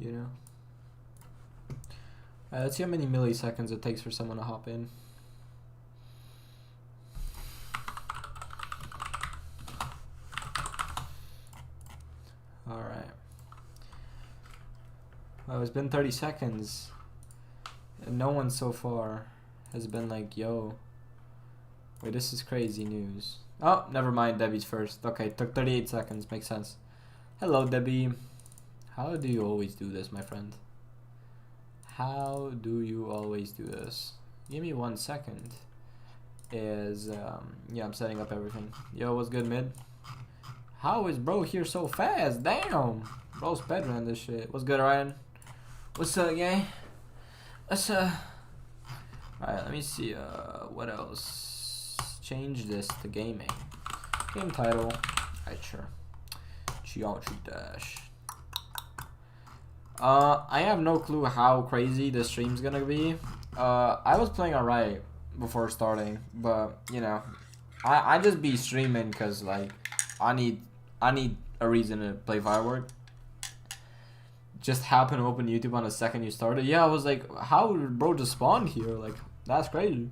you know. Let's see how many milliseconds it takes for someone to hop in. Alright. Well, it's been 30 seconds. And no one so far has been like, yo. Wait, this is crazy news. Oh, never mind, Debbie's first. Okay, took 38 seconds. Makes sense. Hello, Debbie. How do you always do this, my friend? How do you always do this? Give me 1 second. Yeah, I'm setting up everything. Yo, what's good, mid? How is bro here so fast? Damn! Bro's bedroom this shit. What's good, Ryan? What's up, gang? What's up? Alright, let me see, what else? Change this to gaming. Game title. Alright, sure. Geometry Dash. I have no clue how crazy this stream's gonna be. I was playing alright before starting, but, you know, I just be streaming because, like, I need a reason to play Firework. Just happened to open YouTube on the second you started. Yeah, I was like, how did bro just spawn here? Like, that's crazy.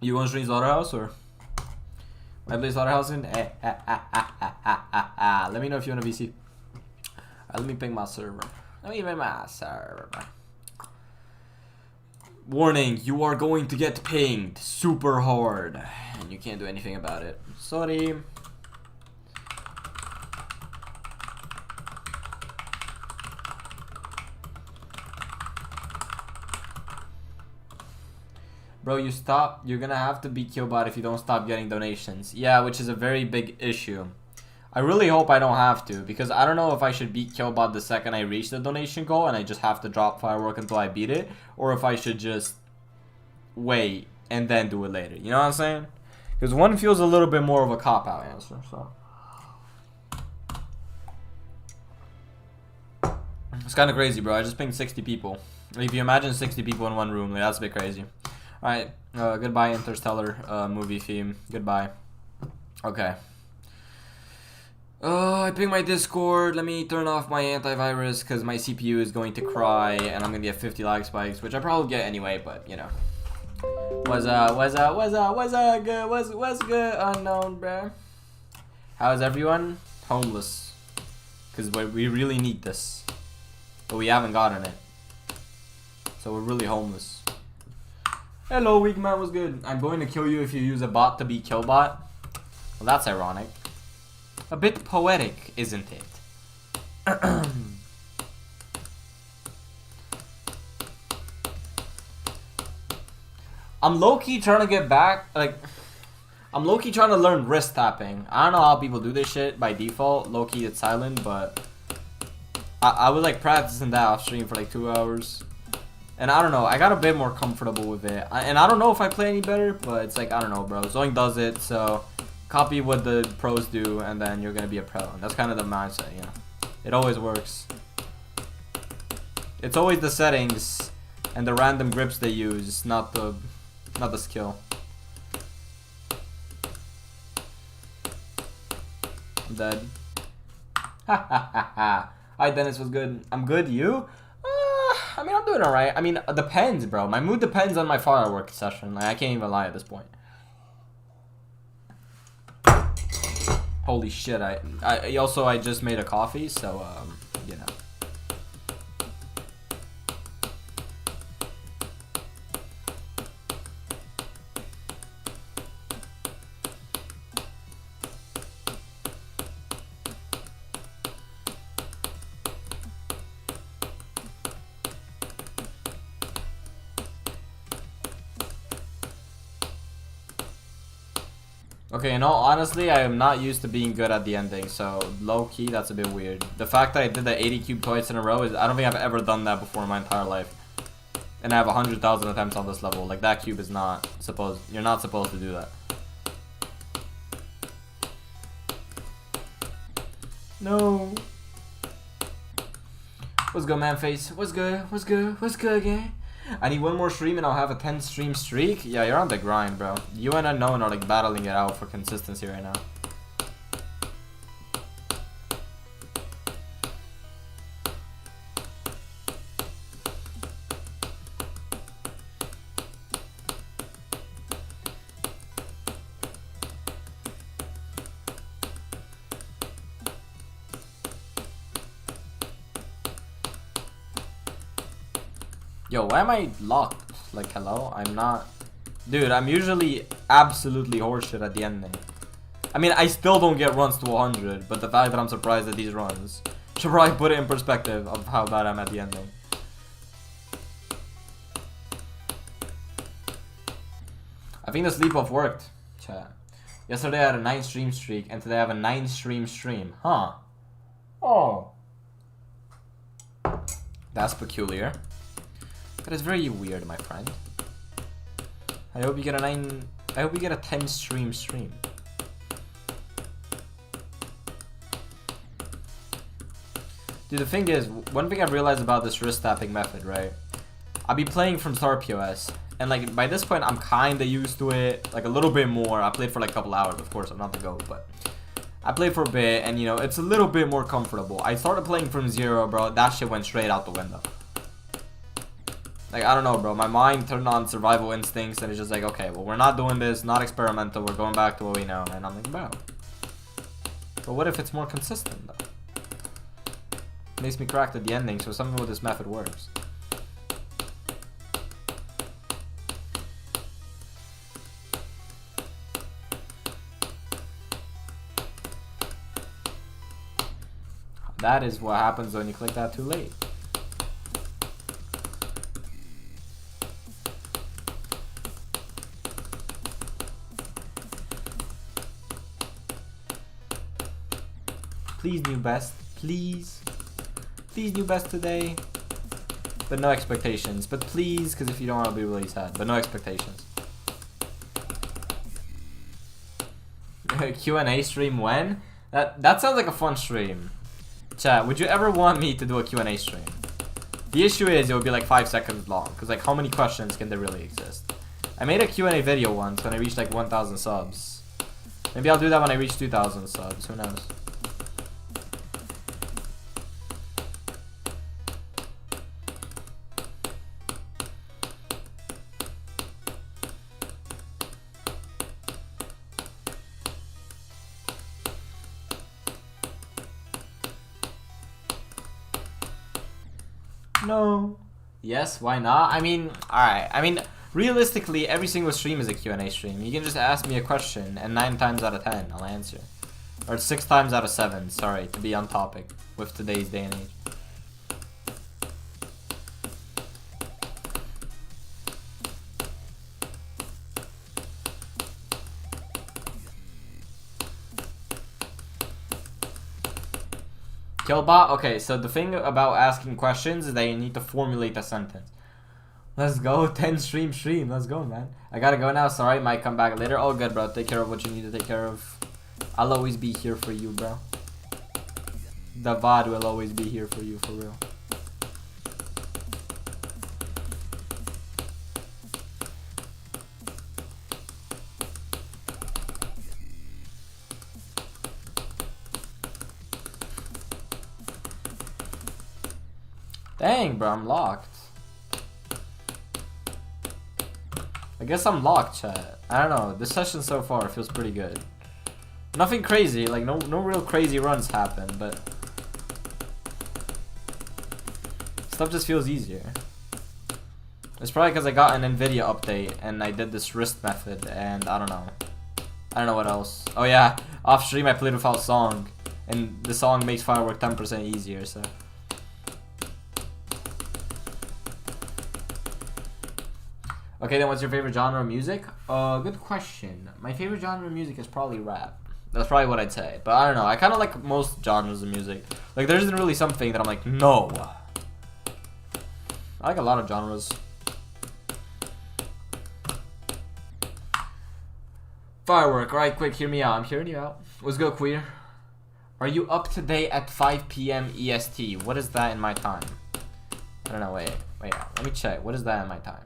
You want to stream Slaughterhouse or? I play Slaughterhouse in? Let me know if you want to VC. Let me ping my server. Warning, you are going to get pinged super hard. And you can't do anything about it. Sorry. Bro, you're gonna have to beat Killbot if you don't stop getting donations. Yeah, which is a very big issue. I really hope I don't have to, because I don't know if I should beat Killbot the second I reach the donation goal and I just have to drop Firework until I beat it, or if I should just wait and then do it later. You know what I'm saying? Because one feels a little bit more of a cop-out answer, so. It's kind of crazy, bro. I just pinged 60 people. If you imagine 60 people in one room, like, that's a bit crazy. Alright, goodbye Interstellar movie theme. Goodbye. Okay. I pinged my Discord. Let me turn off my antivirus because my CPU is going to cry and I'm going to get 50 lag spikes, which I probably get anyway, but, you know. What's good, unknown, bruh? How's everyone? Homeless. Because we really need this. But we haven't gotten it. So we're really homeless. Hello, weak man, what's good? I'm going to kill you if you use a bot to beat Killbot. Well, that's ironic. A bit poetic, isn't it? I'm low-key trying to get back, like, I'm low-key trying to learn wrist tapping. I don't know how people do this shit by default. Low-key it's silent, but I was like practicing that off stream for like 2 hours. And I don't know, I got a bit more comfortable with it. And I don't know if I play any better, but it's like, I don't know, bro. Zoink does it, so copy what the pros do, and then you're gonna be a pro. And that's kind of the mindset, you know. It always works. It's always the settings and the random grips they use, not the skill. I'm dead. Ha ha ha ha. Hi Dennis, was good? I'm good, you? I mean, I'm doing alright. I mean, it depends, bro. My mood depends on my Firework session. Like, I can't even lie at this point. Holy shit, I also, I just made a coffee, so, you know. Okay, in all honesty, I am not used to being good at the ending, so low-key, that's a bit weird. The fact that I did the 80 cube twice in a row, I don't think I've ever done that before in my entire life. And I have 100,000 attempts on this level. Like, that cube is not supposed, you're not supposed to do that. No. What's good, man face? What's good? What's good? What's good, gang? I need one more stream and I'll have a 10 stream streak. Yeah, you're on the grind, bro. You and Unknown are like battling it out for consistency right now. Yo, why am I locked? Like, hello? I'm not... Dude, I'm usually absolutely horseshit at the ending. I mean, I still don't get runs to 100, but the fact that I'm surprised at these runs should probably put it in perspective of how bad I'm at the ending. I think the sleep off worked. Chat. Yesterday I had a 9 stream streak, and today I have a 9 stream. Huh. Oh. That's peculiar. That is very weird, my friend. I hope you get a 9... I hope you get a 10 stream. Dude, the thing is, one thing I've realized about this wrist tapping method, right? I'll be playing from Star POS, and like by this point I'm kinda used to it, like a little bit more. I played for like a couple hours, of course, I'm not the GOAT, but I played for a bit, and you know, it's a little bit more comfortable. I started playing from 0, bro, that shit went straight out the window. Like, I don't know, bro, my mind turned on survival instincts, and it's just like, okay, well, we're not doing this, not experimental, we're going back to what we know, and I'm like, bro. But what if it's more consistent, though? Makes me cracked at the ending, so something with this method works. That is what happens when you click that too late. Please, new best. Please. Please, new best today. But no expectations. But please, because if you don't, I'll be really sad. But no expectations. Q&A stream when? That sounds like a fun stream. Chat, would you ever want me to do a Q&A stream? The issue is it would be like 5 seconds long. Because like, how many questions can there really exist? I made a Q&A video once when I reached like 1,000 subs. Maybe I'll do that when I reach 2,000 subs. Who knows? No. Yes, why not? I mean, alright. I mean, realistically, every single stream is a Q&A stream. You can just ask me a question, and 9 times out of 10, I'll answer. Or 6 times out of 7, sorry, to be on topic with today's day and age. Killbot? Okay, so the thing about asking questions is that you need to formulate a sentence. Let's go, 10 stream. Let's go, man. I gotta go now. Sorry, might come back later. All good, bro. Take care of what you need to take care of. I'll always be here for you, bro. The VOD will always be here for you, for real. Dang, bro, I'm locked. I guess I'm locked, chat. I don't know. This session so far feels pretty good. Nothing crazy, like no real crazy runs happen, but stuff just feels easier. It's probably because I got an NVIDIA update and I did this wrist method, and I don't know. I don't know what else. Oh yeah, off stream I played without song, and the song makes Firework 10% easier, so. Okay, then what's your favorite genre of music? Good question. My favorite genre of music is probably rap. That's probably what I'd say. But I don't know. I kind of like most genres of music. Like, there isn't really something that I'm like, no. I like a lot of genres. Firework. Alright, quick, hear me out. I'm hearing you out. What's good, queer? Are you up today at 5 p.m. EST? What is that in my time? I don't know. Wait. Let me check. What is that in my time?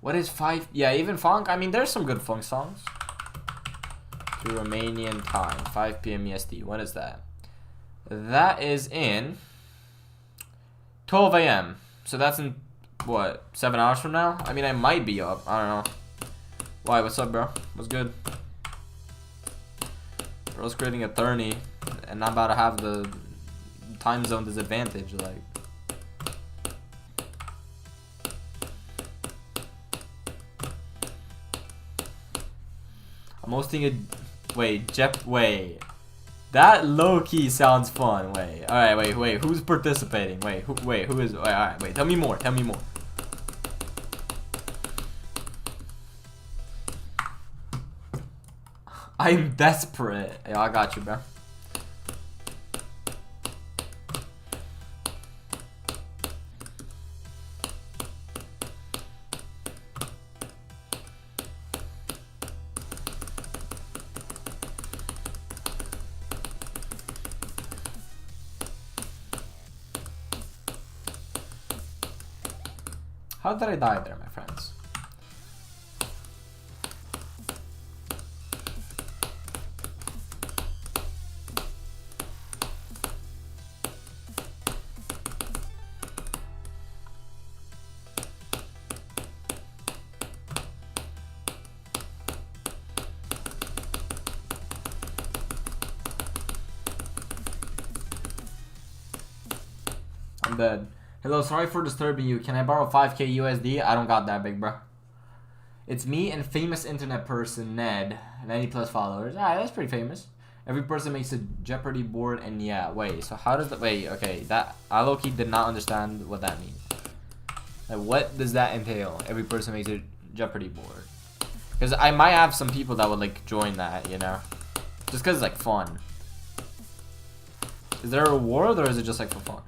What is 5? Yeah, even funk. I mean, there's some good funk songs. To Romanian time, 5 p.m. EST. What is that? That is in 12 a.m. So that's in, what, 7 hours from now? I mean, I might be up. I don't know. Why? What's up, bro? What's good? Bro's creating a 30, and I'm about to have the time zone disadvantage, like. I'm hosting a... Wait. That low-key sounds fun. Wait. Alright, wait. Who's participating? Who is... Alright, wait. Tell me more. I'm desperate. Yo, I got you, bro. How did I die there, my friends? I'm dead. Hello, sorry for disturbing you. Can I borrow 5k USD? I don't got that big, bro. It's me and famous internet person Ned, 90 plus followers. Alright, that's pretty famous. Every person makes a Jeopardy board, and yeah, wait. So how does that? Wait, okay. That I low-key did not understand what that means. Like, what does that entail? Every person makes a Jeopardy board. Because I might have some people that would like join that, you know, just because it's like fun. Is there a reward or is it just like for fun?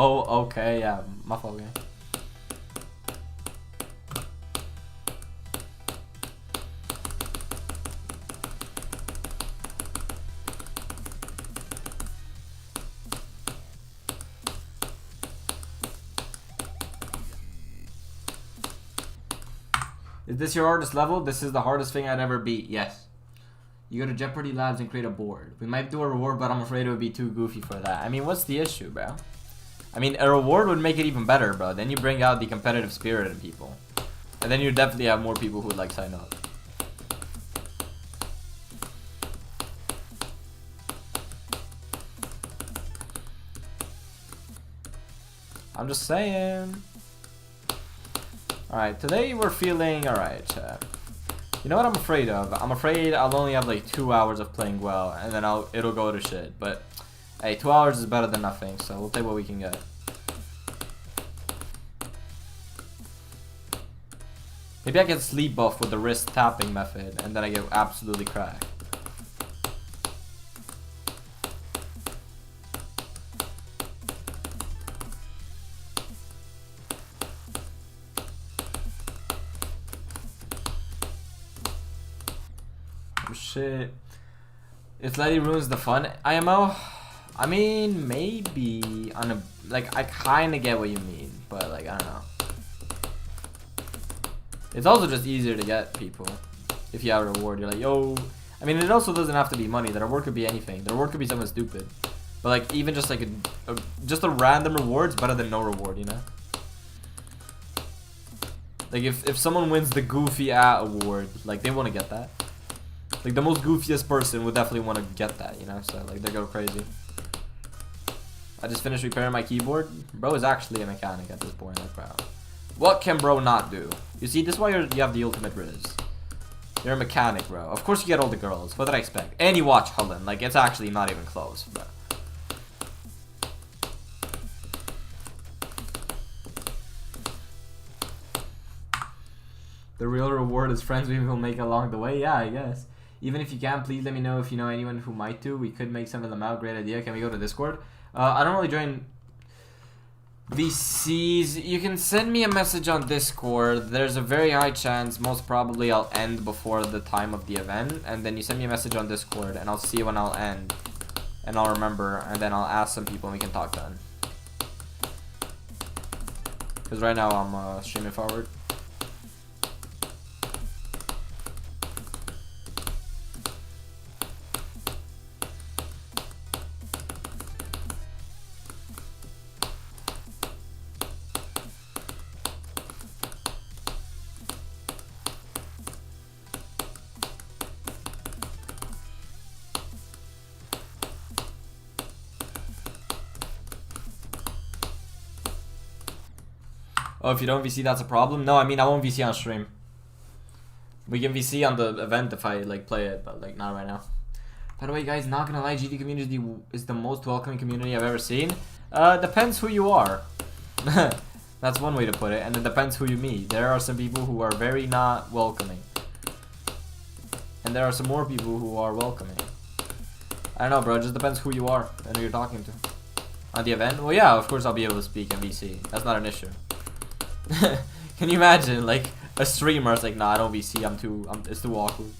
Oh, okay, yeah, my fault, yeah. Is this your hardest level? This is the hardest thing I'd ever beat, yes. You go to Jeopardy Labs and create a board. We might do a reward, but I'm afraid it would be too goofy for that. I mean, what's the issue, bro? I mean, a reward would make it even better, bro. Then you bring out the competitive spirit in people. And then you definitely have more people who would like sign up. I'm just saying. Alright, today we're feeling alright. You know what I'm afraid of? I'm afraid I'll only have like 2 hours of playing well, and then it'll go to shit. But hey, 2 hours is better than nothing, so we'll take what we can get. Maybe I get sleep buff with the wrist tapping method, and then I get absolutely cracked. Oh shit. It slightly ruins the fun, IMO? I mean, maybe on a, like, I kind of get what you mean, but like, I don't know. It's also just easier to get people if you have a reward. You're like, yo. I mean, it also doesn't have to be money. The reward could be anything. The reward could be something stupid, but like even just like just a random reward's better than no reward, you know? Like if someone wins the goofy award, like they want to get that. Like the most goofiest person would definitely want to get that, you know? So like they go crazy. I just finished repairing my keyboard. Bro is actually a mechanic at this point, like, bro. What can bro not do? You see, this is why you have the ultimate Riz. You're a mechanic, bro. Of course you get all the girls. What did I expect? And you watch Hullen. Like, it's actually not even close, bro. The real reward is friends we will make along the way. Yeah, I guess. Even if you can, please let me know if you know anyone who might do. We could make some of them out. Great idea. Can we go to Discord? I don't really join VCs. You can send me a message on Discord. There's a very high chance, most probably I'll end before the time of the event, and then you send me a message on Discord and I'll see when I'll end, and I'll remember, and then I'll ask some people and we can talk then. Because right now I'm streaming Firework. Oh, if you don't VC, that's a problem? No, I mean, I won't VC on stream. We can VC on the event if I, like, play it, but, like, not right now. By the way, guys, not gonna lie, GD community is the most welcoming community I've ever seen. Depends who you are. That's one way to put it, and it depends who you meet. There are some people who are very not welcoming. And there are some more people who are welcoming. I don't know, bro, it just depends who you are and who you're talking to. On the event? Well, yeah, of course I'll be able to speak in VC. That's not an issue. Can you imagine, like, a streamer's like, nah, I don't VC, it's too awkward.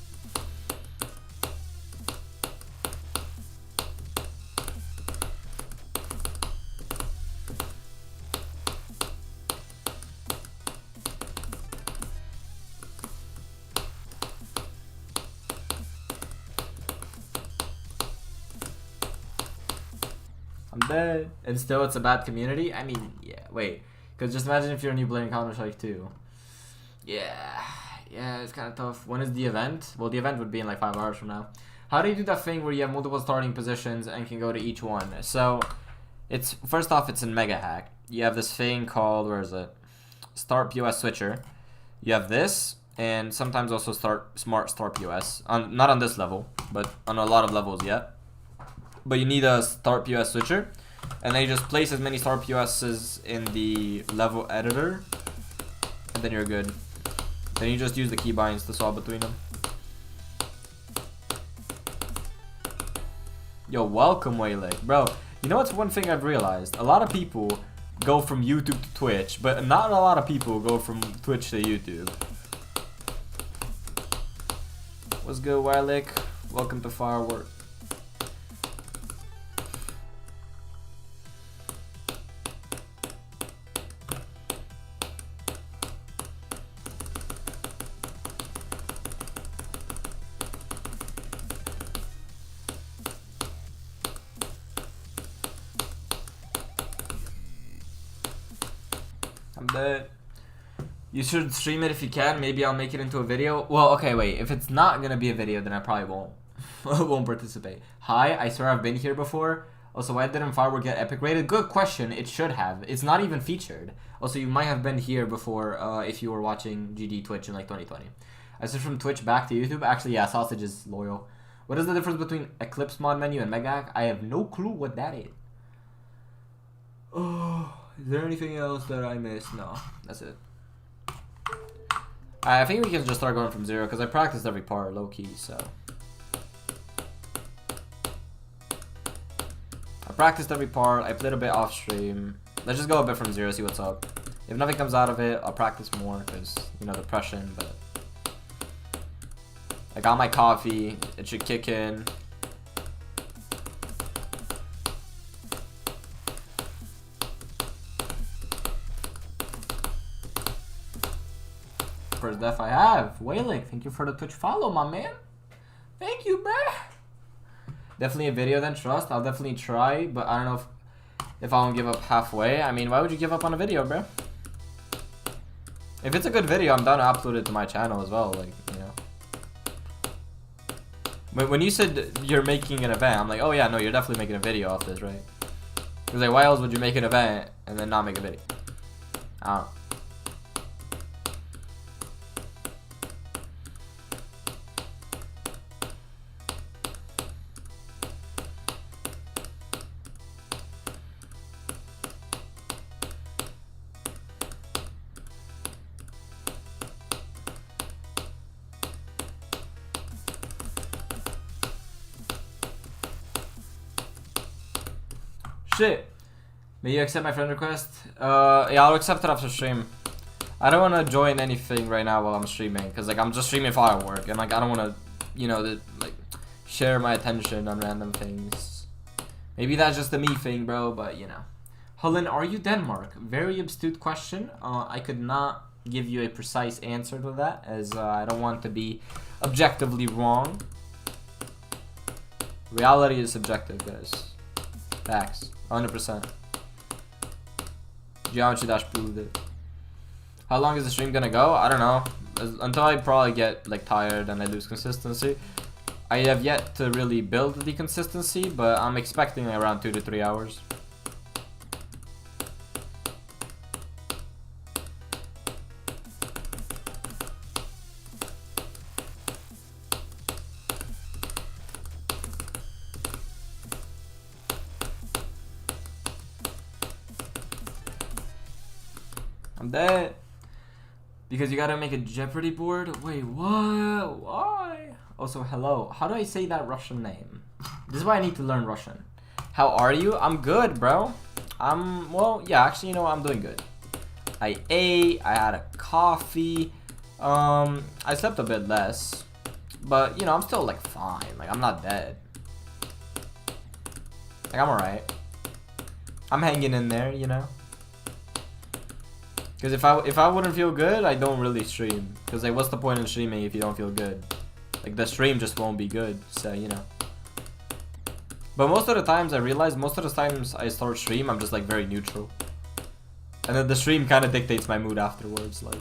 I'm dead. And still it's a bad community? I mean, yeah, wait. Because just imagine if you're a new player in Counter-Strike 2. Yeah, it's kind of tough. When is the event? Well, the event would be in like 5 hours from now. How do you do that thing where you have multiple starting positions and can go to each one? So, it's first off, it's in Mega Hack. You have this thing called, where is it? Start POS Switcher. You have this, and sometimes also Smart Start POS. Not on this level, but on a lot of levels yet. But you need a Start POS Switcher. And then you just place as many Start POSs in the level editor. And then you're good. Then you just use the keybinds to swap between them. Yo, welcome, Waylick. Bro, you know what's one thing I've realized? A lot of people go from YouTube to Twitch, but not a lot of people go from Twitch to YouTube. What's good, Waylick? Welcome to Firework. I'm dead. You should stream it if you can. Maybe I'll make it into a video. Well, okay, wait. If it's not gonna be a video, then I probably won't. Won't participate. Hi, I swear I've been here before. Also, why didn't Firework get epic rated? Good question. It should have. It's not even featured. Also, you might have been here before if you were watching GD Twitch in like 2020. I switched from Twitch back to YouTube. Actually, yeah, Sausage is loyal. What is the difference between Eclipse mod menu and Mega Hack? I have no clue what that is. Oh. Is there anything else that I missed? No, that's it. I think we can just start going from zero because I practiced every part low-key, so. I practiced every part, I played a bit off stream. Let's just go a bit from zero, see what's up. If nothing comes out of it, I'll practice more because, you know, depression, but. I got my coffee, it should kick in. First death I have. Waylick, thank you for the Twitch follow, my man. Thank you, bruh. Definitely a video then, trust. I'll definitely try, but I don't know if I won't give up halfway. I mean, why would you give up on a video, bruh? If it's a good video, I'm down to upload it to my channel as well, like, you know. But when you said you're making an event, I'm like, oh yeah, no, you're definitely making a video off this, right? Because like, why else would you make an event and then not make a video? I don't know. Shit. May you accept my friend request? Yeah, I'll accept it after stream. I don't want to join anything right now while I'm streaming, because, like, I'm just streaming Firework, and, like, I don't want to, you know, like, share my attention on random things. Maybe that's just a me thing, bro, but, you know. Holland, are you Denmark? Very astute question. I could not give you a precise answer to that, as I don't want to be objectively wrong. Reality is subjective, guys. Facts. 100%. Geometry Dash proved it. How long is the stream gonna go? I don't know. Until I probably get like tired and I lose consistency. I have yet to really build the consistency, but I'm expecting around 2 to 3 hours. I'm dead. Because you gotta make a Jeopardy board? Wait, what? Why? Also, hello. How do I say that Russian name? This is why I need to learn Russian. How are you? I'm good, bro. Well, yeah, actually, you know, I'm doing good. I ate, I had a coffee. I slept a bit less. But, you know, I'm still, like, fine. Like, I'm not dead. Like, I'm alright. I'm hanging in there, you know? Because if I wouldn't feel good, I don't really stream. Because, like, what's the point in streaming if you don't feel good? Like, the stream just won't be good. So, you know. But most of the times, I realize, most of the times I start stream, I'm just, like, very neutral. And then the stream kind of dictates my mood afterwards, like.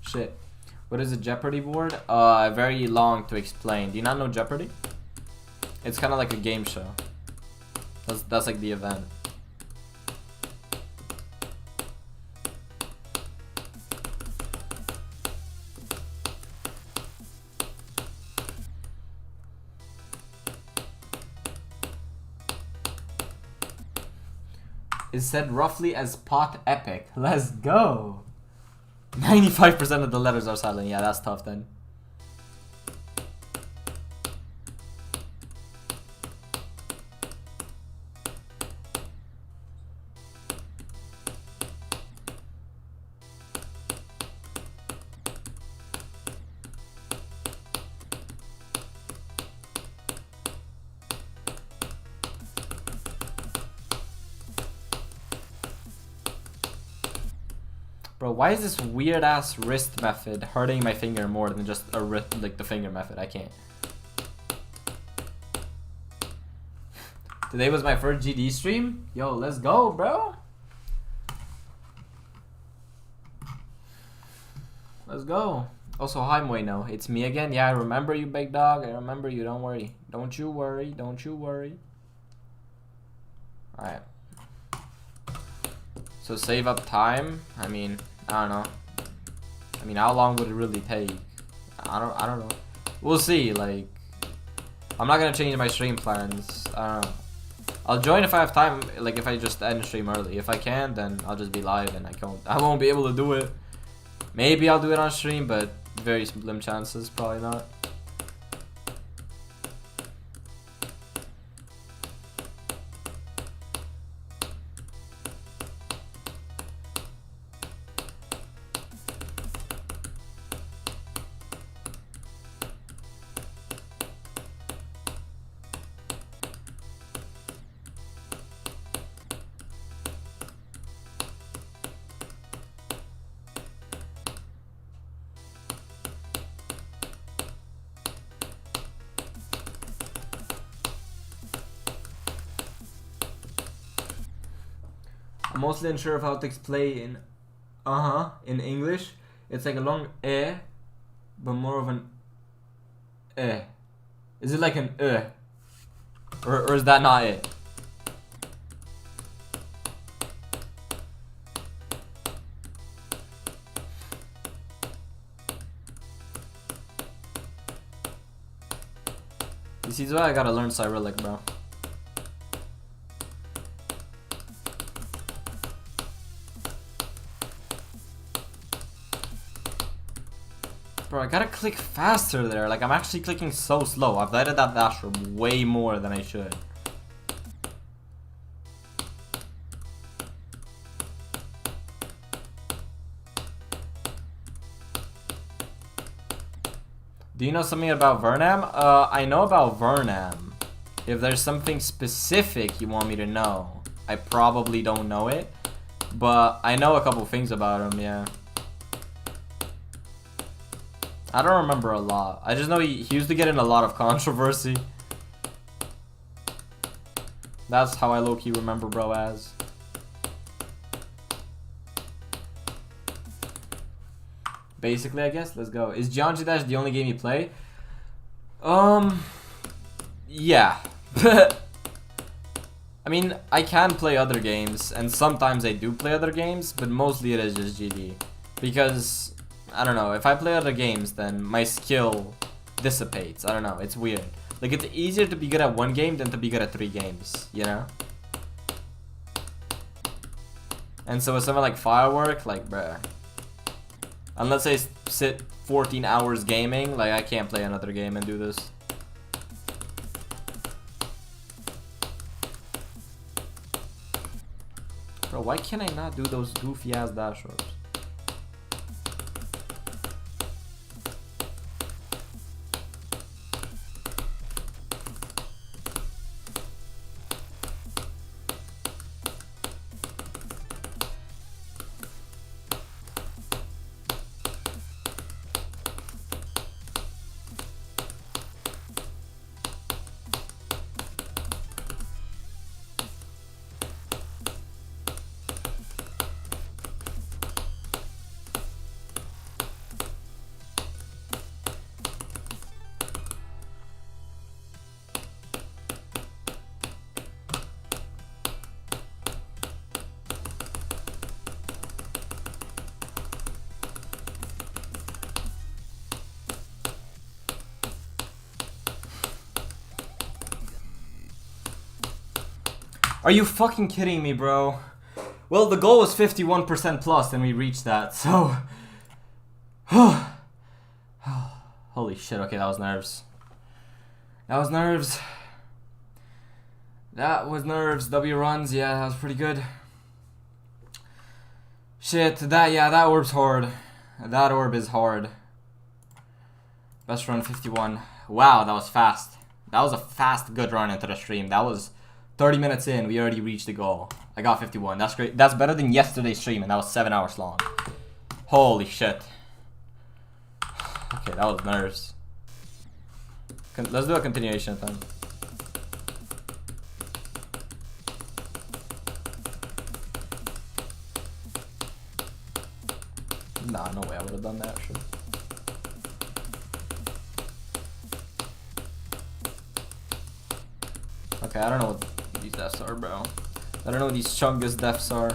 Shit. What is a Jeopardy board? Very long to explain. Do you not know Jeopardy? It's kind of like a game show. That's like the event. Is said roughly as pot epic. Let's go. 95% of the letters are silent. Yeah, that's tough then. Bro, why is this weird ass wrist method hurting my finger more than just a wrist, like the finger method? I can't. Today was my first GD stream. Yo, let's go, bro. Let's go. Also, hi Moino. It's me again. Yeah, I remember you, big dog. I remember you. Don't worry. Don't you worry. Don't you worry. Alright. So save up time. I mean, I don't know. I mean, how long would it really take? I don't know. We'll see. Like, I'm not gonna change my stream plans. I don't know. I'll join if I have time. Like, if I just end stream early. If I can, then I'll just be live and I won't be able to do it. Maybe I'll do it on stream, but very slim chances. Probably not. I'm mostly unsure of how to explain in English. It's like a long but more of an Is it like an or is that not it? You see, that's why I gotta learn Cyrillic, bro. Bro, I gotta click faster there. Like, I'm actually clicking so slow. I've edited that dash way more than I should. Do you know something about Vernam? I know about Vernam. If there's something specific you want me to know, I probably don't know it. But I know a couple things about him, yeah. I don't remember a lot. I just know he used to get in a lot of controversy. That's how I low-key remember bro as. Basically, I guess. Let's go. Is Geometry Dash the only game you play? Yeah. I mean, I can play other games, and sometimes I do play other games, but mostly it is just GD. Because, I don't know, if I play other games, then my skill dissipates. I don't know. It's weird. Like, it's easier to be good at one game than to be good at 3 games, you know? And so with something like Firework, like, bruh. Unless I sit 14 hours gaming, like, I can't play another game and do this. Bro, why can't I not do those goofy ass dash orbs? Are you fucking kidding me, bro? Well, the goal was 51% plus, and we reached that, so... Holy shit, okay, that was nerves. That was nerves. That was nerves. W runs, yeah, that was pretty good. Shit, that orb's hard. That orb is hard. Best run 51. Wow, that was fast. That was a fast, good run into the stream. That was 30 minutes in, we already reached the goal. I got 51. That's great. That's better than yesterday's stream, and that was 7 hours long. Holy shit. Okay, that was nerves. Let's do a continuation then. Nah, no way I would have done that shit. Okay, I don't know what these deaths are, bro. I don't know what these Chungus deaths are.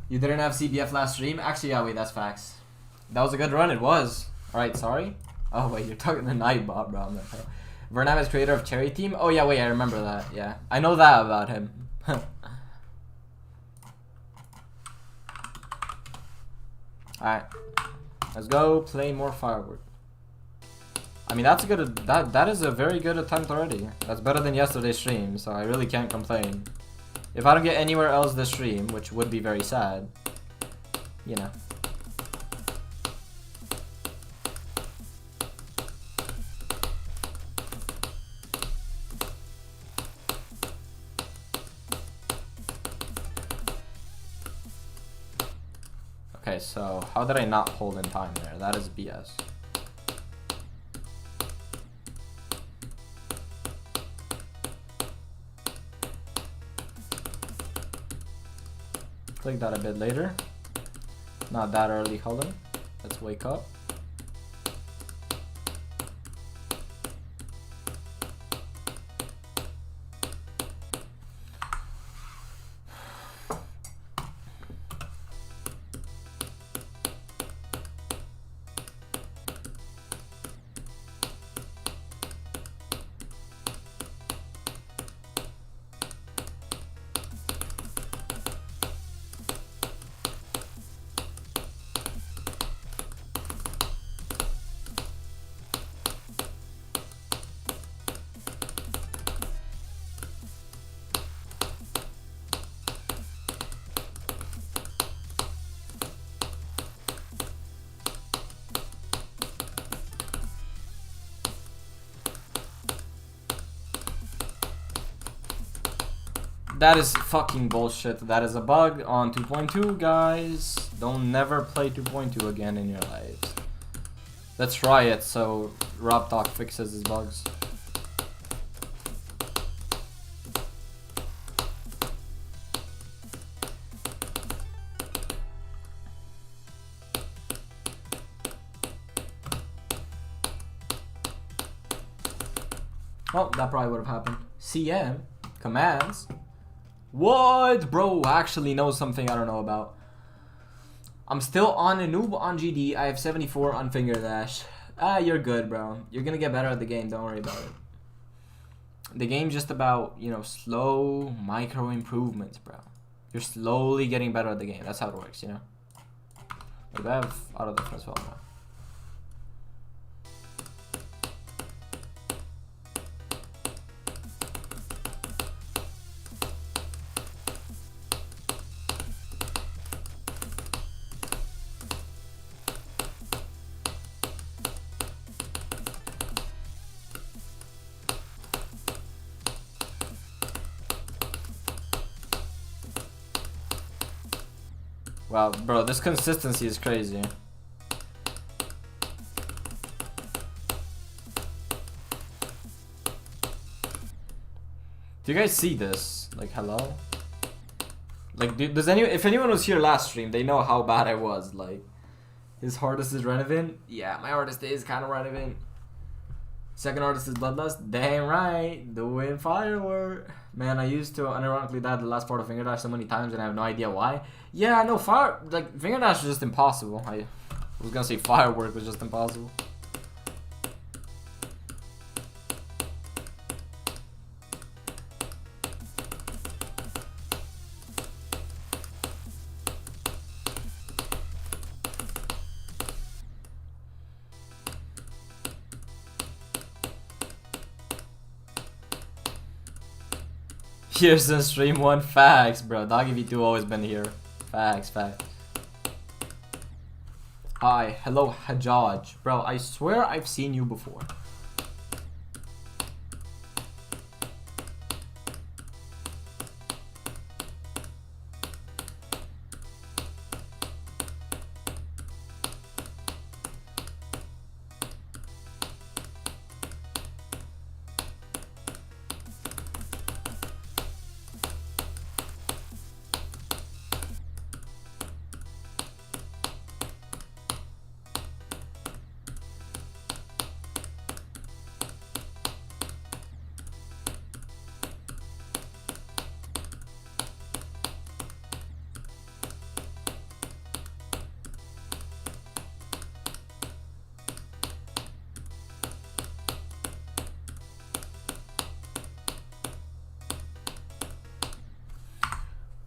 You didn't have CBF last stream? Actually, yeah, wait, that's facts. That was a good run, it was. Alright, sorry? Oh, wait, you're talking to Nightbot, bro. I'm like, oh. Renevant is creator of Cherry Team? Oh, yeah, wait, I remember that, yeah. I know that about him. Alright. Let's go play more Firework. I mean, that's a good... That is a very good attempt already. That's better than yesterday's stream, so I really can't complain. If I don't get anywhere else this stream, which would be very sad, you know. Okay, so how did I not hold in time there? That is BS. Click that a bit later. Not that early, hold on. Let's wake up. That is fucking bullshit. That is a bug on 2.2, guys. Don't never play 2.2 again in your lives. Let's try it so Rob Talk fixes his bugs. Well, that probably would have happened. CM commands. What, bro? Actually knows something I don't know about. I'm still on a noob on GD. I have 74 on Finger Dash. You're good, bro. You're gonna get better at the game. Don't worry about it. The game's just about, you know, slow micro improvements, bro. You're slowly getting better at the game. That's how it works, you know. Like, I have auto defense well now. Wow, bro, this consistency is crazy. Do you guys see this? Like, hello? Like, does anyone, if anyone was here last stream, they know how bad I was. Like, his hardest is Renevant. Yeah, my hardest is kind of Renevant. Second hardest is Bloodlust. Damn right, doing Firework. Man, I used to unironically die the last part of Finger Dash so many times and I have no idea why. Yeah, no, Finger Dash was just impossible. I was gonna say Firework was just impossible. Here's in stream 1. Facts, bro. Doggy V2 always been here. Facts. Hi, hello, Hajjaj. Bro, I swear I've seen you before.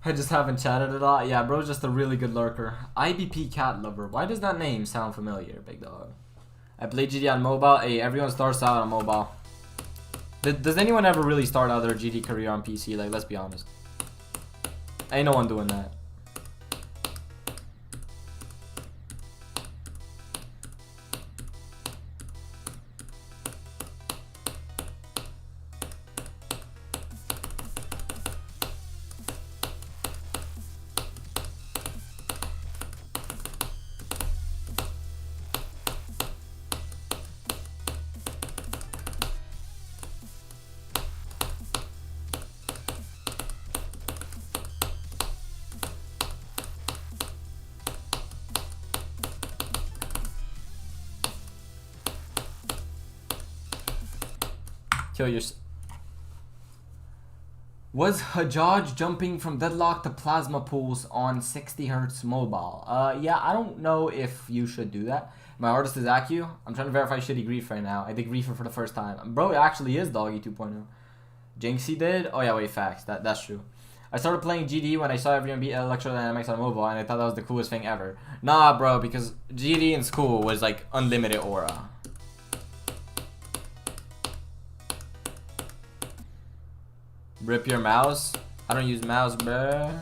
I just haven't chatted a lot. Yeah, bro's just a really good lurker. IBP Cat Lover. Why does that name sound familiar, big dog? I play GD on mobile. Hey, everyone starts out on mobile. Does anyone ever really start out their GD career on PC? Like, let's be honest. Ain't no one doing that. Kill yourself. Was Hajjaj jumping from deadlock to plasma pools on 60 Hz mobile? Yeah, I don't know if you should do that. My artist is Acu. I'm trying to verify shitty grief right now. I did grief for the first time. Bro, it actually is Doggy 2.0. Jinxie did? Oh yeah, wait, facts. That's true. I started playing GD when I saw everyone beat electrodynamics on mobile, and I thought that was the coolest thing ever. Nah, bro, because GD in school was like unlimited aura. Rip your mouse? I don't use mouse, bruh.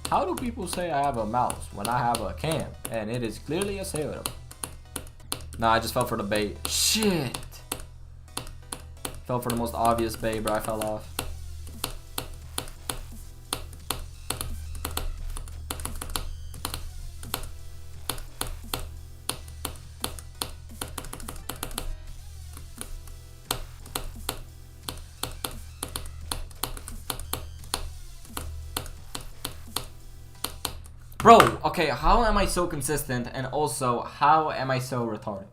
How do people say I have a mouse when I have a cam and it is clearly a sailor? Nah, I just fell for the bait. Shit! Fell for the most obvious bait, bro. I fell off. Bro, okay, how am I so consistent, and also, how am I so retarded?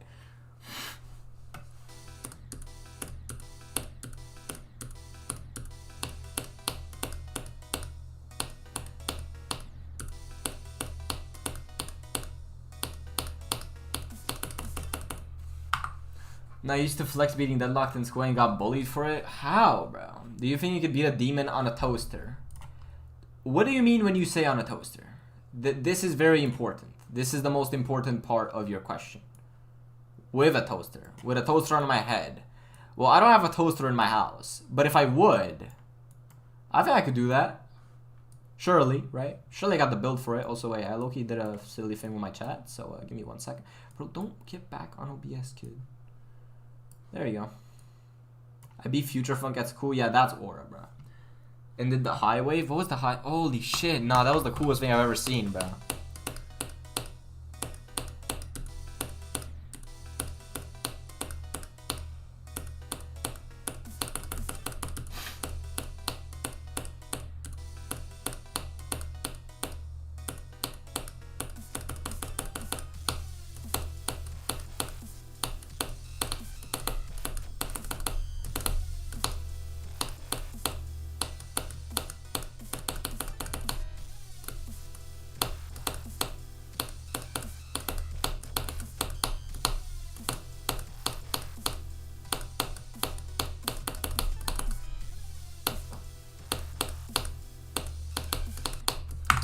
No, I used to flex beating deadlocked in school and got bullied for it. How, bro? Do you think you could beat a demon on a toaster? What do you mean when you say on a toaster? This is very important. This is the most important part of your question. With a toaster. With a toaster on my head. Well, I don't have a toaster in my house. But if I would, I think I could do that. Surely, right? Surely I got the build for it. Also, wait, I low-key did a silly thing with my chat. So, give me 1 second. Bro, don't get back on OBS, kid. There you go. I beat Future Funk at school. Yeah, that's Aura, bro. And did the high wave? What was the high? Holy shit. Nah, that was the coolest thing I've ever seen, bro.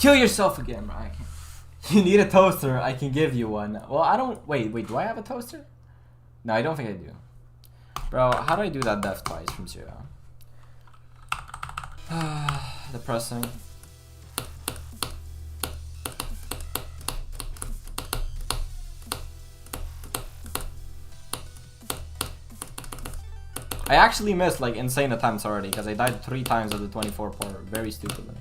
Kill yourself again, bro. You need a toaster. I can give you one. Well, I don't. Wait. Do I have a toaster? No, I don't think I do. Bro, how do I do that death twice from 0? Depressing. I actually missed like insane attempts already because I died 3 times at the 24 part very stupidly.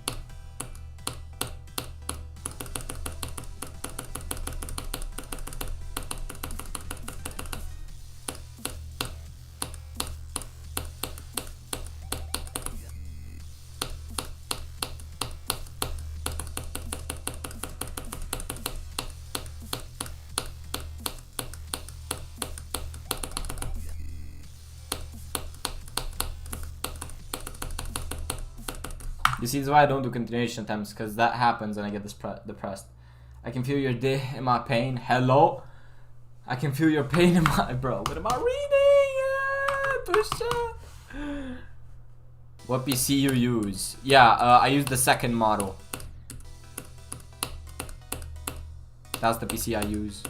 You see, this is why I don't do continuation attempts, because that happens and I get depressed. I can feel your day in my pain. Hello? I can feel your pain in my... Bro, what am I reading? What PC you use? Yeah, I use the second model. That's the PC I use.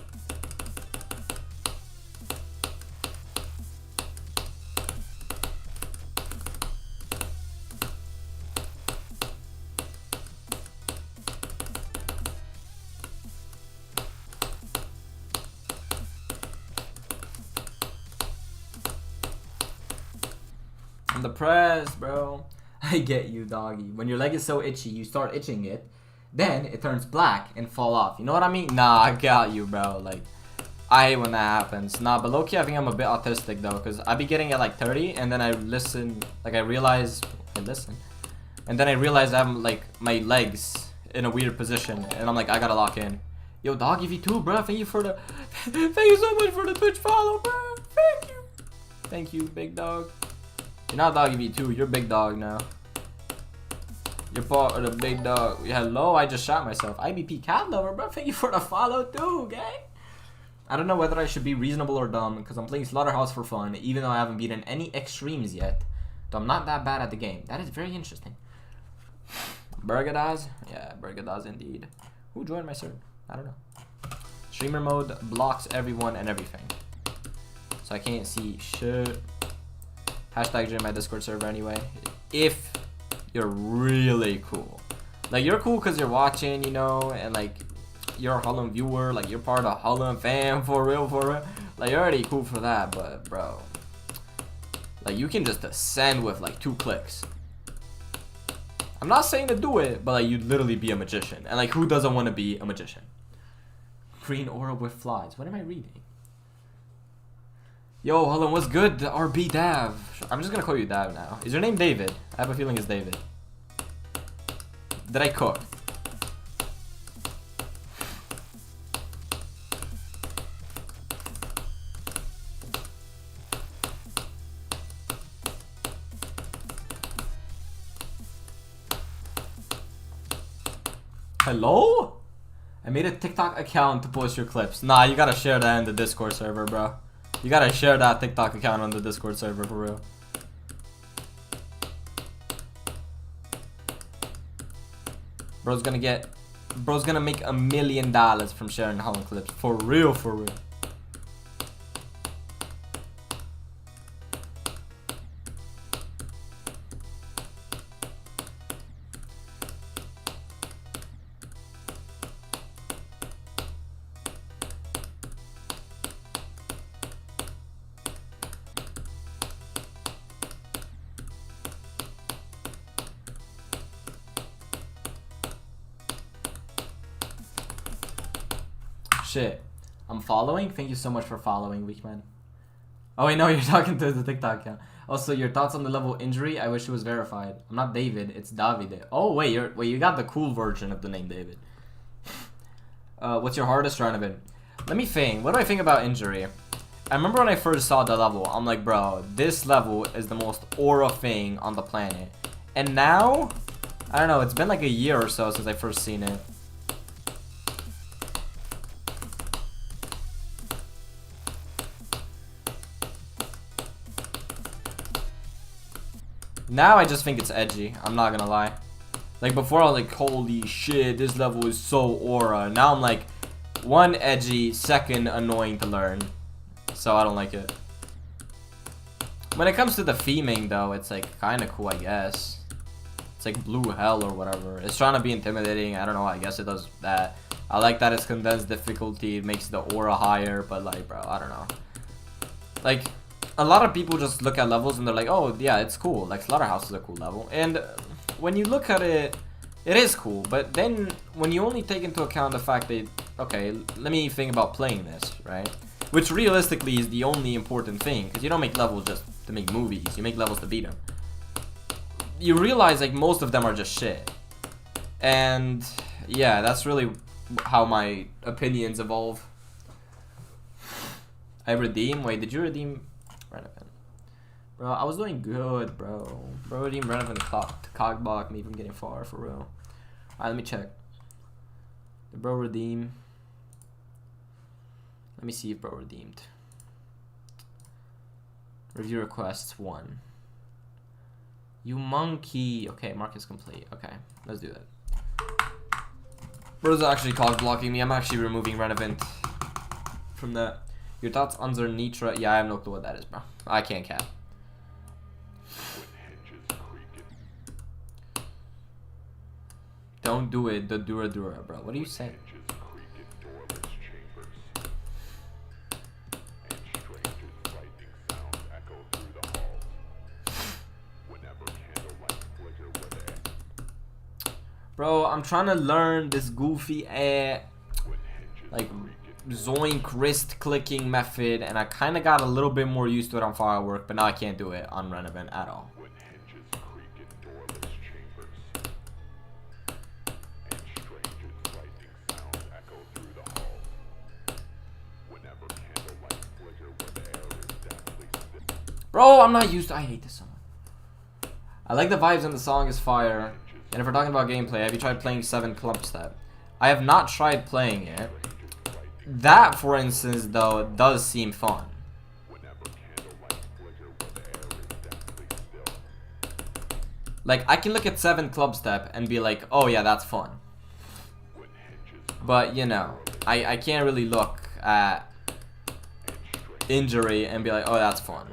I'm depressed, bro. I get you, doggy. When your leg is so itchy, you start itching it, then it turns black and fall off. You know what I mean? Nah, I got you, bro. Like, I hate when that happens. Nah, but low-key, I think I'm a bit autistic, though, because I be getting at, like, 30, and then I listen, like, I realize, and then I realize I'm, like, my legs in a weird position, and I'm like, I gotta lock in. Yo, doggy V2, bro, thank you for the, thank you so much for the Twitch follow, bro. Thank you. Thank you, big dog. You're not doggy V2, you're big dog now. You're part of the big dog. Hello, I just shot myself. IBP cat lover, bro. Thank you for the follow too, gang. I don't know whether I should be reasonable or dumb because I'm playing Slaughterhouse for fun, even though I haven't beaten any extremes yet. So I'm not that bad at the game. That is very interesting. Burgadaz? Yeah, Burgadaz indeed. Who joined my server? I don't know. Streamer mode blocks everyone and everything. So I can't see shit. Hashtag join my Discord server anyway. If you're really cool. Like, you're cool because you're watching, you know, and like, you're a Harlem viewer, like, you're part of Harlem fam, for real, for real. Like, you're already cool for that, but, bro. Like, you can just ascend with, like, 2 clicks. I'm not saying to do it, but, like, you'd literally be a magician. And, like, who doesn't want to be a magician? Green aura with flies. What am I reading? Yo, hold on, what's good? The RB Dav. I'm just gonna call you Dav now. Is your name David? I have a feeling it's David. Did I cook? Hello? I made a TikTok account to post your clips. Nah, you gotta share that in the Discord server, bro. You gotta share that TikTok account on the Discord server for real. Bro's gonna make $1 million from sharing Holland clips. For real, for real. Shit. I'm following? Thank you so much for following, Weekman. Oh wait, no, you're talking to the TikTok account. Also, your thoughts on the level injury? I wish it was verified. I'm not David, it's Davide. Oh wait, you got the cool version of the name David. What's your hardest Renevant? Let me think. What do I think about injury? I remember when I first saw the level, I'm like, bro, this level is the most aura thing on the planet. And now, I don't know, it's been like a year or so since I first seen it. Now I just think it's edgy, I'm not gonna lie. Like before I was like, holy shit, this level is so aura. Now I'm like, one, edgy, second, annoying to learn. So I don't like it. When it comes to the theming though, it's like kinda cool, I guess. It's like blue hell or whatever. It's trying to be intimidating, I don't know, I guess it does that. I like that it's condensed difficulty, it makes the aura higher, but like, bro, I don't know. Like, a lot of people just look at levels and they're like, oh yeah, it's cool. Like Slaughterhouse is a cool level. And when you look at it, it is cool. But then when you only take into account the fact that, okay, let me think about playing this, right? Which realistically is the only important thing. Because you don't make levels just to make movies. You make levels to beat them. You realize like most of them are just shit. And yeah, that's really how my opinions evolve. I redeem? Wait, did you redeem Renevant? Bro, I was doing good, bro. Bro redeemed Renevant to cockblock me from getting far, for real. Alright, let me check. Did bro redeem? Let me see if bro redeemed. Review requests 1. You monkey. Okay, mark is complete. Okay, let's do that. Bro's actually cockblocking me. I'm actually removing Renevant from that. Your thoughts on Zernitra? Yeah, I have no clue what that is, bro. I can't cap. Don't do it, the Dura, bro. What are you saying? Bro, I'm trying to learn this goofy like zoink wrist clicking method, and I kind of got a little bit more used to it on Firework, but now I can't do it on Renevant at all. Bro, I'm not used to. I hate this song. I like the vibes and the song is fire. And if we're talking about gameplay, have you tried playing 7 Club Step? I have not tried playing it. That, for instance, though, does seem fun. Like, I can look at 7 Club Step and be like, oh yeah, that's fun. But, you know, I can't really look at Injury and be like, oh, that's fun.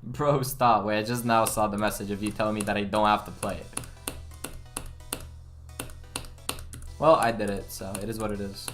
Bro, stop. Wait, I just now saw the message of you telling me that I don't have to play it. Well, I did it, so it is what it is.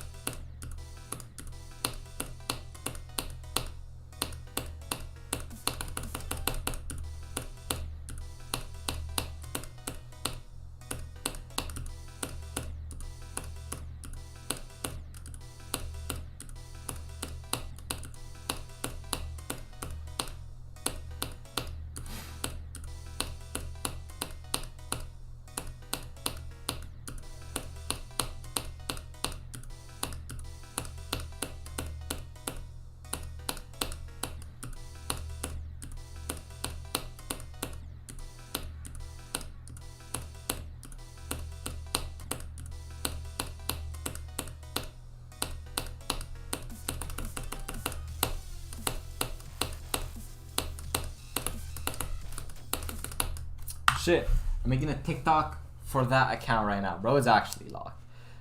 shit. I'm making a TikTok for that account right now. Bro, it's actually locked.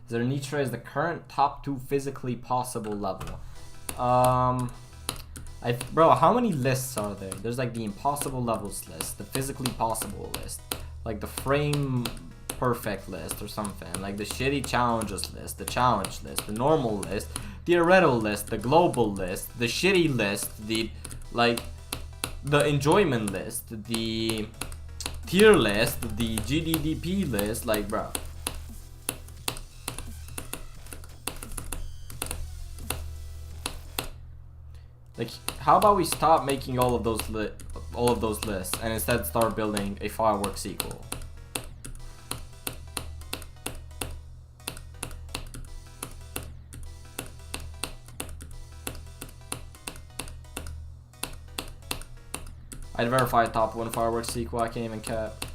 Zernitra is the current top 2 physically possible level. Bro, how many lists are there? There's like the impossible levels list, the physically possible list, like the frame perfect list or something, like the shitty challenges list, the challenge list, the normal list, theoretical list, the global list, the shitty list, the enjoyment list, the tier list, the GDDP list, like, bro. Like, how about we stop making all of those lists and instead start building a Firework sequel? I'd verify top 1 Firework sequel. I can't even cap.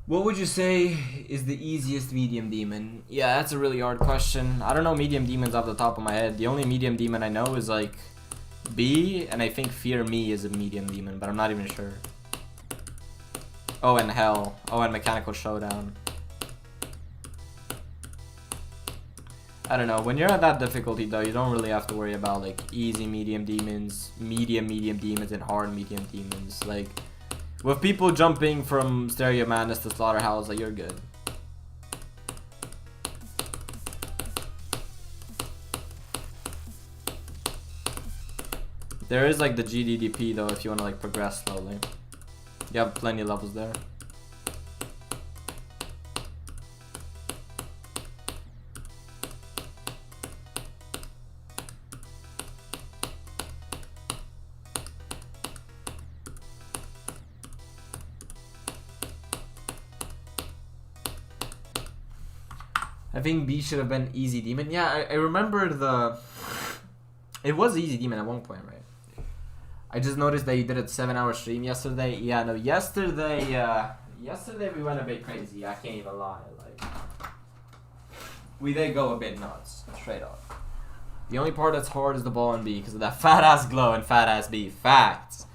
What would you say is the easiest medium demon? Yeah, that's a really hard question. I don't know medium demons off the top of my head. The only medium demon I know is like B, and I think Fear Me is a medium demon, but I'm not even sure. Oh, and Hell. Oh, and Mechanical Showdown. I don't know. When you're at that difficulty though, you don't really have to worry about like easy medium demons, medium demons, and hard medium demons. Like, with people jumping from Stereo Madness to Slaughterhouse, like, you're good. There is like the GDDP though if you want to like progress slowly. You have plenty of levels there. I think B should have been Easy Demon. Yeah, I remember it was Easy Demon at one point, right? I just noticed that you did a 7-hour stream yesterday. Yeah, no, yesterday we went a bit crazy. I can't even lie. Like, we did go a bit nuts, straight up. The only part that's hard is the ball in B because of that fat ass glow and fat ass B. Facts.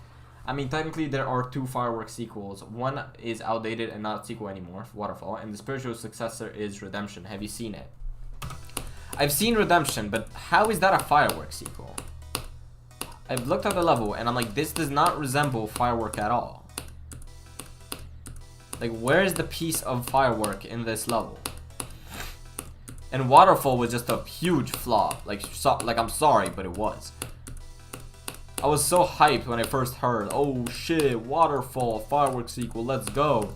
I mean, technically there are 2 Firework sequels. One is outdated and not a sequel anymore, Waterfall, and the spiritual successor is Redemption. Have you seen it? I've seen Redemption, but how is that a Firework sequel? I've looked at the level and I'm like, this does not resemble Firework at all. Like, where is the piece of Firework in this level? And Waterfall was just a huge flop. Like I'm sorry, but it was. I was so hyped when I first heard, oh shit, Waterfall, Firework sequel, let's go.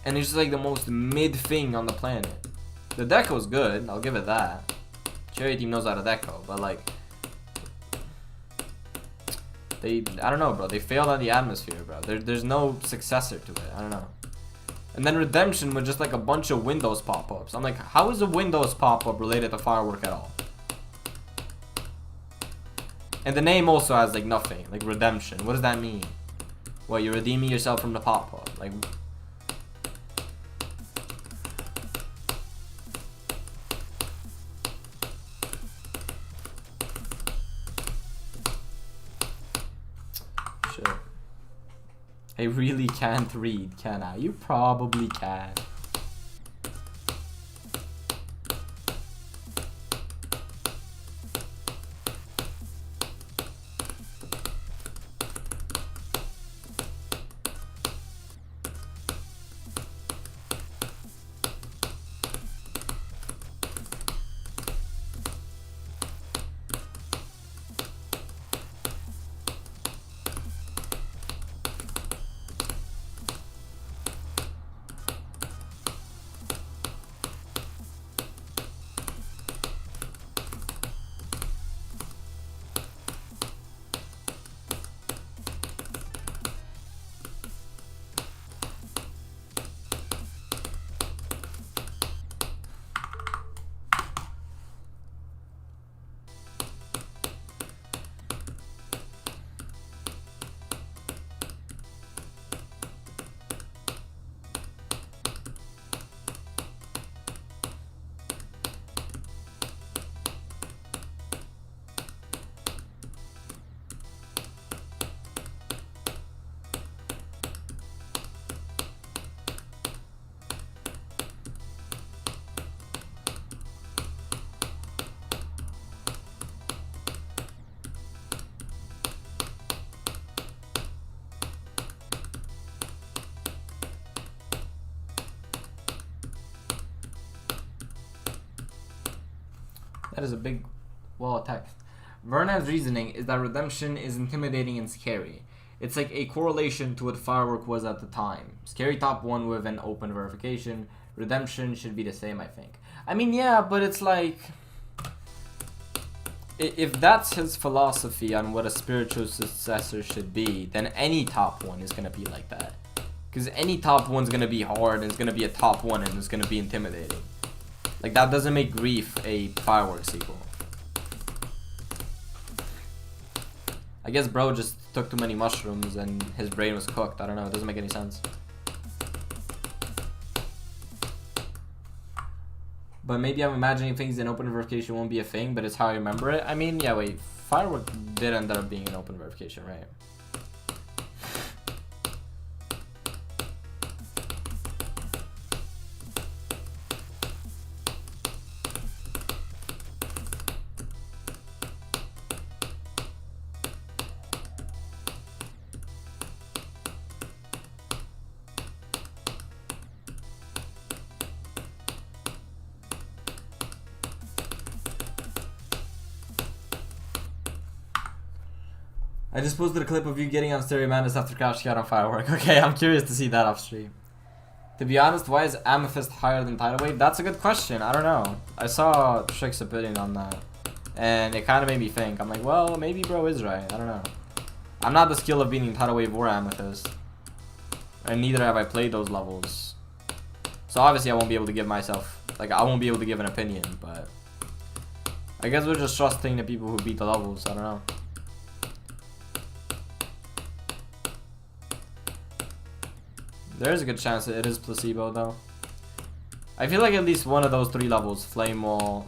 And it's just like the most mid thing on the planet. The deco is good, I'll give it that. Cherry Team knows how to deco, but like, I don't know, bro, they failed on the atmosphere, bro. There's no successor to it, I don't know. And then Redemption was just like a bunch of Windows pop-ups. I'm like, how is a Windows pop-up related to Firework at all? And the name also has like nothing, like Redemption. What does that mean? What, you're redeeming yourself from the pop-up? Like, shit. I really can't read, can I? You probably can. That is a big wall of text. Vernon's reasoning is that Redemption is intimidating and scary. It's like a correlation to what Firework was at the time. Scary top 1 with an open verification. Redemption should be the same, I think. I mean, yeah, but it's like... If that's his philosophy on what a spiritual successor should be, then any top 1 is going to be like that. Because any top 1's going to be hard, and it's going to be a top 1, and it's going to be intimidating. Like, that doesn't make Grief a Firework sequel. I guess bro just took too many mushrooms and his brain was cooked. I don't know, it doesn't make any sense. But maybe I'm imagining things in open verification won't be a thing, but it's how I remember it. I mean, yeah, wait, Firework did end up being an open verification, right? I just posted a clip of you getting on Stereo Madness after Crash Out on Firework. Okay, I'm curious to see that off stream. To be honest, why is Amethyst higher than Tidal Wave? That's a good question. I don't know. I saw Trick's opinion on that. And it kind of made me think. I'm like, well, maybe bro is right. I don't know. I'm not the skill of beating Tidal Wave or Amethyst. And neither have I played those levels. So obviously I won't be able to give myself... Like, I won't be able to give an opinion, but... I guess we're just trusting the people who beat the levels. I don't know. There's a good chance that it is placebo, though. I feel like at least one of those 3 levels, Flame Wall,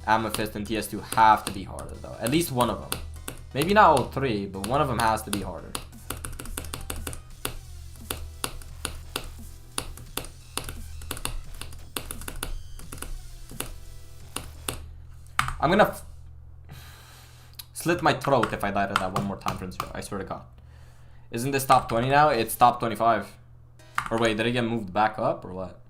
Amethyst, and TS2 have to be harder, though. At least one of them. Maybe not all 3, but one of them has to be harder. I'm gonna slit my throat if I died at that one more time, Prince Joe. I swear to God. Isn't this top 20 now? It's top 25. Or wait, did it get moved back up or what?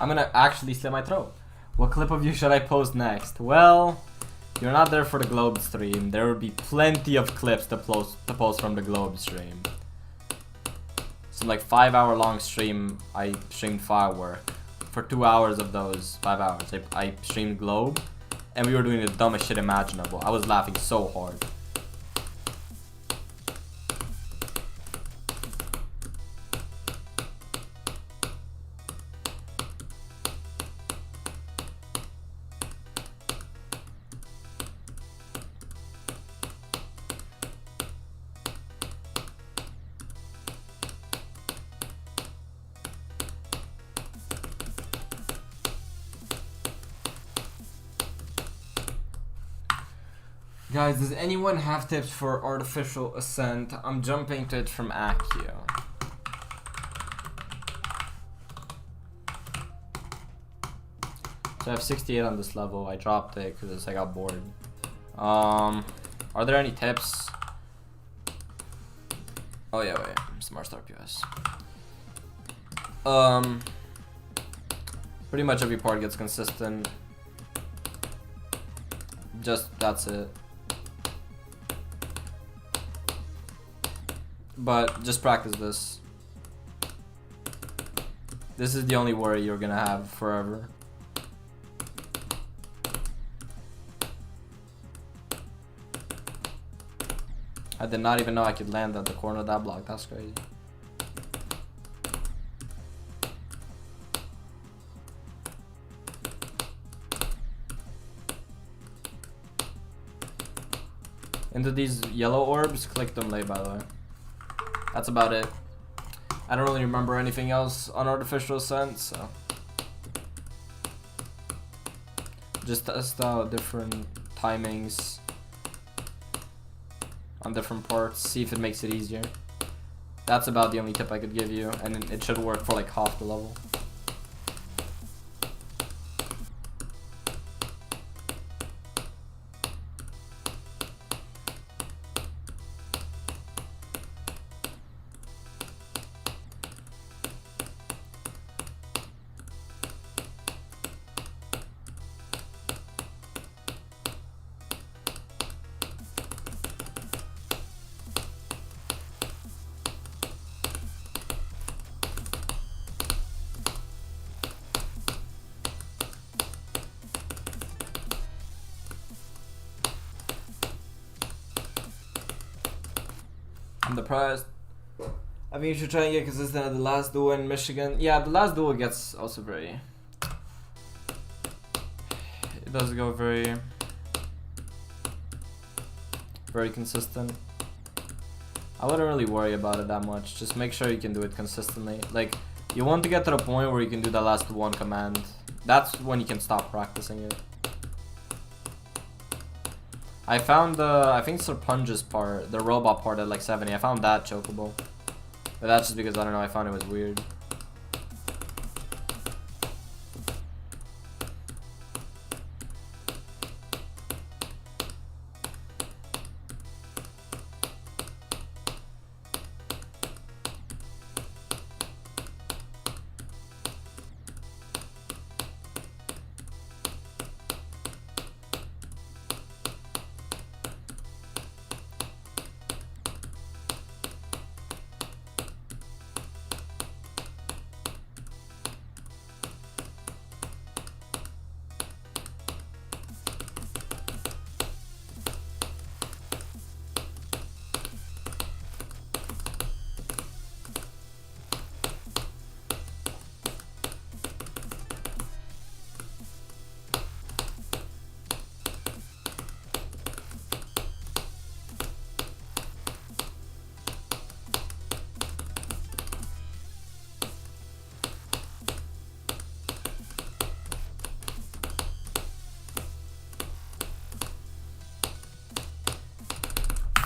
I'm gonna actually slit my throat. What clip of you should I post next? Well, you're not there for the Globe stream. There will be plenty of clips to post from the Globe stream. Some like 5-hour long stream. I streamed Firework. For 2 hours of those 5 hours, I streamed Globe, and we were doing the dumbest shit imaginable. I was laughing so hard. Guys, does anyone have tips for Artificial Ascent? I'm jumping to it from Accio. So I have 68 on this level. I dropped it because I got bored. Are there any tips? Oh yeah, wait. Smart Start PS. Pretty much every part gets consistent. Just that's it. But just practice this. This is the only worry you're gonna have forever. I did not even know I could land at the corner of that block. That's crazy. into these yellow orbs. Click them late, by the way. That's about it. I don't really remember anything else on artificial ascent, so just test out different timings on different parts, see if it makes it easier. That's about the only tip I could give you, and it should work for like half the level. I'm depressed. I mean, you should try and get consistent at the last duo in Michigan. Yeah, the last duo gets also very... It does go very consistent. I wouldn't really worry about it that much. Just make sure you can do it consistently. Like, you want to get to the point where you can do the last one command. That's when you can stop practicing it. I found I think Serpunge's part, the robot part at like 70. I found that chokeable. But that's just because, I don't know, I found it was weird.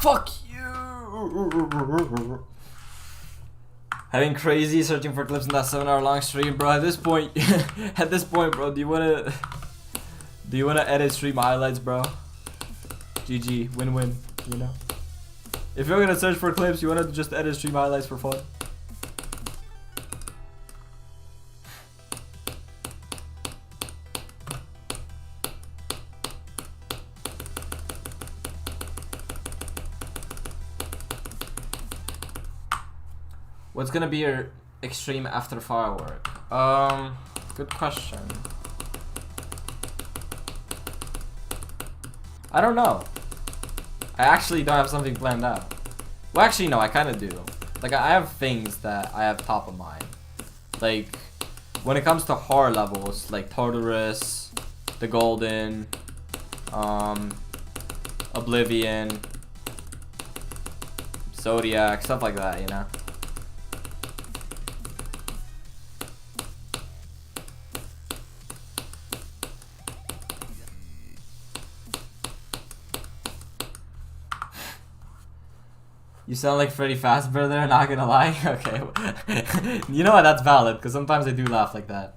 Fuck you! Having crazy searching for clips in that 7-hour long stream, bro. At this point, bro, do you wanna edit stream highlights, bro? GG, win-win, you know. If you're gonna search for clips, you wanna just edit stream highlights for fun. What's gonna be your extreme after Firework? Good question. I don't know. I actually don't have something planned out. Well, actually, no, I kind of do. Like, I have things that I have top of mind. Like, when it comes to horror levels, like Tartarus, The Golden, Oblivion, Zodiac, stuff like that, you know? You sound like Freddy Fazbear there, not gonna lie. Okay. You know what, that's valid, because sometimes I do laugh like that.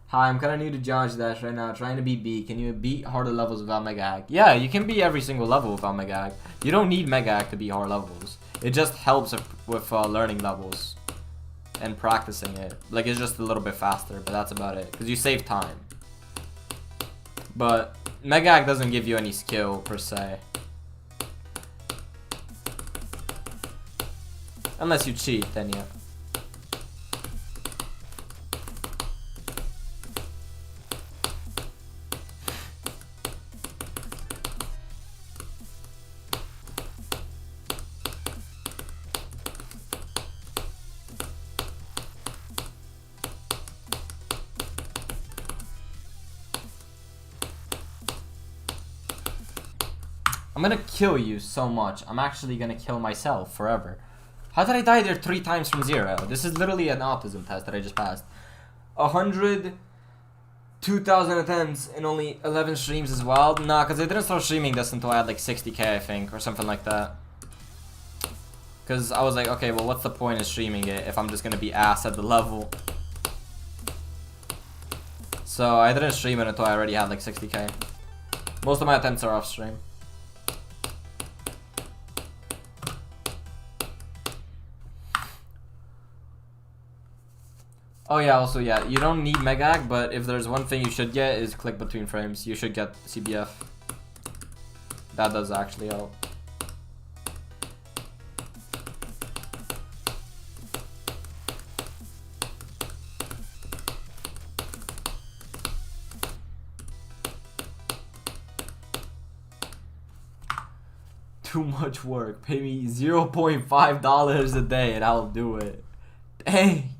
Hi, I'm kind of new to John's Dash right now, trying to beat B. Can you beat harder levels without Mega Hack? Yeah, you can beat every single level without Mega Hack. You don't need Mega Hack to beat hard levels. It just helps with learning levels and practicing it. Like, it's just a little bit faster, but that's about it, because you save time. But Mega Hack doesn't give you any skill, per se. Unless you cheat, then yeah. I'm gonna kill you so much. I'm actually gonna kill myself forever. How did I die there 3 times from 0? This is literally an autism test that I just passed. 2,000 attempts in only 11 streams is wild. Nah, because I didn't start streaming this until I had like 60k, I think, or something like that. Because I was like, okay, well, what's the point of streaming it if I'm just gonna be ass at the level? So I didn't stream it until I already had like 60k. Most of my attempts are off stream. Oh yeah, also yeah, you don't need Megag, but if there's one thing you should get is click between frames. You should get CBF. That does actually help. Too much work. Pay me $0.5 a day and I'll do it. Dang.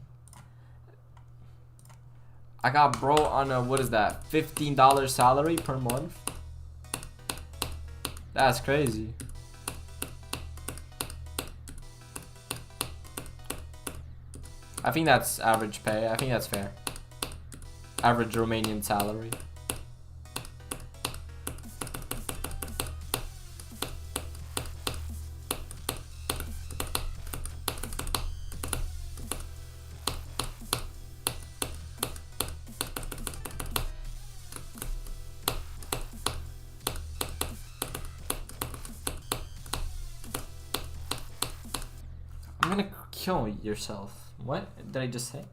I got bro on a, what is that, $15 salary per month? That's crazy. I think that's average pay. I think that's fair. Average Romanian salary. I'm gonna kill yourself. What did I just say?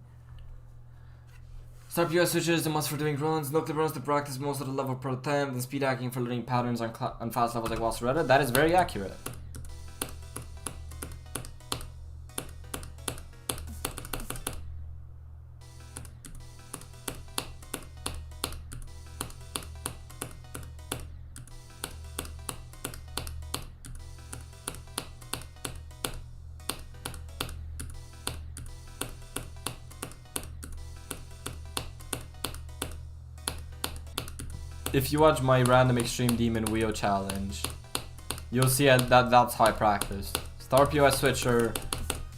Start US switches is a must for doing runs. No clip runs to practice most of the level per attempt, and speed hacking for learning patterns on fast levels like Wasseretta. That is very accurate. If you watch my random extreme demon Wheel challenge, you'll see that's how I practiced. Start POS switcher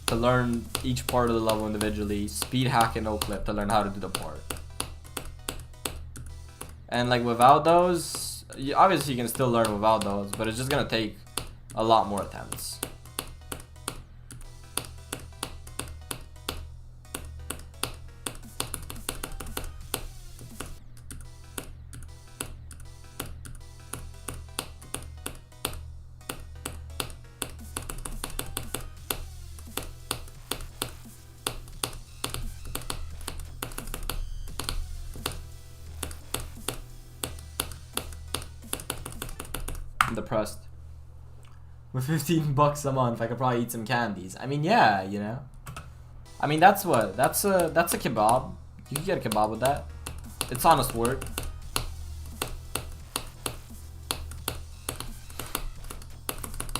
to learn each part of the level individually, speed hack and no clip to learn how to do the part. And like without those, obviously you can still learn without those, but it's just gonna take a lot more attempts. I'm depressed. With 15 bucks a month, I could probably eat some candies. I mean, yeah, you know. I mean, that's what? That's a kebab. You can get a kebab with that. It's honest work.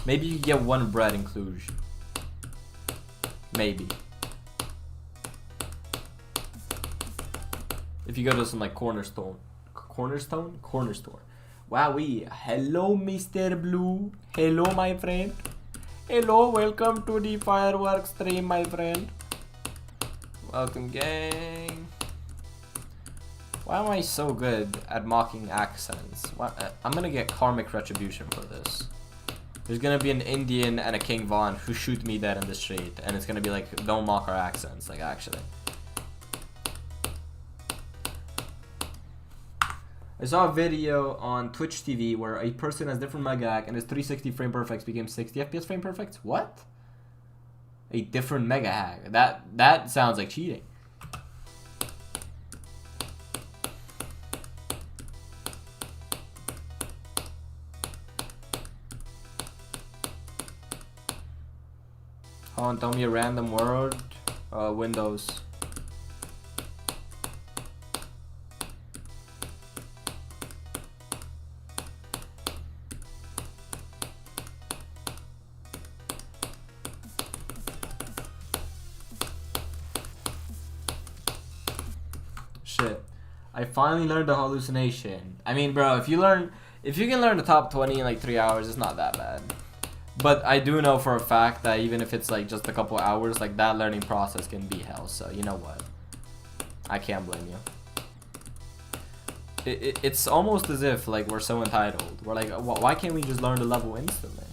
Maybe you get one bread in Cluj. Maybe. If you go to some like Cornerstone. Cornerstone? Wowee. Hello, Mr. Blue. Hello, my friend. Hello, welcome to the Firework stream, my friend. Welcome, gang. Why am I so good at mocking accents? I'm gonna get karmic retribution for this. There's gonna be an Indian and a King Von who shoot me dead in the street, and it's gonna be like, don't mock our accents, like actually. I saw a video on Twitch TV where a person has different Megahag and his 360 frame perfects became 60 FPS frame perfects. What? A different Megahag. That sounds like cheating. Hold on, tell me a random word. Windows. Shit. I finally learned the hallucination. I mean, bro, if you learn If you can learn the top 20 in like 3 hours, it's not that bad. But I do know for a fact that even if it's like just a couple hours, like that learning process can be hell. So you know what? I can't blame you. It's almost as if like we're so entitled. We're like, why can't we just learn the level instantly?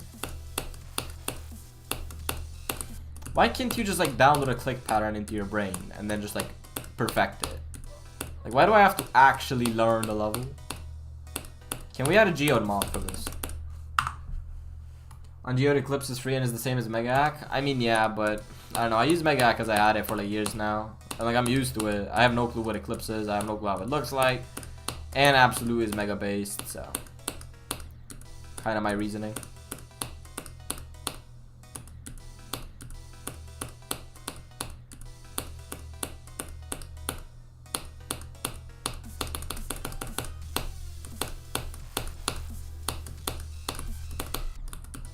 Why can't you just like download a click pattern into your brain and then just like perfect it? Like, why do I have to actually learn the level? Can we add a geode mod for this? On Geode, Eclipse is free and is the same as Mega Hack. I mean, yeah, but I don't know. I use Mega Hack because I had it for like years now. And like, I'm used to it. I have no clue what Eclipse is. I have no clue how it looks like. And Absolute is Mega based, so kind of my reasoning.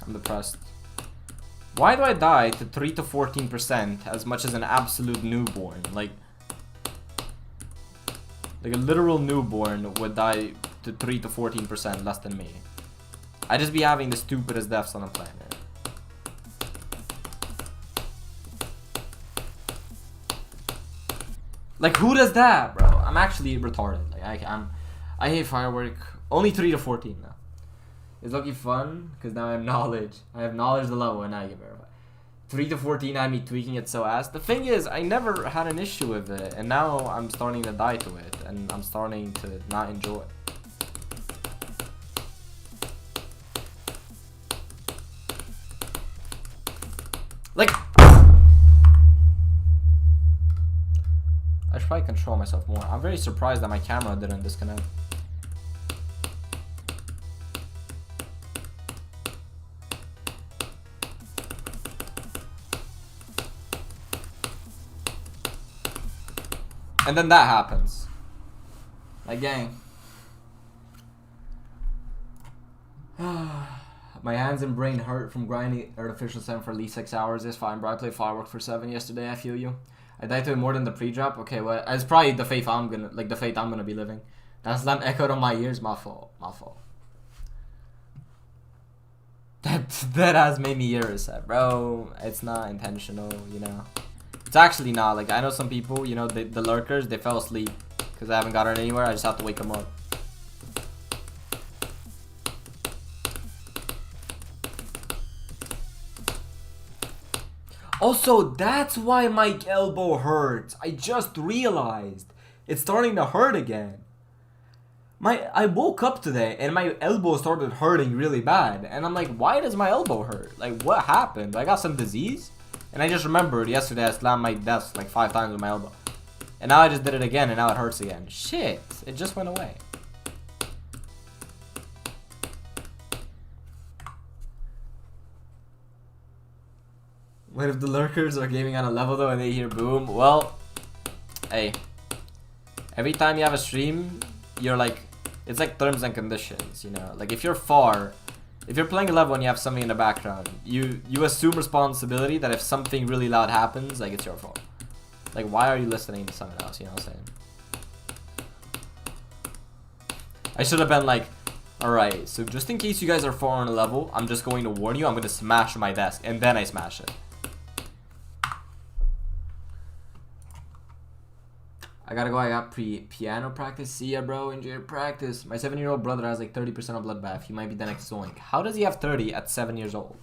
I'm depressed. Why do I die to 3 to 14% as much as an absolute newborn? Like a literal newborn would die to 3 to 14% less than me. I just be having the stupidest deaths on the planet. Like, who does that, bro? I'm actually retarded. Like, I hate Firework. Only 3 to 14 now. It's lucky fun because now I have knowledge. I have knowledge of the level and now I can verify. 3 to 14 had me tweaking it so ass. The thing is, I never had an issue with it, and now I'm starting to die to it, and I'm starting to not enjoy it. Like, I should probably control myself more. I'm very surprised that my camera didn't disconnect. And then that happens. Like, gang. My hands and brain hurt from grinding Artificial 7 for at least 6 hours. It's fine, bro. I played Firework for 7 yesterday. I feel you. I died to it more than the pre-drop. Okay, well, it's probably the fate I'm gonna be living. That slam echoed on my ears. My fault. My fault. That has made me irritated, bro. It's not intentional, you know. It's actually not. Like, I know some people, you know, the lurkers, they fell asleep because I haven't gotten anywhere. I just have to wake them up. Also, that's why my elbow hurts. I just realized. It's starting to hurt again. I woke up today and my elbow started hurting really bad. And I'm like, why does my elbow hurt? Like, what happened? I got some disease? And I just remembered yesterday I slammed my desk like 5 times with my elbow. And now I just did it again and now it hurts again. Shit, it just went away. What if the lurkers are gaming on a level though and they hear boom? Well, hey, every time you have a stream, you're like, it's like terms and conditions, you know? Like, if you're far, if you're playing a level and you have something in the background, you assume responsibility that if something really loud happens, like, it's your fault. Like, why are you listening to someone else, you know what I'm saying? I should have been like, alright, so just in case you guys are far on a level, I'm just going to warn you, I'm going to smash my desk, and then I smash it. I gotta go, I got piano practice. See ya, bro. Enjoy your practice. My 7-year-old brother has like 30% of bloodbath. He might be the next Zoink. How does he have 30 at 7 years old?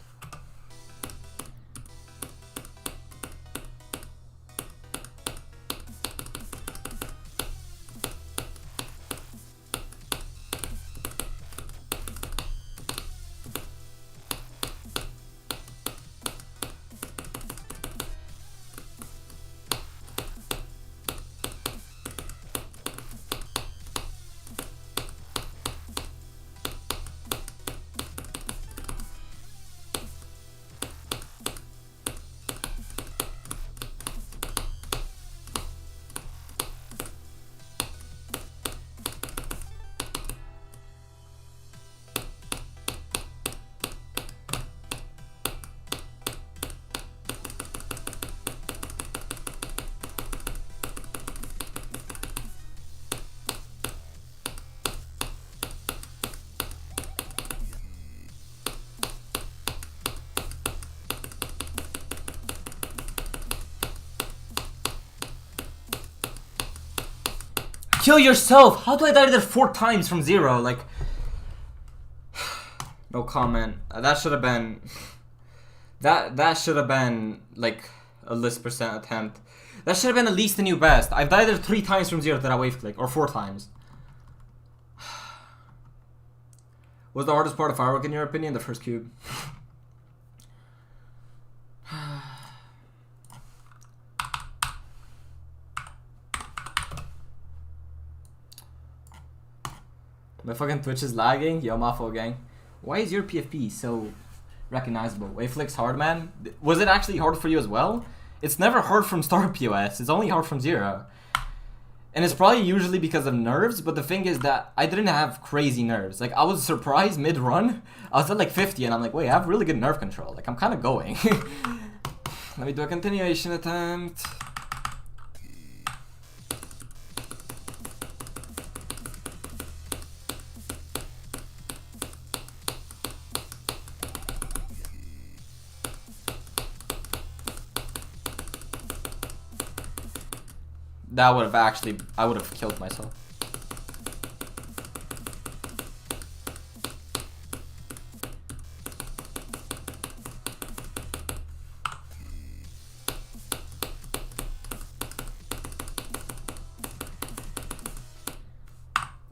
kill yourself! How do I die there 4 times from 0? Like... No comment. That should have been... That should have been, like, a list percent attempt. That should have been at least a new best. I've died there 3 times from 0 to that wave click. Or 4 times. What's the hardest part of Firework in your opinion? The first cube. My fucking Twitch is lagging. Yo, Mafo gang. Why is your PFP so recognizable? Waveflick's hard, man. Was it actually hard for you as well? It's never hard from start POS. It's only hard from 0. And it's probably usually because of nerves, but the thing is that I didn't have crazy nerves. Like, I was surprised mid-run. I was at like 50, and I'm like, wait, I have really good nerve control. Like, I'm kind of going. Let me do a continuation attempt. That would have actually, I would have killed myself.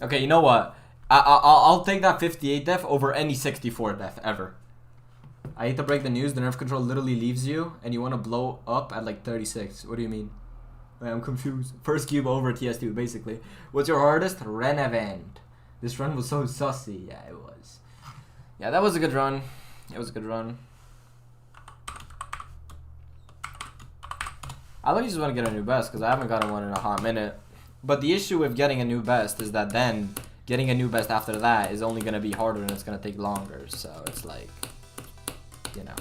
Okay, you know what? I'll take that 58 death over any 64 death ever. I hate to break the news, the nerve control literally leaves you and you want to blow up at like 36. What do you mean? I'm confused. First cube over TS2, basically. What's your hardest? Renevant. This run was so sussy. Yeah, it was. Yeah, that was a good run. It was a good run. I like just want to get a new best because I haven't gotten one in a hot minute. But the issue with getting a new best is that then getting a new best after that is only going to be harder and it's going to take longer. So it's like, you know.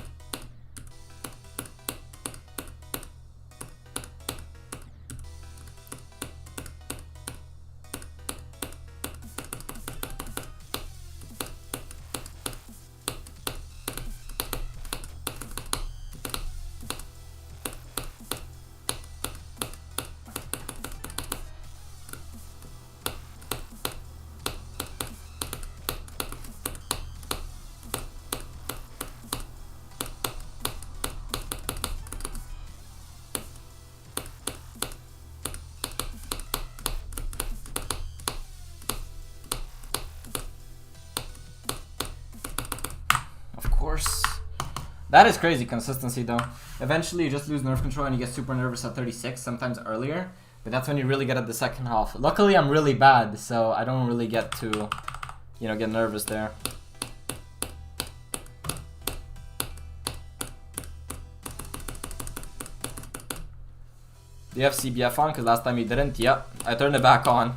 That is crazy consistency though. Eventually you just lose nerve control and you get super nervous at 36, sometimes earlier. But that's when you really get at the second half. Luckily I'm really bad, so I don't really get to, you know, get nervous there. Do you have CBF on? Because last time you didn't. Yep, I turned it back on.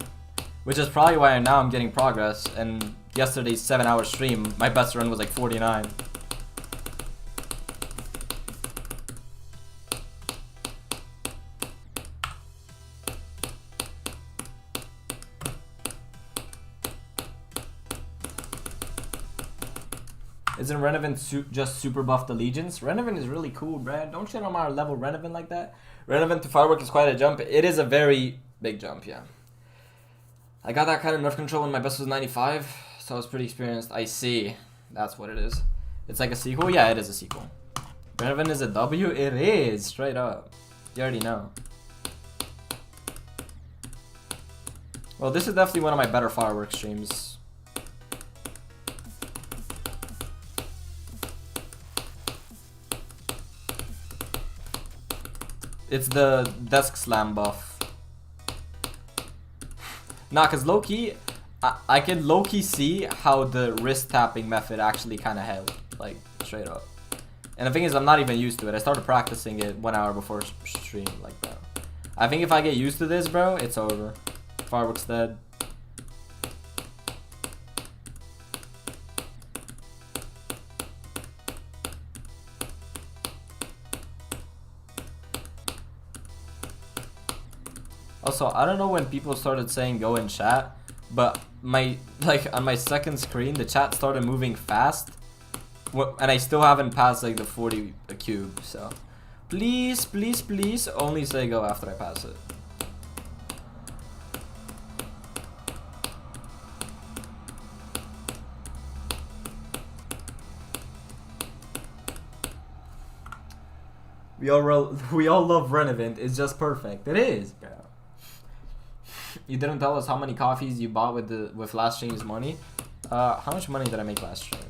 Which is probably why now I'm getting progress. And yesterday's 7-hour stream, my best run was like 49. Isn't Renevant just super buffed allegiance? Renevant is really cool, bruh. Don't shit on my level Renevant like that. Renevant to Firework is quite a jump. It is a very big jump, yeah. I got that kind of nerve control when my best was 95, so I was pretty experienced. I see. That's what it is. It's like a sequel? Yeah, it is a sequel. Renevant is a W? It is, straight up. You already know. Well, this is definitely one of my better Firework streams. It's the desk slam buff. Nah, cause low-key, I can low-key see how the wrist tapping method actually kind of helped, like straight up. And the thing is, I'm not even used to it. I started practicing it 1 hour before stream, like bro. I think if I get used to this, bro, it's over. Fireworks dead. Also, I don't know when people started saying go in chat, but my, like, on my second screen, the chat started moving fast, and I still haven't passed, like, the 40 cube, so please, please, please only say go after I pass it. We all love Renevant. It's just perfect. It is, bro. You didn't tell us how many coffees you bought with last stream's money. How much money did I make last stream?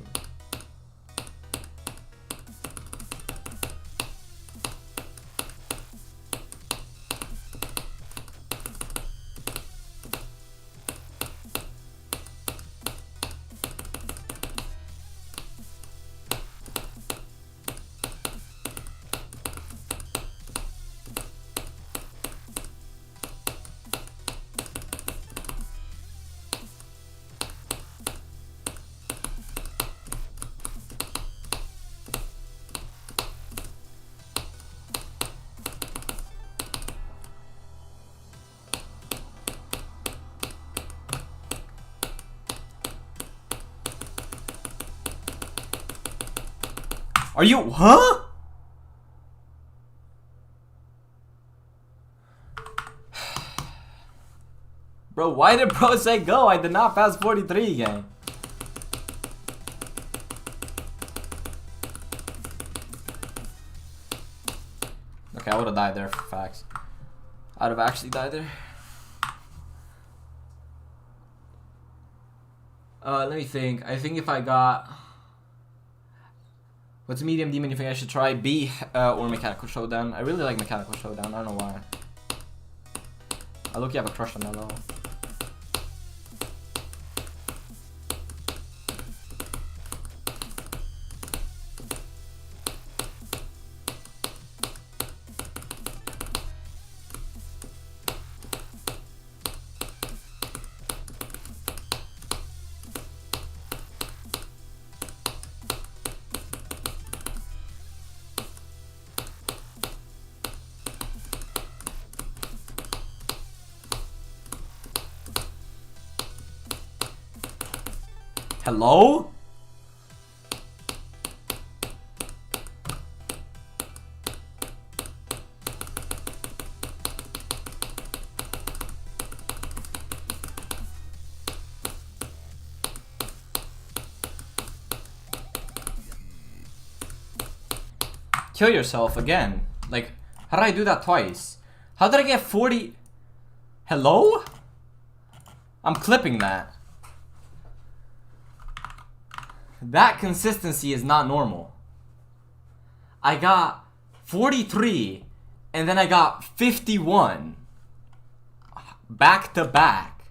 Are you, huh? Bro, why did bro say go? I did not pass 43, gang. Okay, I would have died there for facts. I'd have actually died there. Let me think. I think if I got... What's medium demon you think I should try? B or Mechanical Showdown. I really like Mechanical Showdown. I don't know why. I look, you have a crush on that level. Hello? Kill yourself again. Like, how did I do that twice? How did I get 40? Hello? I'm clipping that. That consistency is not normal. I got 43 and then I got 51 back to back.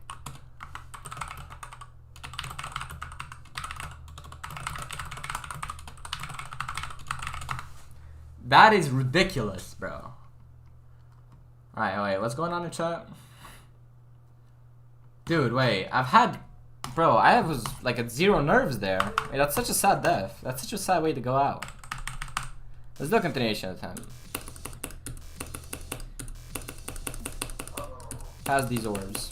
That is ridiculous, bro. Alright, wait, what's going on in chat? Dude, wait, Bro, I was like at 0 nerves there. Wait, that's such a sad death. That's such a sad way to go out. Let's do a continuation attempt. Pass these orbs.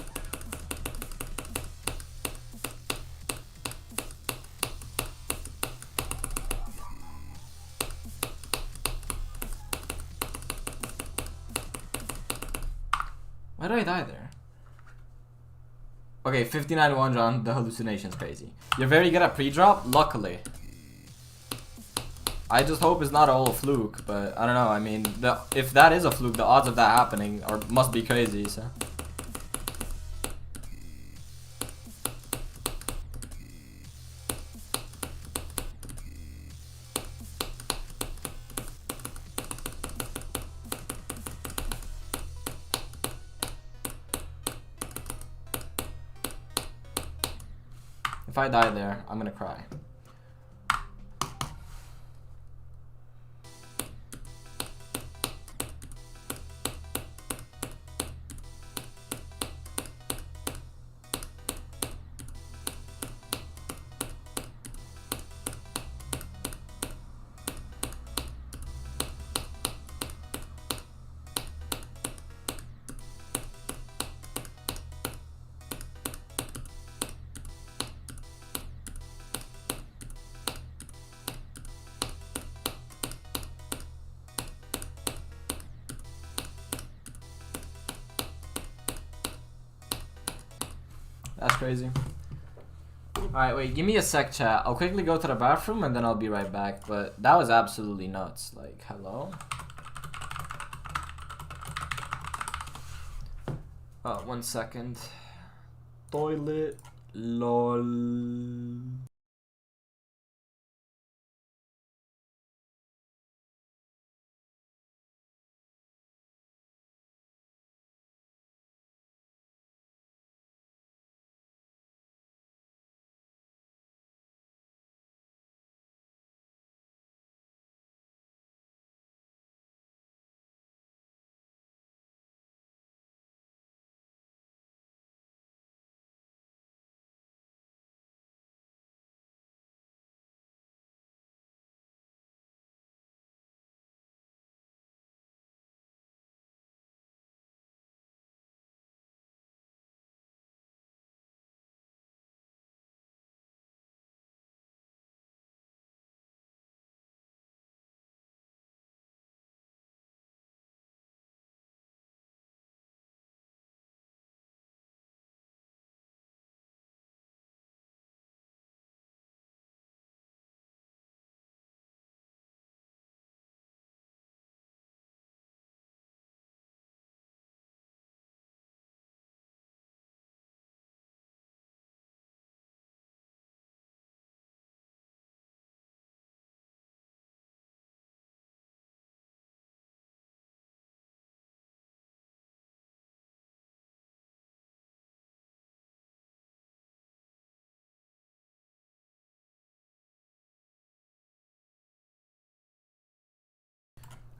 Why did I die there? Okay, 59-1, John. The hallucination's crazy. You're very good at pre-drop, luckily. I just hope it's not all a fluke, but I don't know. I mean, if that is a fluke, the odds of that happening must be crazy, so. If I die there, I'm gonna cry. That's crazy. Alright, wait, give me a sec, chat. I'll quickly go to the bathroom and then I'll be right back. But that was absolutely nuts. Like, hello? 1 second. Toilet. Lol.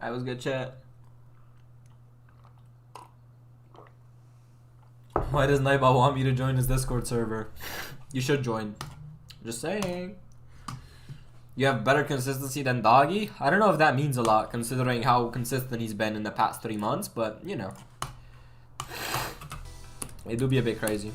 That was good chat. Why does Nightbot want me to join his Discord server? You should join. Just saying. You have better consistency than Doggy? I don't know if that means a lot considering how consistent he's been in the past 3 months, but you know. It do be a bit crazy.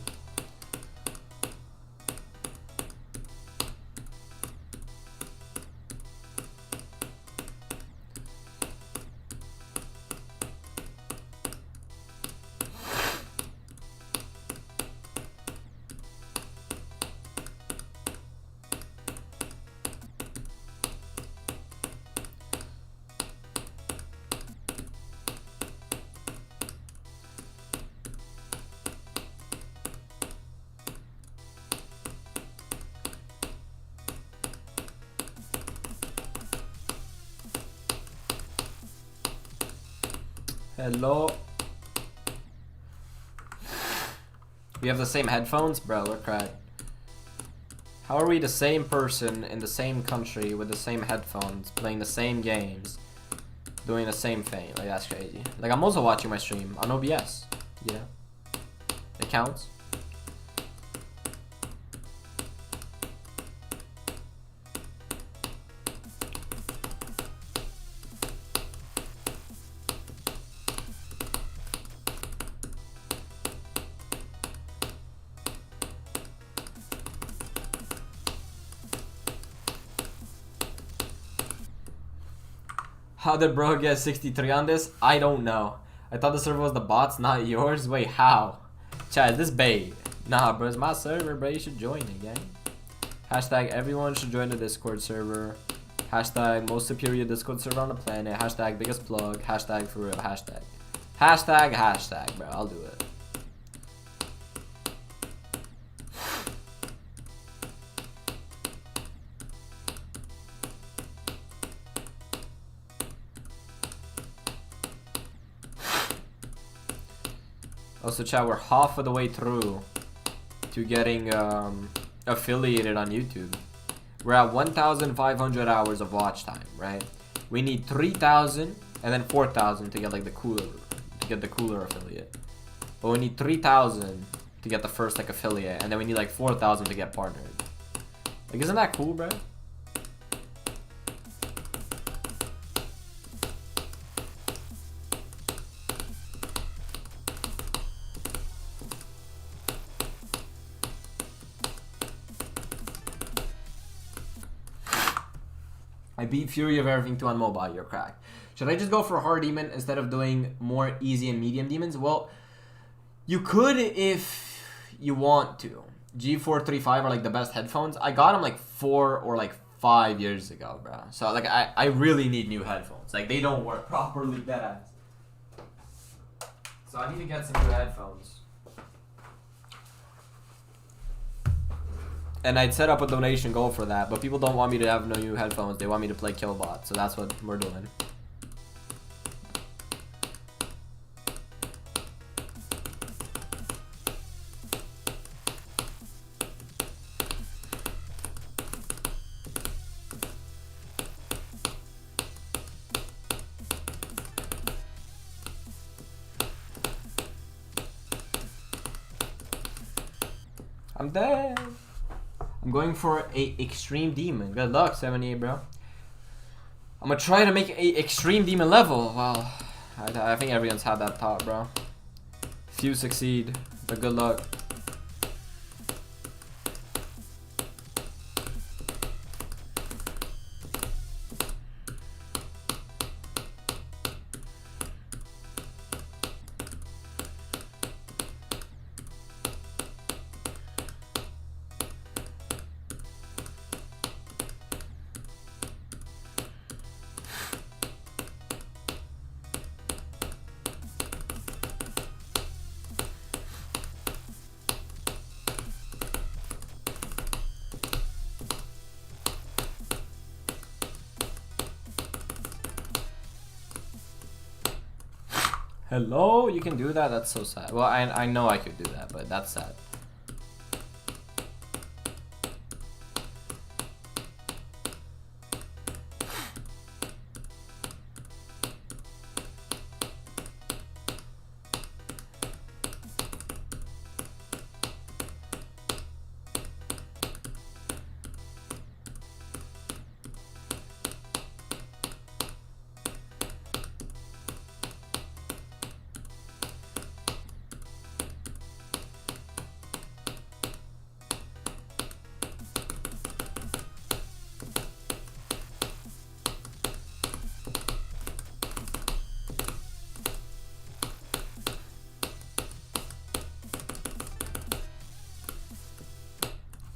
Hello. We have the same headphones? Bro, we're cracked. How are we the same person in the same country with the same headphones, playing the same games, doing the same thing? Like, that's crazy. Like, I'm also watching my stream on OBS, you know? It counts. How did bro get 63 on this? I don't know. I thought the server was the bots, not yours. Wait, how? Chad, this bait. Nah, bro, it's my server, bro. You should join it, gang. Hashtag everyone should join the Discord server. Hashtag most superior Discord server on the planet. Hashtag biggest plug. Hashtag for real. Hashtag. Hashtag, bro. I'll do it. Also, chat, we're half of the way through to getting affiliated on YouTube. We're at 1,500 hours of watch time, right? We need 3,000 and then 4,000 to get like the cooler affiliate. But we need 3,000 to get the first like affiliate, and then we need like 4,000 to get partnered. Like, isn't that cool, bro? I beat Fury of Everything 2 on mobile, you're cracked. Should I just go for a hard demon instead of doing more easy and medium demons? Well, you could if you want to. G435 are like the best headphones. I got them like 4 or like 5 years ago, bro. So like I really need new headphones. Like they don't work properly, deadass. So I need to get some new headphones. And I'd set up a donation goal for that, but people don't want me to have no new headphones. They want me to play Killbot, so that's what we're doing. I'm dead. I'm going for a extreme demon. Good luck, 78, bro. I'm gonna try to make a extreme demon level. Well, I think everyone's had that thought, bro. Few succeed, but good luck. Hello? You can do that? That's so sad. Well, I know I could do that, but that's sad.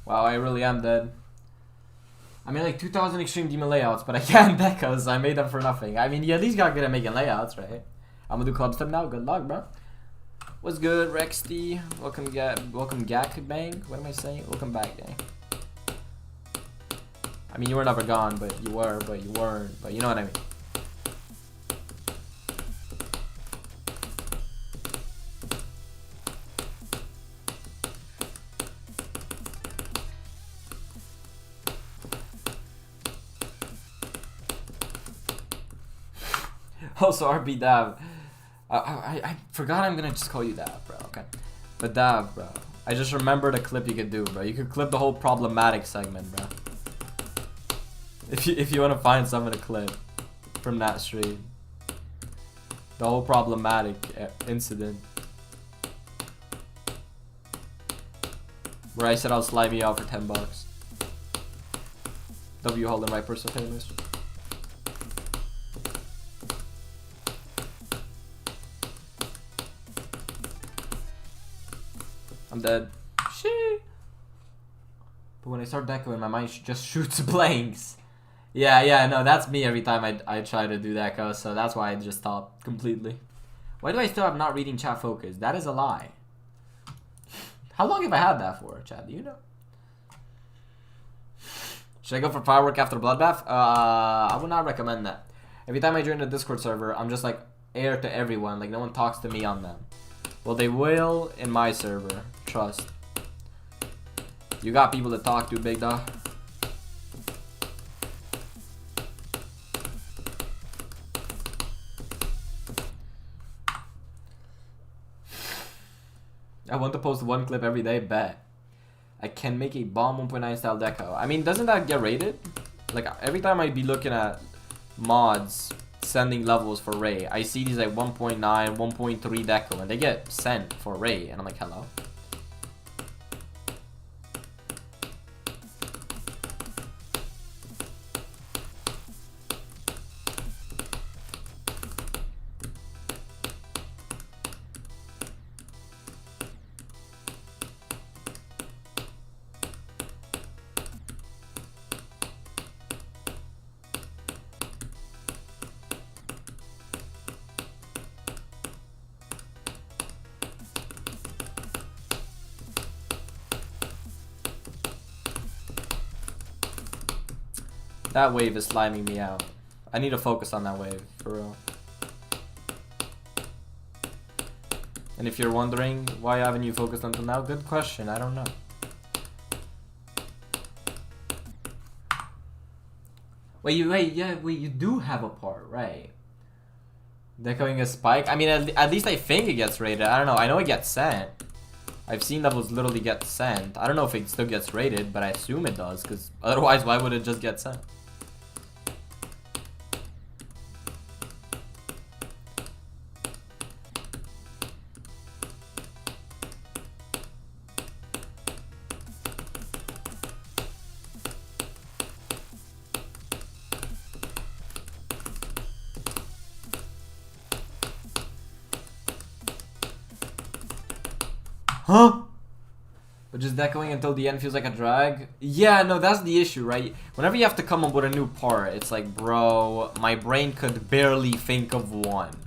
Wow, I really am dead. I made like 2,000 extreme demon layouts, but I can't decos. I made them for nothing. I mean, you at least got good at making layouts, right? I'm gonna do club step now. Good luck, bro. What's good, Rexty? Welcome, Gak Bang. What am I saying? Welcome back, gang. I mean, you were never gone, but you were, but you weren't. But you know what I mean. Also, RB Dav. I forgot I'm gonna just call you Dav, bro. Okay. But Dav, bro. I just remembered a clip you could do, bro. You could clip the whole problematic segment, bro. If you want to find something to clip from that stream. The whole problematic incident. Where I said I'll slime you out for $10. W holding my personal famous. I'm dead. Shit. But when I start decoing, my mind just shoots blanks. Yeah, no, that's me every time I try to do deco, so that's why I just stopped completely. Why do I still have not reading chat focus? That is a lie. How long have I had that for, chat? Do you know? Should I go for Firework after Bloodbath? I would not recommend that. Every time I join the Discord server, I'm just like air to everyone. Like no one talks to me on them. Well, they will in my server. Trust. You got people to talk to, big dog. I want to post one clip every day, bet. I can make a bomb 1.9 style deco. I mean, doesn't that get rated? Like, every time I be looking at mods sending levels for Ray, I see these like 1.9, 1.3 deco, and they get sent for Ray, and I'm like, hello? That wave is sliming me out. I need to focus on that wave, for real. And if you're wondering, why haven't you focused until now? Good question, I don't know. Wait, you do have a part, right? Decoing a spike? I mean, at least I think it gets rated. I don't know, I know it gets sent. I've seen levels literally get sent. I don't know if it still gets rated, but I assume it does, because otherwise, why would it just get sent? Huh? But just decoing until the end feels like a drag? Yeah, no, that's the issue, right? Whenever you have to come up with a new part, it's like, bro, my brain could barely think of one.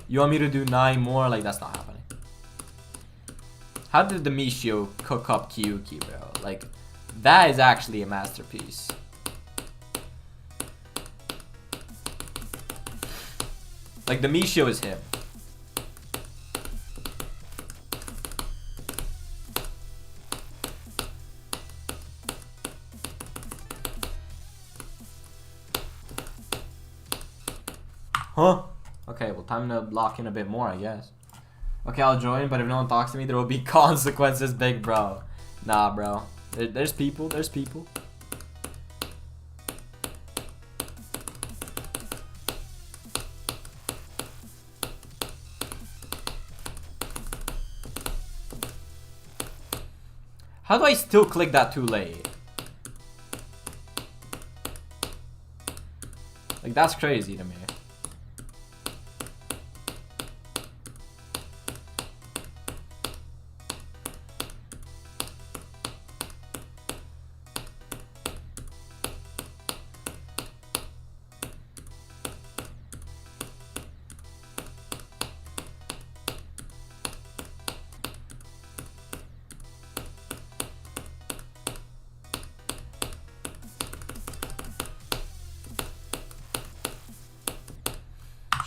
You want me to do 9 more? Like, that's not happening. How did the Michio cook up Kyuki, bro? Like, that is actually a masterpiece. Like, the Michio is him. Huh? Okay, well, time to lock in a bit more, I guess. Okay, I'll join, but if no one talks to me, there will be consequences, big bro. Nah, bro. There's people, there's people. How do I still click that too late? Like, that's crazy to me.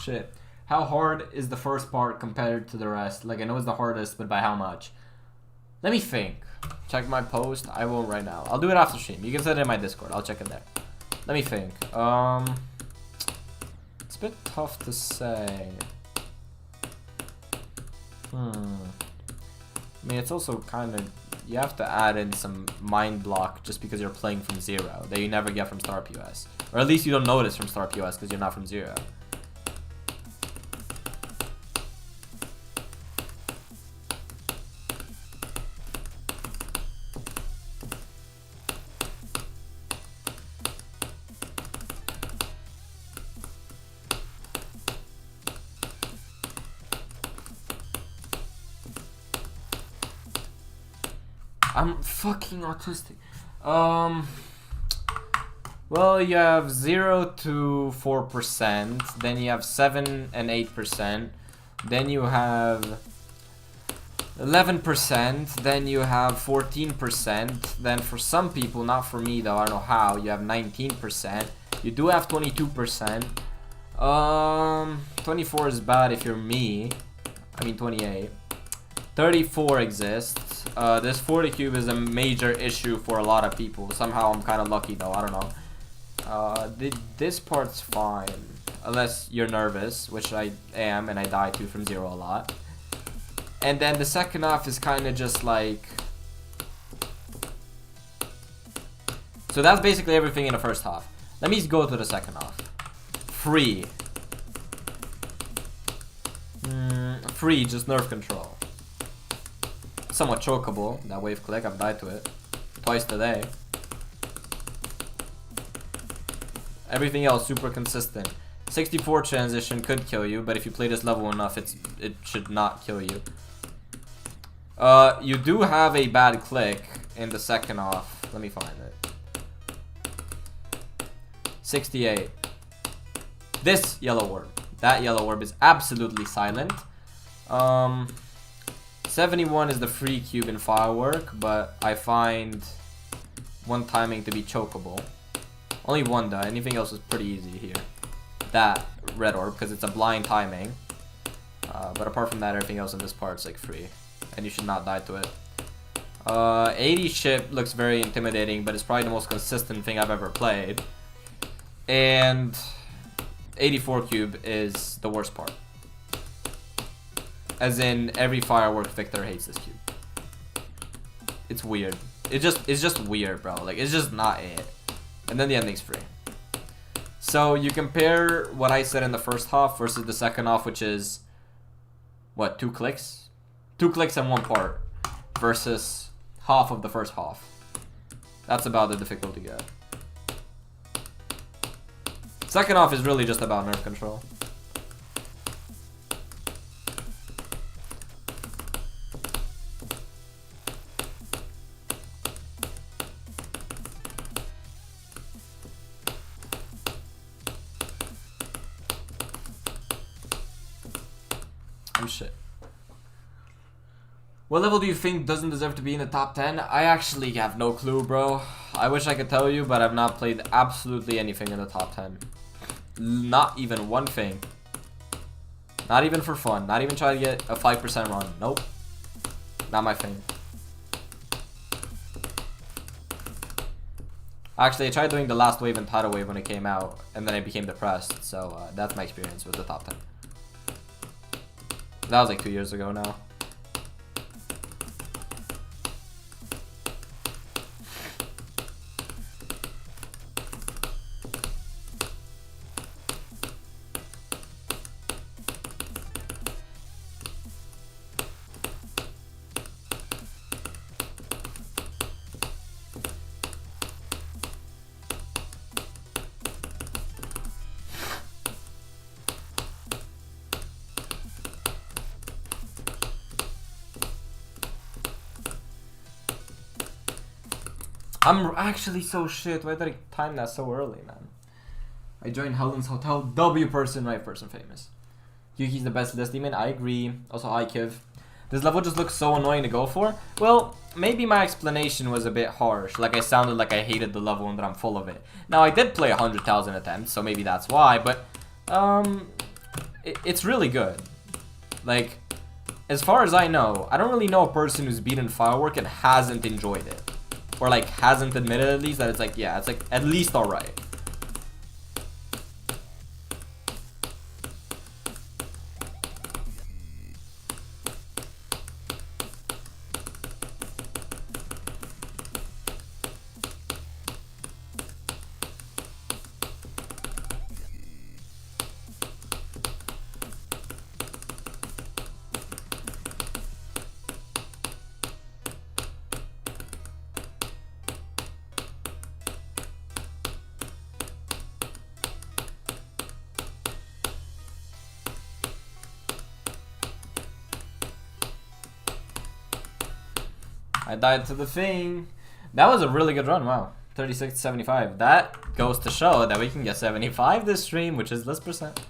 Shit. How hard is the first part compared to the rest? Like, I know it's the hardest, but by how much? Let me think. Check my post. I will right now. I'll do it after stream. You can send it in my Discord. I'll check it there. Let me think. It's a bit tough to say. I mean, it's also kind of... You have to add in some mind block just because you're playing from 0 that you never get from Star POS. Or at least you don't notice from Star POS because you're not from 0. I'm fucking autistic. Well, you have 0 to 4%, then you have 7 and 8%, then you have 11%, then you have 14%, then for some people, not for me though, I don't know how, you have 19%, you do have 22%, 24 is bad if you're me, I mean 28, 34 exists. This 40 cube is a major issue for a lot of people. Somehow I'm kind of lucky though, I don't know. This part's fine, unless you're nervous, which I am, and I die to from 0 a lot. And then the second half is kind of just like... So that's basically everything in the first half. Let me go to the second half. Free. Free, just nerve control. Somewhat chokeable, that wave click, I've died to it twice today. Everything else super consistent. 64 transition could kill you, but if you play this level enough, it should not kill you. You do have a bad click in the second half. Let me find it. 68. This yellow orb. That yellow orb is absolutely silent. 71 is the free cube in Firework, but I find one timing to be chokeable. Only one though. Anything else is pretty easy here. That red orb, because it's a blind timing. But apart from that, everything else in this part is like free. And you should not die to it. 80 ship looks very intimidating, but it's probably the most consistent thing I've ever played. And 84 cube is the worst part. As in, every Firework Victor hates this cube. It's weird. It's just weird, bro. Like, it's just not it. And then the ending's free. So you compare what I said in the first half versus the second half, which is what, 2 clicks? 2 clicks and 1 part versus half of the first half. That's about the difficulty gap. Second half is really just about nerf control. Shit. What level do you think doesn't deserve to be in the top 10? I actually have no clue, bro. I wish I could tell you, but I've not played absolutely anything in the top 10. Not even one thing. Not even for fun. Not even try to get a 5% run. Nope. Not my thing. Actually, I tried doing the last wave and tidal wave when it came out, and then I became depressed. So that's my experience with the top 10. That was like 2 years ago now. I'm actually so shit. Why did I time that so early, man? I joined Helen's Hotel. W person, right person, famous. Yuki's the best list demon. I agree. Also, hi, Kiv. This level just looks so annoying to go for. Well, maybe my explanation was a bit harsh. Like I sounded like I hated the level and that I'm full of it. Now, I did play 100,000 attempts, so maybe that's why. But, it's really good. Like, as far as I know, I don't really know a person who's beaten Firework and hasn't enjoyed it. Or like hasn't admitted at least that it's like, yeah, it's like at least alright. I died to the thing. That was a really good run, wow. 36 to 75. That goes to show that we can get 75 this stream, which is less percent.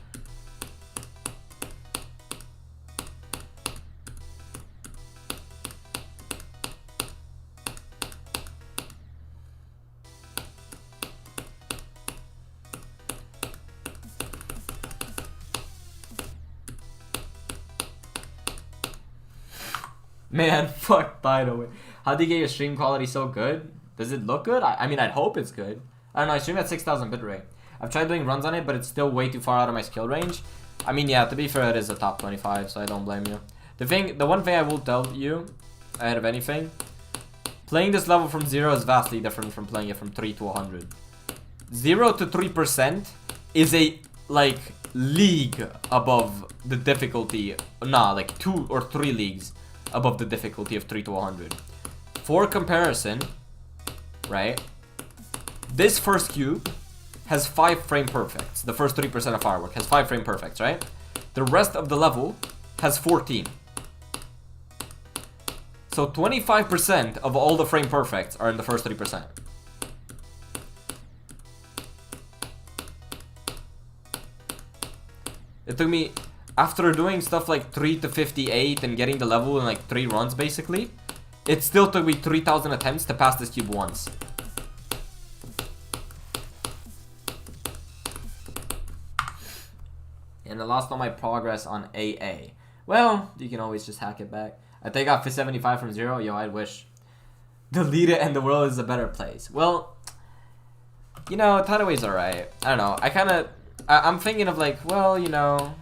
Man, fuck, by the way. How do you get your stream quality so good? Does it look good? I mean, I'd hope it's good. I don't know, I stream at 6,000 bitrate. I've tried doing runs on it, but it's still way too far out of my skill range. I mean, yeah, to be fair, it is a top 25, so I don't blame you. The one thing I will tell you, ahead of anything, playing this level from 0 is vastly different from playing it from 3 to 100. 0 to 3% is a, like, league above the difficulty. Nah, like 2 or 3 leagues above the difficulty of 3 to 100. For comparison, right, this first cube has 5 frame perfects. The first 3% of Firework has 5 frame perfects, right? The rest of the level has 14. So 25% of all the frame perfects are in the first 3%. It took me, after doing stuff like 3 to 58 and getting the level in like 3 runs basically, it still took me 3,000 attempts to pass this cube once. And I lost all my progress on AA. Well, you can always just hack it back. I think I got 75 from 0. Yo, I wish. Delete it and the world is a better place. Well, you know, Tidal Wave's alright. I don't know. I'm thinking of like, well, you know,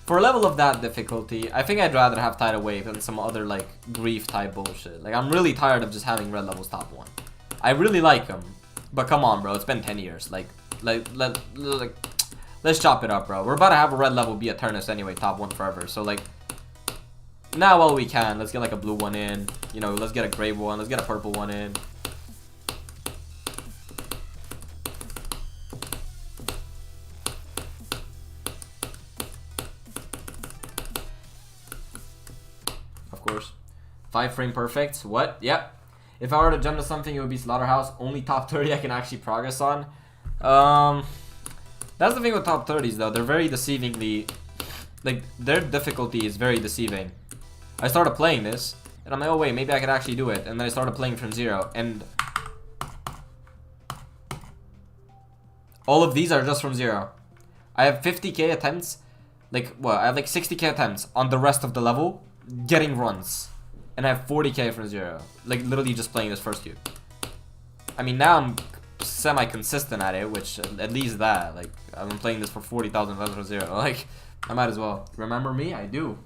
for a level of that difficulty, I think I'd rather have Tidal Wave than some other like grief type bullshit. Like, I'm really tired of just having red levels top 1. I really like them, but come on, bro. It's been 10 years. Like, let's chop it up, bro. We're about to have a red level be Eternus anyway, top 1 forever. So like, now while we can, let's get like a blue one in. You know, let's get a gray one. Let's get a purple one in. Of course. 5 frame perfect. What? Yep. If I were to jump to something, it would be Slaughterhouse. Only top 30 I can actually progress on. That's the thing with top 30s though. They're very deceivingly, like, their difficulty is very deceiving. I started playing this, and I'm like, oh wait, maybe I could actually do it. And then I started playing from 0, and all of these are just from 0. I have 50k attempts, like, what? I have like 60k attempts on the rest of the level, getting runs. And I have 40k from 0. Like, literally just playing this first cube. I mean, now I'm semi-consistent at it, which, at least that. Like, I've been playing this for 40,000 times from 0. Like, I might as well. Remember me? I do.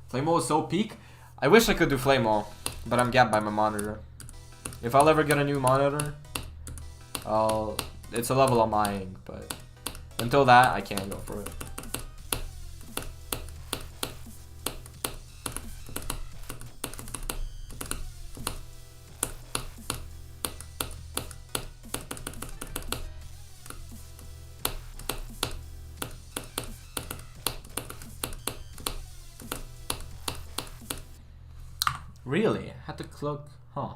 Flame-O is so peak. I wish I could do Flame-O, but I'm gapped by my monitor. If I'll ever get a new monitor, it's a level I'm eyeing, but until that, I can't go for it. Really? Had to cloak, huh?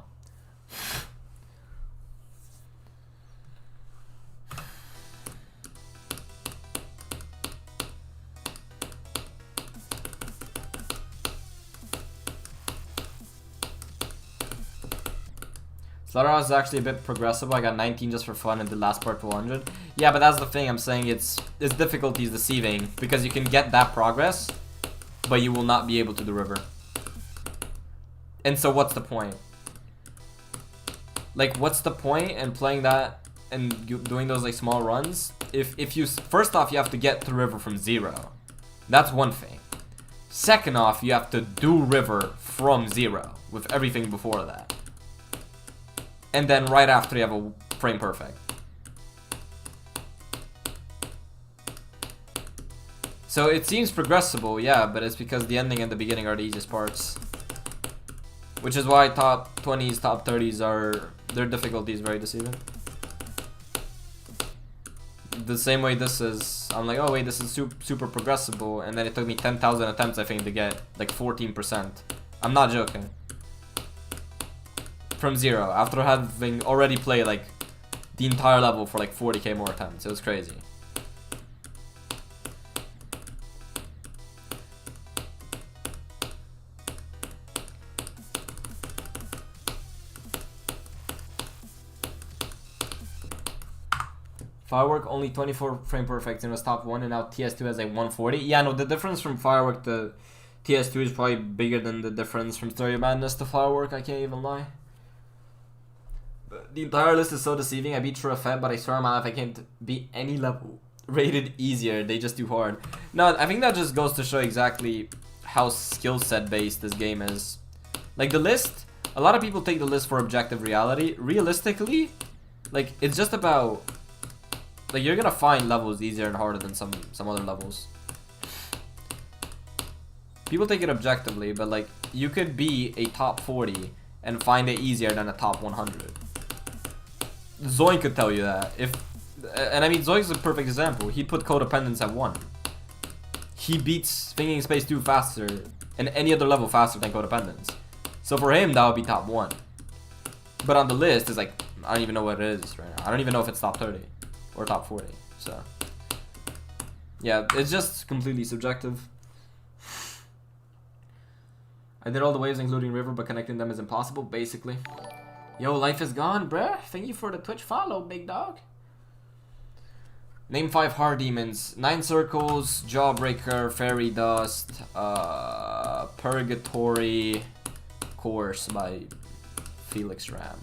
Slaughterhouse is actually a bit progressible. I got 19 just for fun and the last part to 100. Yeah, but that's the thing. I'm saying its difficulty is deceiving because you can get that progress, but you will not be able to do river. And so what's the point? Like, what's the point in playing that and doing those like small runs? If you, first off, you have to get to river from 0. That's one thing. Second off, you have to do river from 0 with everything before that. And then right after you have a frame perfect. So it seems progressible, yeah, but it's because the ending and the beginning are the easiest parts. Which is why top 20s, top 30s are, their difficulty is very deceiving. The same way this is, I'm like, oh wait, this is super progressible, and then it took me 10,000 attempts, I think, to get like 14%. I'm not joking. From 0, after having already played like the entire level for like 40k more attempts. It was crazy. Firework only 24 frame perfect and was top 1, and now TS2 has like 140. Yeah, no, the difference from Firework to TS2 is probably bigger than the difference from Story of Madness to Firework, I can't even lie. The entire list is so deceiving. I beat Renevant, but I swear on my life I can't beat any level rated easier. They just too hard. No, I think that just goes to show exactly how skill set based this game is. Like the list, a lot of people take the list for objective reality. Realistically, like it's just about, like, you're gonna find levels easier and harder than some other levels. People take it objectively, but like you could be a top 40 and find it easier than a top 100. Zoink could tell you that. And I mean, Zoink's a perfect example. He put Codependence at 1. He beats Thinking Space 2 faster and any other level faster than Codependence. So for him, that would be top 1. But on the list, it's like, I don't even know what it is right now. I don't even know if it's top 30 or top 40. So yeah, it's just completely subjective. I did all the waves including river, but connecting them is impossible, basically. Yo, life is gone, bruh. Thank you for the Twitch follow, big dog. Name 5 hard demons. 9 circles, Jawbreaker, Fairy Dust, Purgatory Course by Felix Ram.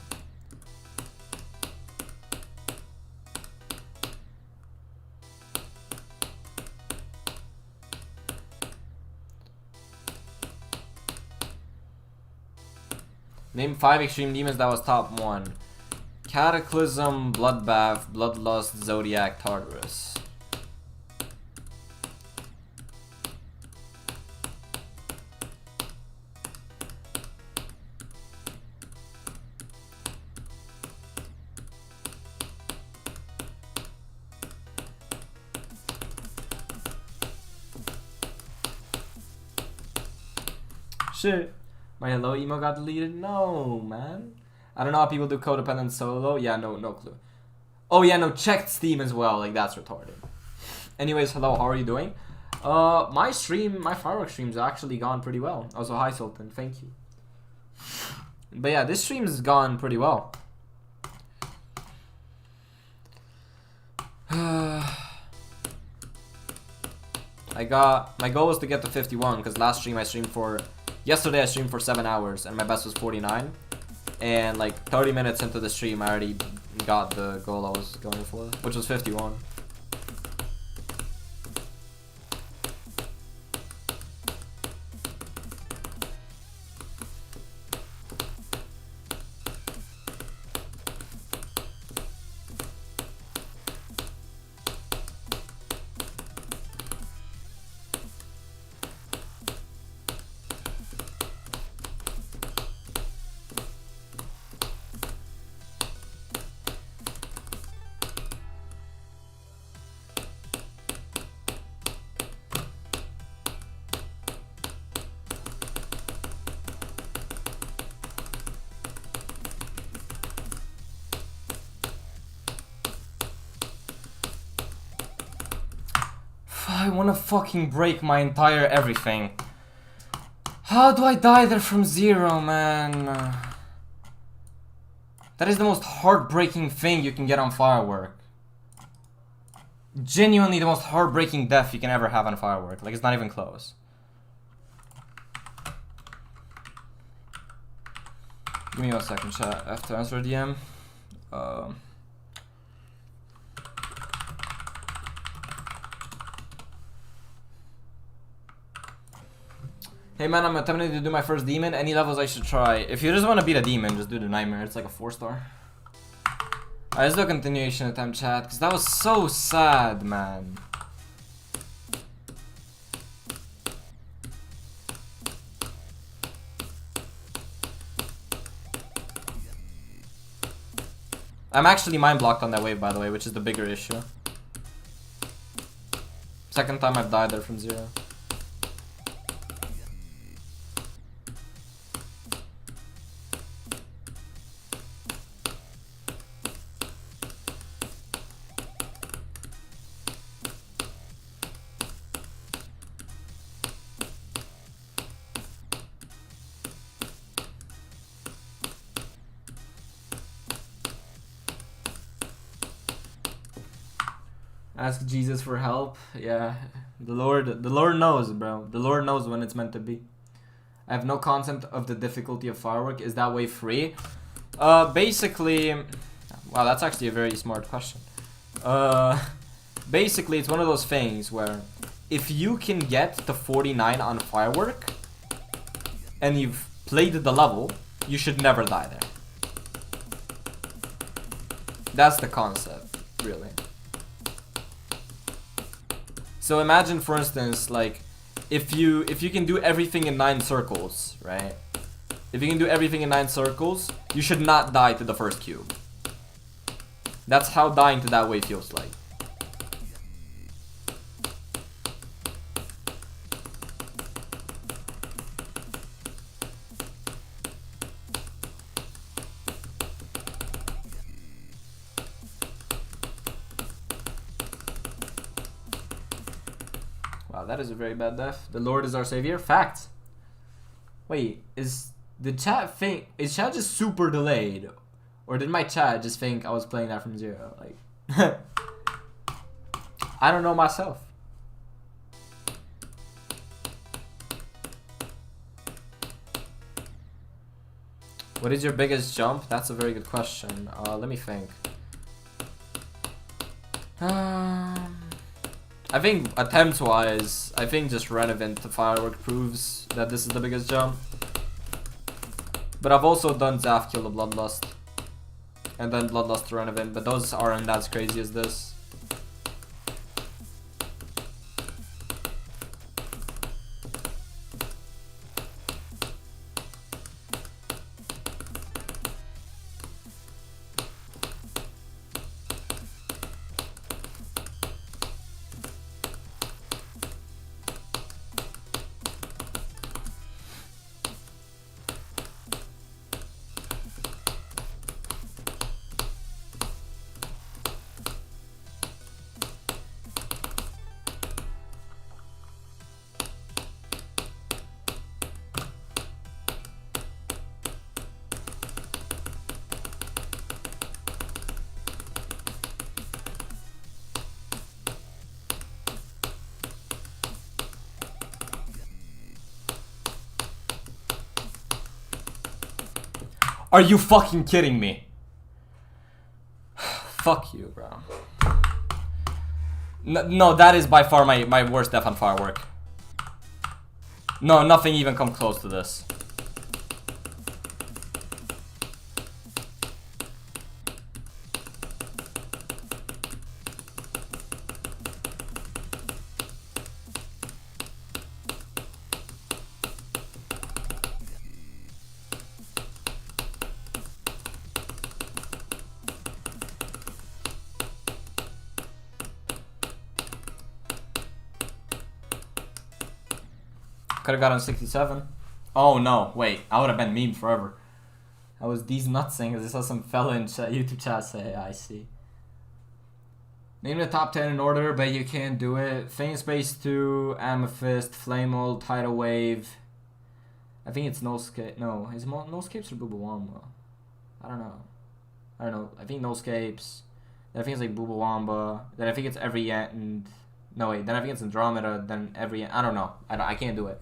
Name 5 extreme demons that was top 1. Cataclysm, Bloodbath, Bloodlust, Zodiac, Tartarus. Shit. My hello emo got deleted? No, man. I don't know how people do codependent solo. Yeah, no clue. Oh yeah, no, checked Steam as well. Like, that's retarded. Anyways, hello, how are you doing? My Firework stream's actually gone pretty well. Also, hi Sultan, thank you. But yeah, this stream's gone pretty well. My goal was to get to 51 because last stream yesterday I streamed for 7 hours and my best was 49. And like 30 minutes into the stream, I already got the goal I was going for, which was 51. I wanna fucking break my entire everything. How do I die there from 0, man? That is the most heartbreaking thing you can get on Firework. Genuinely the most heartbreaking death you can ever have on Firework. Like, it's not even close. Give me 1 second, chat. I have to answer a DM. Hey man, I'm attempting to do my first demon. Any levels I should try? If you just want to beat a demon, just do the nightmare. It's like a 4-star. Let's do a continuation attempt, chat, because that was so sad, man. I'm actually mind blocked on that wave, by the way, which is the bigger issue. Second time I've died there from 0. Ask Jesus for help. Yeah, the Lord knows, bro. The Lord knows when it's meant to be. I have no concept of the difficulty of Firework. Is that way free? Basically, wow, that's actually a very smart question. Basically, it's one of those things where if you can get to 49 on Firework and you've played the level, you should never die there. That's the concept, really. So imagine, for instance, like, if you can do everything in 9 circles, right? If you can do everything in 9 circles, you should not die to the first cube. That's how dying to that way feels like. Wow, that is a very bad death. The Lord is our savior. Facts. Wait, is chat just super delayed? Or did my chat just think I was playing that from 0? Like, I don't know myself. What is your biggest jump? That's a very good question. Let me think. I think attempt-wise, I think just Renevant to Firework proves that this is the biggest jump. But I've also done Zaf kill the Bloodlust. And then Bloodlust to Renevant, but those aren't as crazy as this. Are you fucking kidding me? Fuck you, bro. No, that is by far my worst death on Firework. No, nothing even come close to this. Could have got on 67. Oh no, wait. I would have been meme forever. I was these nuts saying because I saw some fella in YouTube chat say, I see. Name the top 10 in order, but you can't do it. Fame Space 2, Amethyst, Flame Ult, Tidal Wave. I think it's No Scape. No, is No Scapes or Bubawamba? I don't know. I think No Scapes. Then I think it's like Bubawamba. Then I think it's every end. No wait. Then I think it's Andromeda. Then every end. I don't know. I can't do it.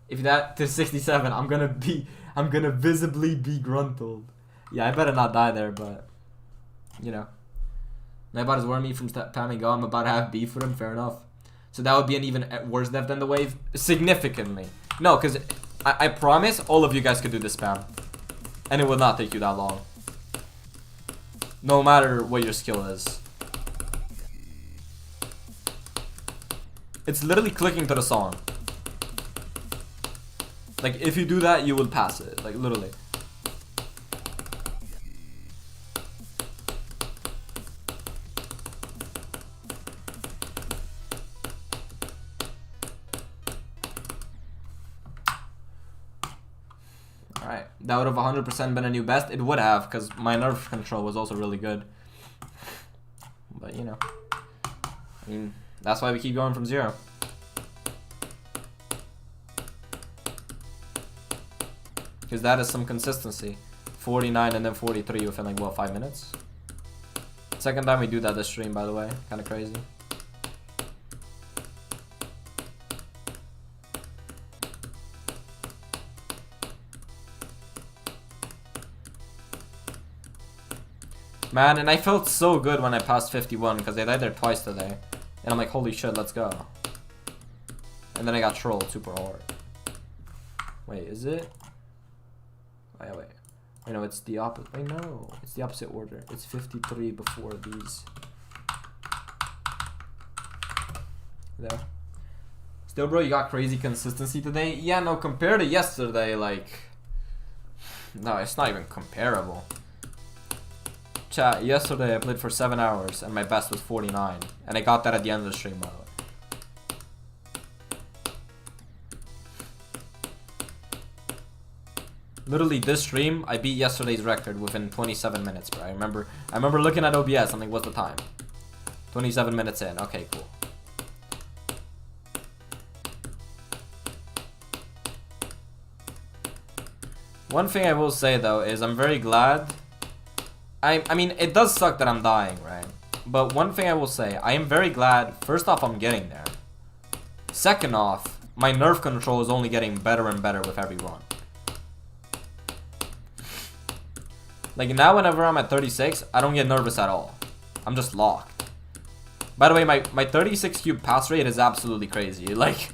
If that to 67, I'm gonna visibly be gruntled. Yeah, I better not die there, but you know. Nightbot is warning me from spamming Go. I'm about to have beef with him. Fair enough. So that would be an even worse death than the wave, significantly. No, because I promise all of you guys could do this spam, and it will not take you that long. No matter what your skill is. It's literally clicking to the song. Like, if you do that, you will pass it. Like, literally. Alright. That would have 100% been a new best. It would have, because my nerf control was also really good. But, you know. I mean, that's why we keep going from 0. Because that is some consistency. 49 and then 43 within like, what, 5 minutes? Second time we do that this stream, by the way. Kind of crazy. Man, and I felt so good when I passed 51 because I died there twice today. And I'm like, holy shit, let's go. And then I got trolled super hard. Wait, is it? Oh, yeah, wait. Wait, no, it's the opposite. Wait, no. It's the opposite order. It's 53 before these. There. Still, bro, you got crazy consistency today? Yeah, no, compared to yesterday, like... No, it's not even comparable. Chat, yesterday I played for 7 hours and my best was 49. And I got that at the end of the stream, by the way. Literally this stream, I beat yesterday's record within 27 minutes, bro. I remember looking at OBS, I'm like, what's the time? 27 minutes in, okay, cool. One thing I will say though is I'm very glad. I mean, it does suck that I'm dying, right? But one thing I will say, I am very glad. First off, I'm getting there. Second off, my nerf control is only getting better and better with every run. Like now, whenever I'm at 36, I don't get nervous at all. I'm just locked. By the way, my 36 cube pass rate is absolutely crazy. Like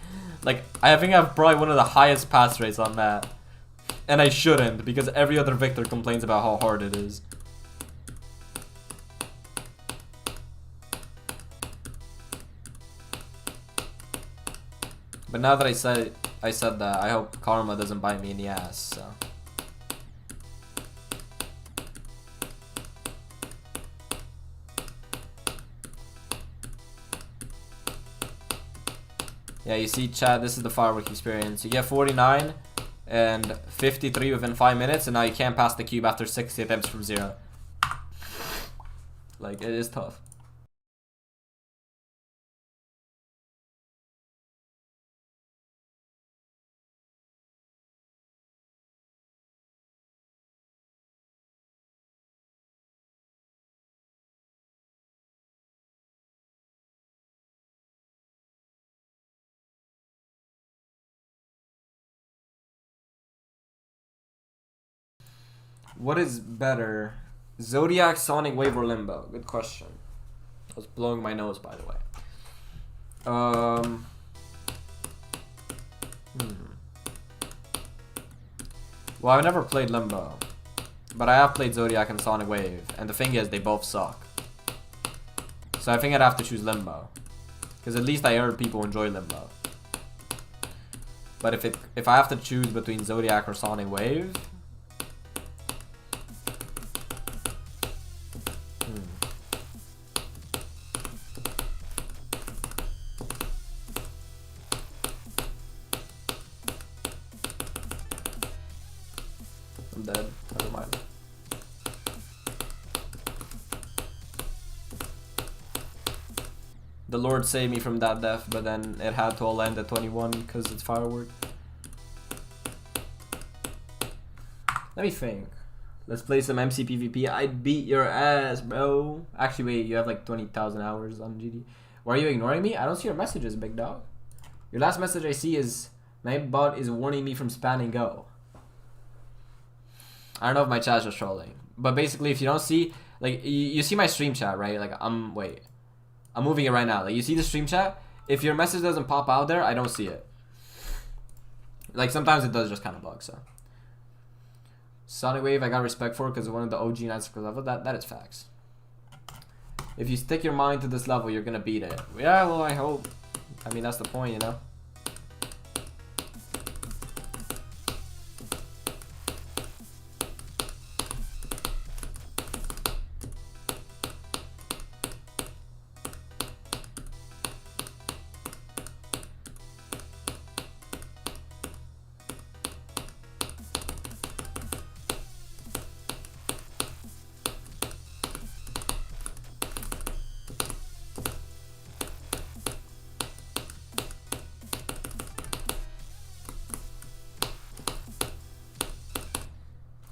I think I have probably one of the highest pass rates on that. And I shouldn't, because every other Victor complains about how hard it is. But now that I said that, I hope karma doesn't bite me in the ass, so. Yeah, you see, Chad, this is the Firework experience. You get 49 and 53 within 5 minutes, and now you can't pass the cube after 60 attempts from 0. Like, it is tough. What is better, Zodiac, Sonic Wave, or Limbo? Good question. I was blowing my nose, by the way. Well, I've never played Limbo, but I have played Zodiac and Sonic Wave, and the thing is, they both suck. So I think I'd have to choose Limbo, because at least I heard people enjoy Limbo. But if I have to choose between Zodiac or Sonic Wave, I'm dead. Never mind. The Lord saved me from that death, but then it had to all end at 21 because it's Firework. Let me think. Let's play some MC PvP. I'd beat your ass, bro. Actually, wait, you have like 20,000 hours on GD. Why are you ignoring me? I don't see your messages, big dog. Your last message I see is, my bot is warning me from spamming go. I don't know if my chat's just trolling. But basically, if you don't see, like, you see my stream chat, right? Like, I'm moving it right now. Like, you see the stream chat? If your message doesn't pop out there, I don't see it. Like, sometimes it does just kind of bug, so. Sonic Wave, I got respect for because one of the OG 9 circle level. That is facts. If you stick your mind to this level, you're gonna beat it. Yeah, well, I hope. I mean, that's the point, you know?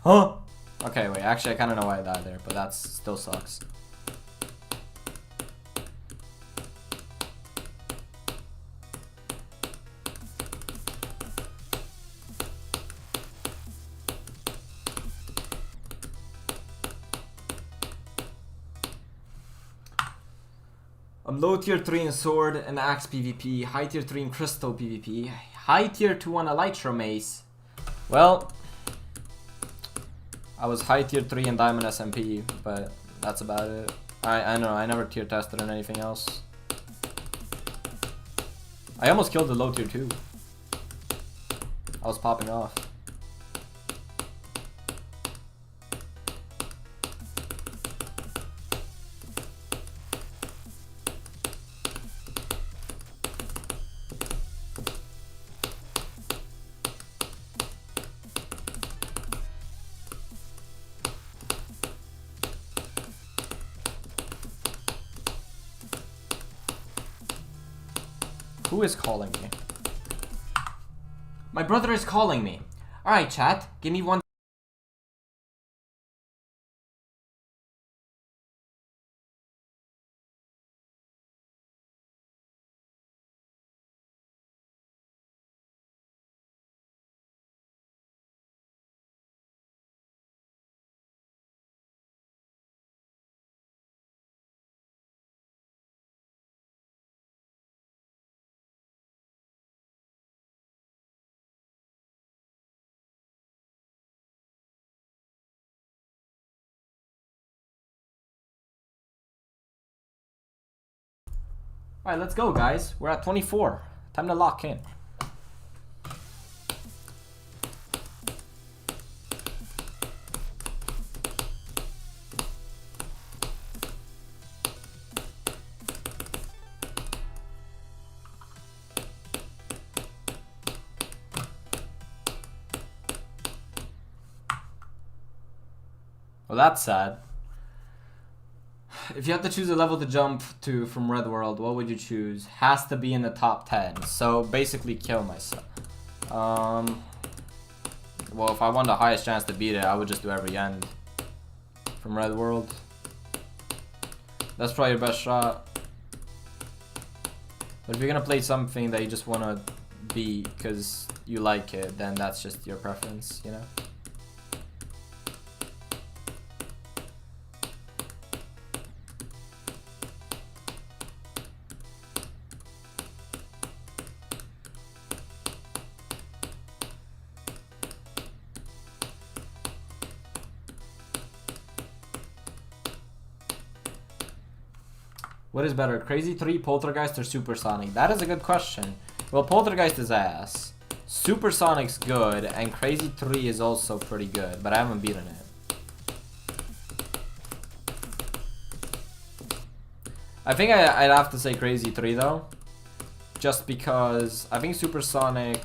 Huh? Okay, wait, actually I kind of know why I died there, but that still sucks. I'm low tier 3 in sword and axe PvP, high tier 3 in crystal PvP, high tier 2 on elytra mace. Well, I was high tier 3 in diamond SMP, but that's about it. I know, I never tier tested on anything else. I almost killed the low tier 2. I was popping off. Who is calling me? My brother is calling me. Alright, chat. Give me one. Alright, let's go, guys. We're at 24. Time to lock in. Well, that's sad. If you have to choose a level to jump to from Red World, what would you choose? Has to be in the top 10. So basically kill myself. Well, if I want the highest chance to beat it, I would just do every end from Red World. That's probably your best shot. But if you're gonna play something that you just wanna beat because you like it, then that's just your preference, you know? What is better, Crazy 3, Poltergeist, or Supersonic? That is a good question. Well, Poltergeist is ass. Supersonic's good, and Crazy 3 is also pretty good, but I haven't beaten it. I think I'd have to say Crazy 3 though. Just because I think Supersonic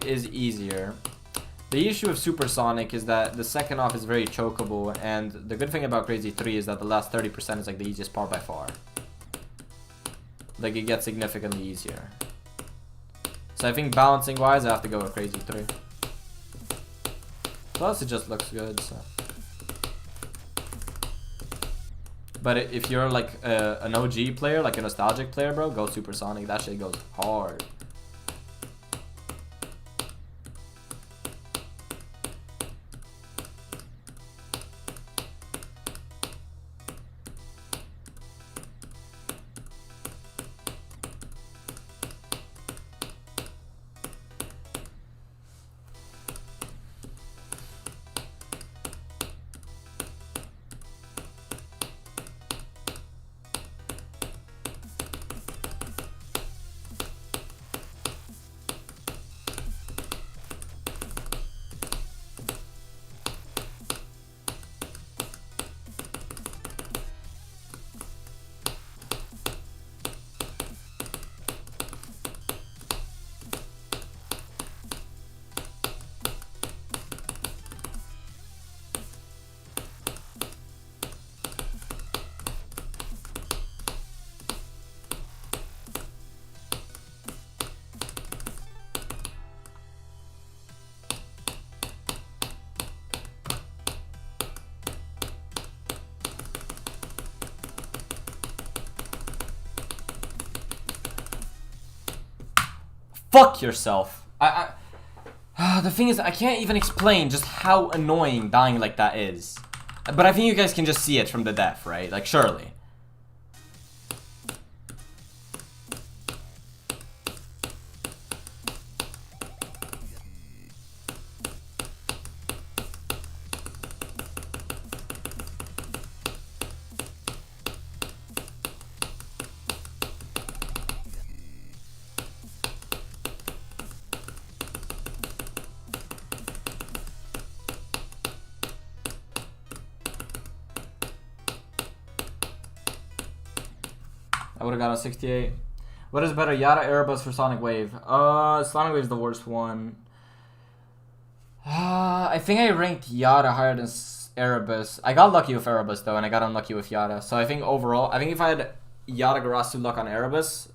is easier. The issue with Supersonic is that the second off is very chokeable, and the good thing about Crazy 3 is that the last 30% is like the easiest part by far. Like, it gets significantly easier. So I think balancing wise, I have to go with Crazy 3. Plus, it just looks good, so. But if you're like an OG player, like a nostalgic player, bro, go Supersonic. That shit goes hard. Fuck yourself. The thing is, I can't even explain just how annoying dying like that is. But I think you guys can just see it from the death, right? Like, surely. I would have got a 68. What is better, Yada, Erebus, or Sonic Wave? Sonic Wave is the worst one. I think I ranked Yada higher than Erebus. I got lucky with Erebus though, and I got unlucky with Yada. So I think overall, I think if I had Yada Garasu luck on Erebus,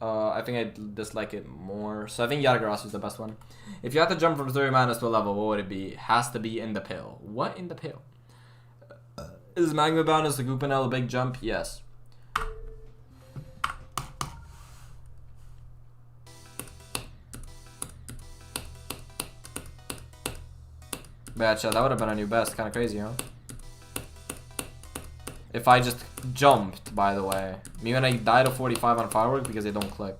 I think I'd dislike it more. So I think Yada Garasu is the best one. If you had to jump from 30 minus to a level, what would it be? Has to be in the pill. What in the pill? Is Magma Bound the Goopanel a big jump? Yes. Betcha, that would have been a new best. Kind of crazy, huh? If I just jumped, by the way. Me when I died of 45 on Firework because they don't click.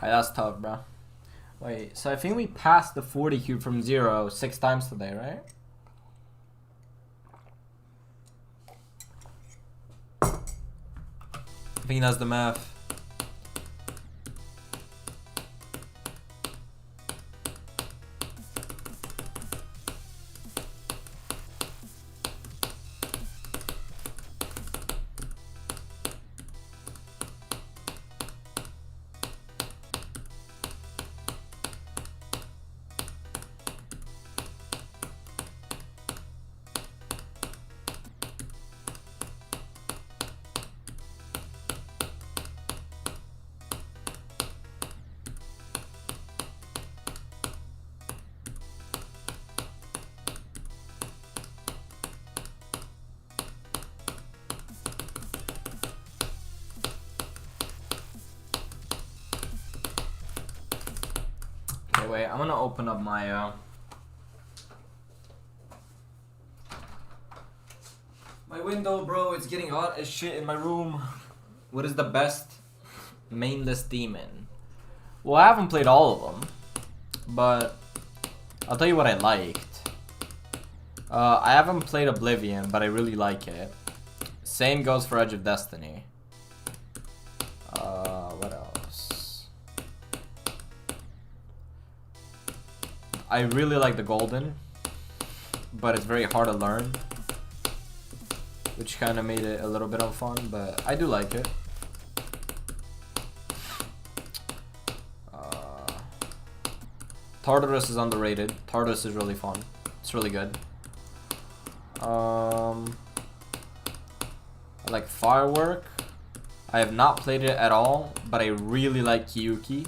Alright, that's tough, bro. Wait, so I think we passed the 40 cube from 0 6 times today, right? I think that's the math. Wait, I'm gonna open up my my window, bro. It's getting hot as shit in my room. What is the best mainless demon? Well, I haven't played all of them, but I'll tell you what I liked. I haven't played Oblivion, but I really like it. Same goes for Edge of Destiny. What else? I really like the Golden, but it's very hard to learn, which kind of made it a little bit unfun, but I do like it. Tartarus is underrated. Tartarus is really fun. It's really good. I like Firework. I have not played it at all, but I really like Kyuki.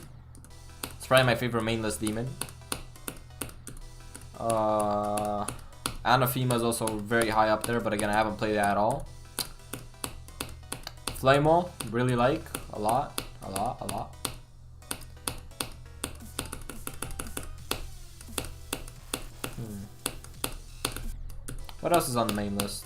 It's probably my favorite mainless demon. Anathema is also very high up there, but again, I haven't played it at all. Flamewall, really like a lot. What else is on the main list?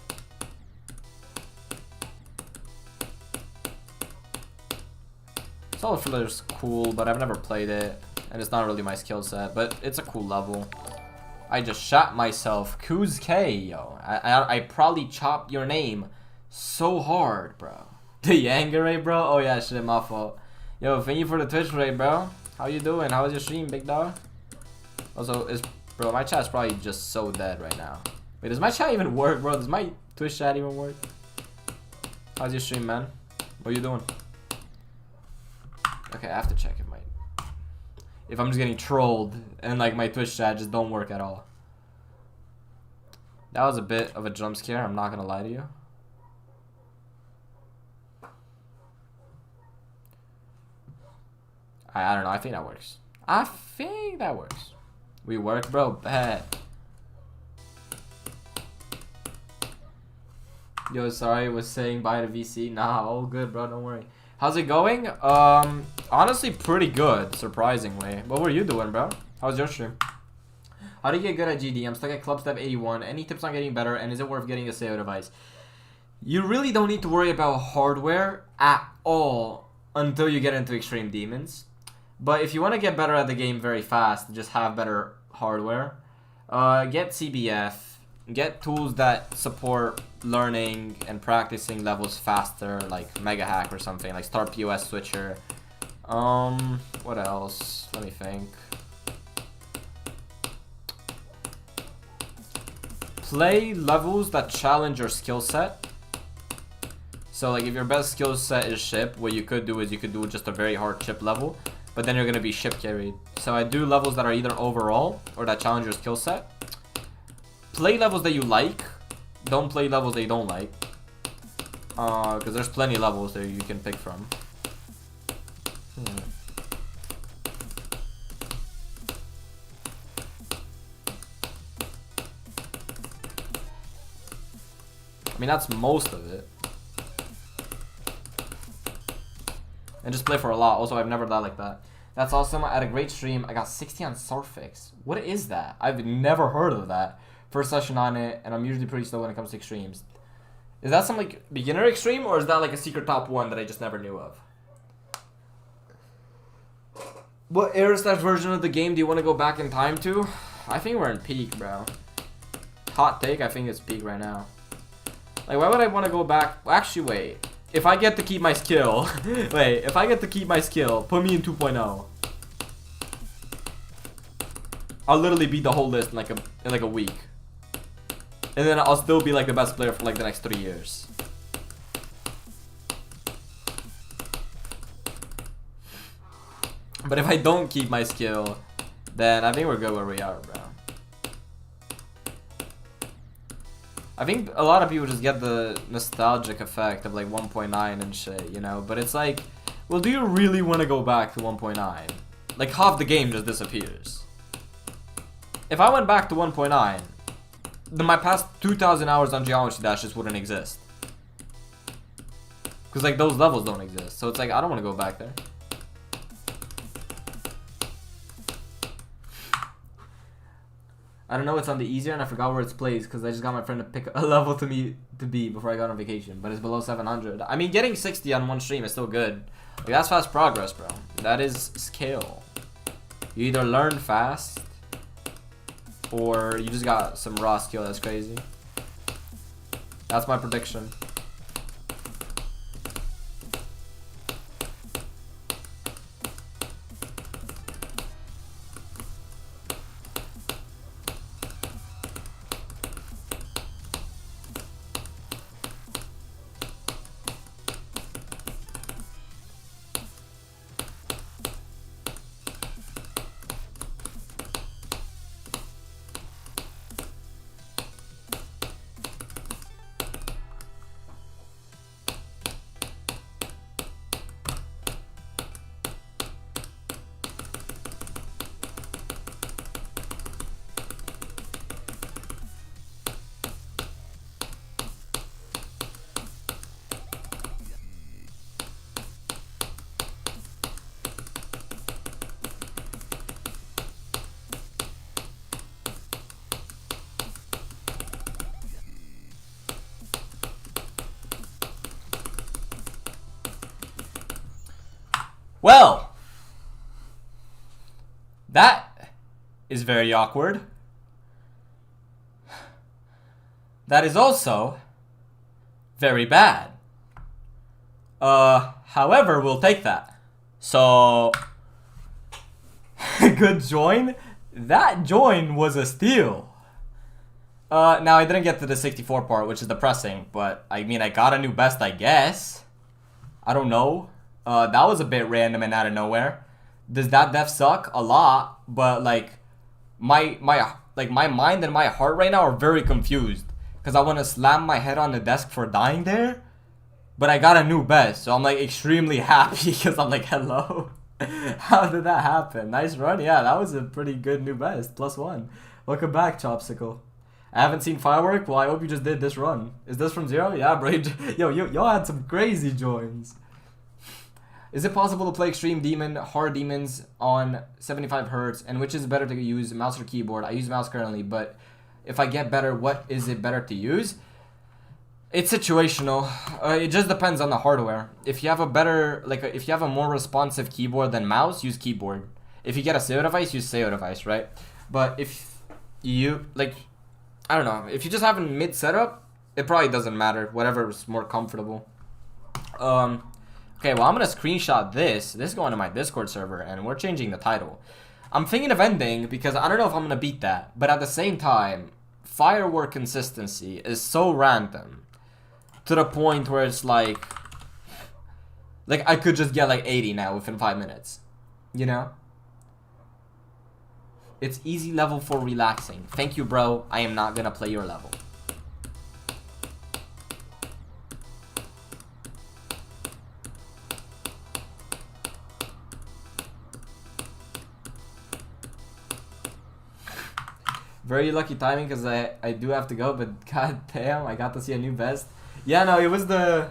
Solar Filler's cool, but I've never played it, and it's not really my skill set, but it's a cool level. I just shot myself. Kuz K, yo. I probably chopped your name so hard, bro. The anger rate, bro? Oh yeah, shit, my fault. Yo, thank you for the Twitch rate, bro. How you doing? How was your stream, big dog? Also, bro, my chat's probably just so dead right now. Wait, does my chat even work, bro? Does my Twitch chat even work? How's your stream, man? What are you doing? Okay, I have to check if I'm just getting trolled and like my Twitch chat just don't work at all. That was a bit of a jump scare, I'm not gonna lie to you. I don't know, I think that works. We work, bro, bad. Yo, sorry, was saying bye to VC. Nah, all good, bro, don't worry. How's it going? Honestly, pretty good, surprisingly. What were you doing, bro? How was your stream? How do you get good at GD? I'm stuck at Club Step 81. Any tips on getting better? And is it worth getting a SEO device? You really don't need to worry about hardware at all until you get into Extreme Demons. But if you want to get better at the game very fast, just have better hardware. Get CBF. Get tools that support learning and practicing levels faster, like Mega Hack or something, like Start POS Switcher. What else? Let me think. Play levels that challenge your skill set. So like if your best skill set is ship, what you could do is you could do just a very hard chip level, but then you're gonna be ship carried. So I do levels that are either overall or that challenge your skill set. Play levels that you like. Don't play levels that you don't like. Because there's plenty of levels that you can pick from. I mean, that's most of it. And just play for a lot. Also, I've never died like that. That's awesome. I had a great stream. I got 60 on Surfix. What is that? I've never heard of that. First session on it, and I'm usually pretty slow when it comes to extremes. Is that some like beginner extreme, or is that like a secret top 1 that I just never knew of? What era slash version of the game do you want to go back in time to? I think we're in peak, bro. Hot take, I think it's peak right now. Like, why would I want to go back? Actually, wait. If I get to keep my skill, wait. If I get to keep my skill, put me in 2.0. I'll literally beat the whole list in like a week, and then I'll still be like the best player for like the next 3 years. But if I don't keep my skill, then I think we're good where we are, bro. I think a lot of people just get the nostalgic effect of like 1.9 and shit, you know? But it's like, well, do you really want to go back to 1.9? Like, half the game just disappears. If I went back to 1.9, then my past 2,000 hours on Geometry Dash just wouldn't exist. Because, like, those levels don't exist. So it's like, I don't want to go back there. I don't know, it's on the easier and I forgot where it's placed because I just got my friend to pick a level to me to be before I got on vacation. But it's below 700. I mean, getting 60 on one stream is still good. Like, that's fast progress, bro. That is skill. You either learn fast or you just got some raw skill that's crazy. That's my prediction. Well, that is very awkward. That is also very bad. However, we'll take that. So, good join. That join was a steal. Now I didn't get to the 64 part, which is depressing, but I mean, I got a new best, I guess. I don't know. That was a bit random and out of nowhere. Does that def suck? A lot, but like my mind and my heart right now are very confused because I want to slam my head on the desk for dying there, but I got a new best, so I'm like extremely happy because I'm like, hello. How did that happen? Nice run. Yeah, that was a pretty good new best. +1. Welcome back, Chopsicle. I haven't seen Firework. Well, I hope you just did this run. Is this from 0? Yeah, bro. Yo, y'all had some crazy joins. Is it possible to play Extreme Demon, Hard Demons on 75 Hz? And which is better to use, mouse or keyboard? I use mouse currently, but if I get better, what is it better to use? It's situational. It just depends on the hardware. If you have a better, if you have a more responsive keyboard than mouse, use keyboard. If you get a SEO device, use SEO device, right? But if you, I don't know. If you just have a mid setup, it probably doesn't matter. Whatever is more comfortable. Okay, well, I'm going to screenshot this. This is going to my Discord server, and we're changing the title. I'm thinking of ending because I don't know if I'm going to beat that. But at the same time, Firework consistency is so random to the point where it's like I could just get 80 now within 5 minutes. You know? It's easy level for relaxing. Thank you, bro. I am not going to play your level. Very lucky timing because I do have to go, but god damn, I got to see a new best. Yeah, no, it was the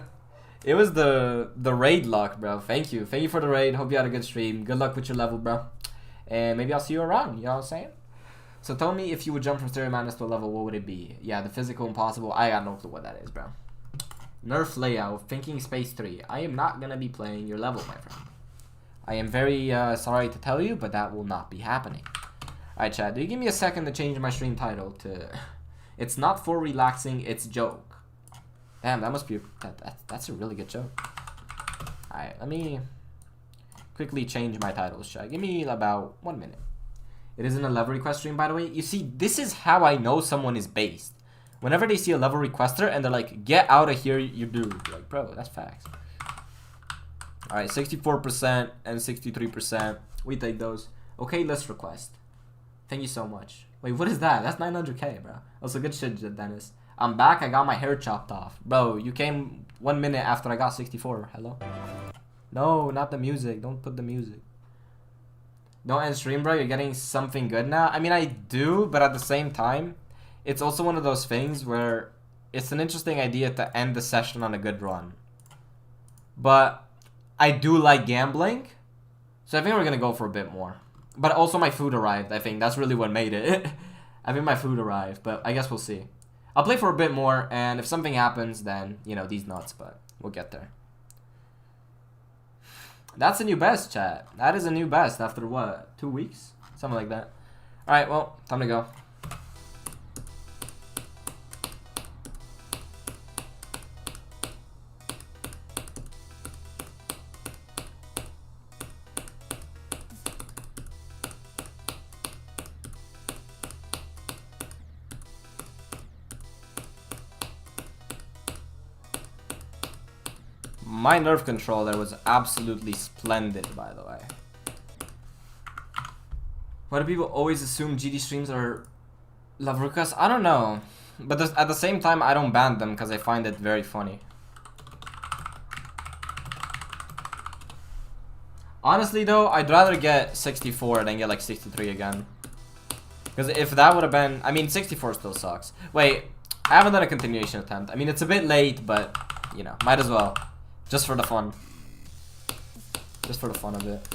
raid luck, bro. Thank you for the raid. Hope you had a good stream. Good luck with your level, bro. And maybe I'll see you around. You know what I'm saying? So tell me, if you would jump from Stereo Madness to a level, what would it be? Yeah, the physical impossible. I got no clue what that is, bro. Nerf layout. Thinking Space 3. I am not gonna be playing your level, my friend. I am very sorry to tell you, but that will not be happening. Alright, chat, do you give me a second to change my stream title to... It's not for relaxing, it's joke. Damn, that must be... That's a really good joke. Alright, let me quickly change my titles, chat. Give me about 1 minute. It isn't a level request stream, by the way. You see, this is how I know someone is based. Whenever they see a level requester and they're like, get out of here, you dude. Like, bro, that's facts. Alright, 64% and 63%. We take those. Okay, list request. Thank you so much. Wait, what is that? That's 900k, bro. Also, good shit, Dennis. I'm back. I got my hair chopped off. Bro, you came 1 minute after I got 64. Hello? No, not the music. Don't put the music. Don't end stream, bro. You're getting something good now. I mean, I do, but at the same time, it's also one of those things where it's an interesting idea to end the session on a good run. But I do like gambling, so I think we're going to go for a bit more. But also my food arrived, I think. That's really what made it. I think my food arrived, but I guess we'll see. I'll play for a bit more, and if something happens, then, you know, these nuts, but we'll get there. That's a new best, chat. That is a new best after, what, 2 weeks? Something like that. Alright, well, time to go. My nerve control there was absolutely splendid, by the way. Why do people always assume GD streams are love requests? I don't know. But at the same time, I don't ban them because I find it very funny. Honestly, though, I'd rather get 64 than get like 63 again. Because if that would have been... I mean, 64 still sucks. Wait, I haven't done a continuation attempt. I mean, it's a bit late, but, you know, might as well. Just for the fun. Just for the fun of it.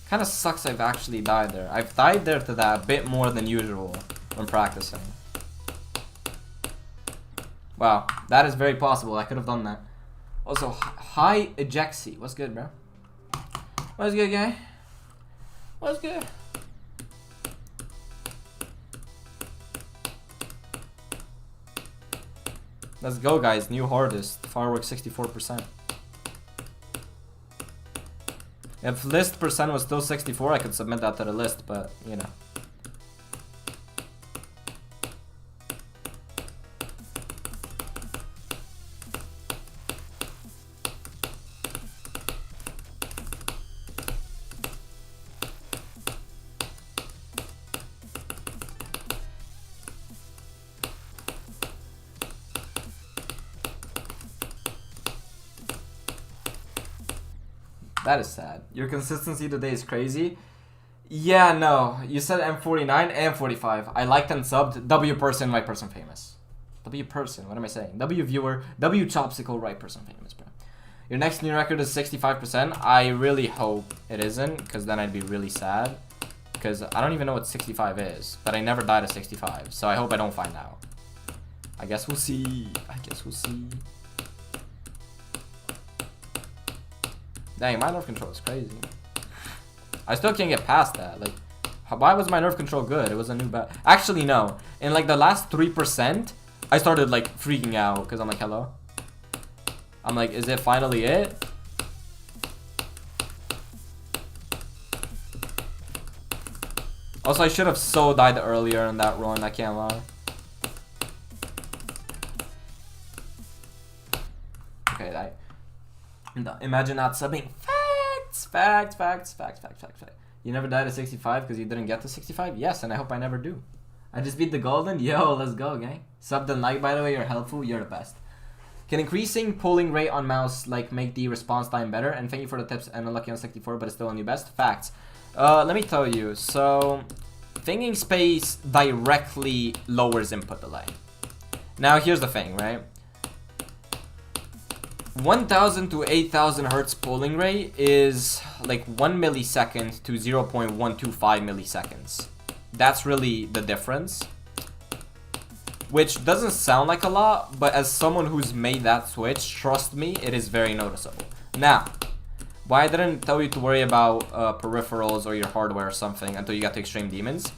Kinda sucks I've actually died there. I've died there to that a bit more than usual when practicing. Wow, that is very possible. I could have done that. Also, hi Ejexi. What's good, bro? What's good, guy? What's good? Let's go, guys. New hardest. Firework 64%. If list percent was still 64, I could submit that to the list, but, you know. That is sad. Your consistency today is crazy. Yeah, no. You said M49 and 45. I liked and subbed. W person, right person famous. W person, what am I saying? W viewer, W chopsicle, right person famous, bro. Your next new record is 65%. I really hope it isn't, because then I'd be really sad. Because I don't even know what 65 is. But I never died at 65, so I hope I don't find out. I guess we'll see. I guess we'll see. Dang, my nerve control is crazy. I still can't get past that. Like, why was my nerve control good? It was a new bad. Actually, no. In like the last 3%, I started like freaking out because I'm like, hello. I'm like, is it finally it? Also, I should have so died earlier in that run. I can't lie. Okay, imagine not subbing. Facts. You never died at 65 because you didn't get to 65? Yes, and I hope I never do. I just beat the golden? Yo, let's go, gang. Sub and like, by the way, you're helpful. You're the best. Can increasing polling rate on mouse like make the response time better? And thank you for the tips and unlucky on 64, but it's still on your best. Facts. Let me tell you. So, thinking space directly lowers input delay. Now, here's the thing, right? 1000 to 8000 hertz polling rate is like 1 millisecond to 0.125 milliseconds. That's really the difference. which doesn't sound like a lot, but as someone who's made that switch, trust me, it is very noticeable. Now, why I didn't tell you to worry about peripherals or your hardware or something until you get to Extreme Demons,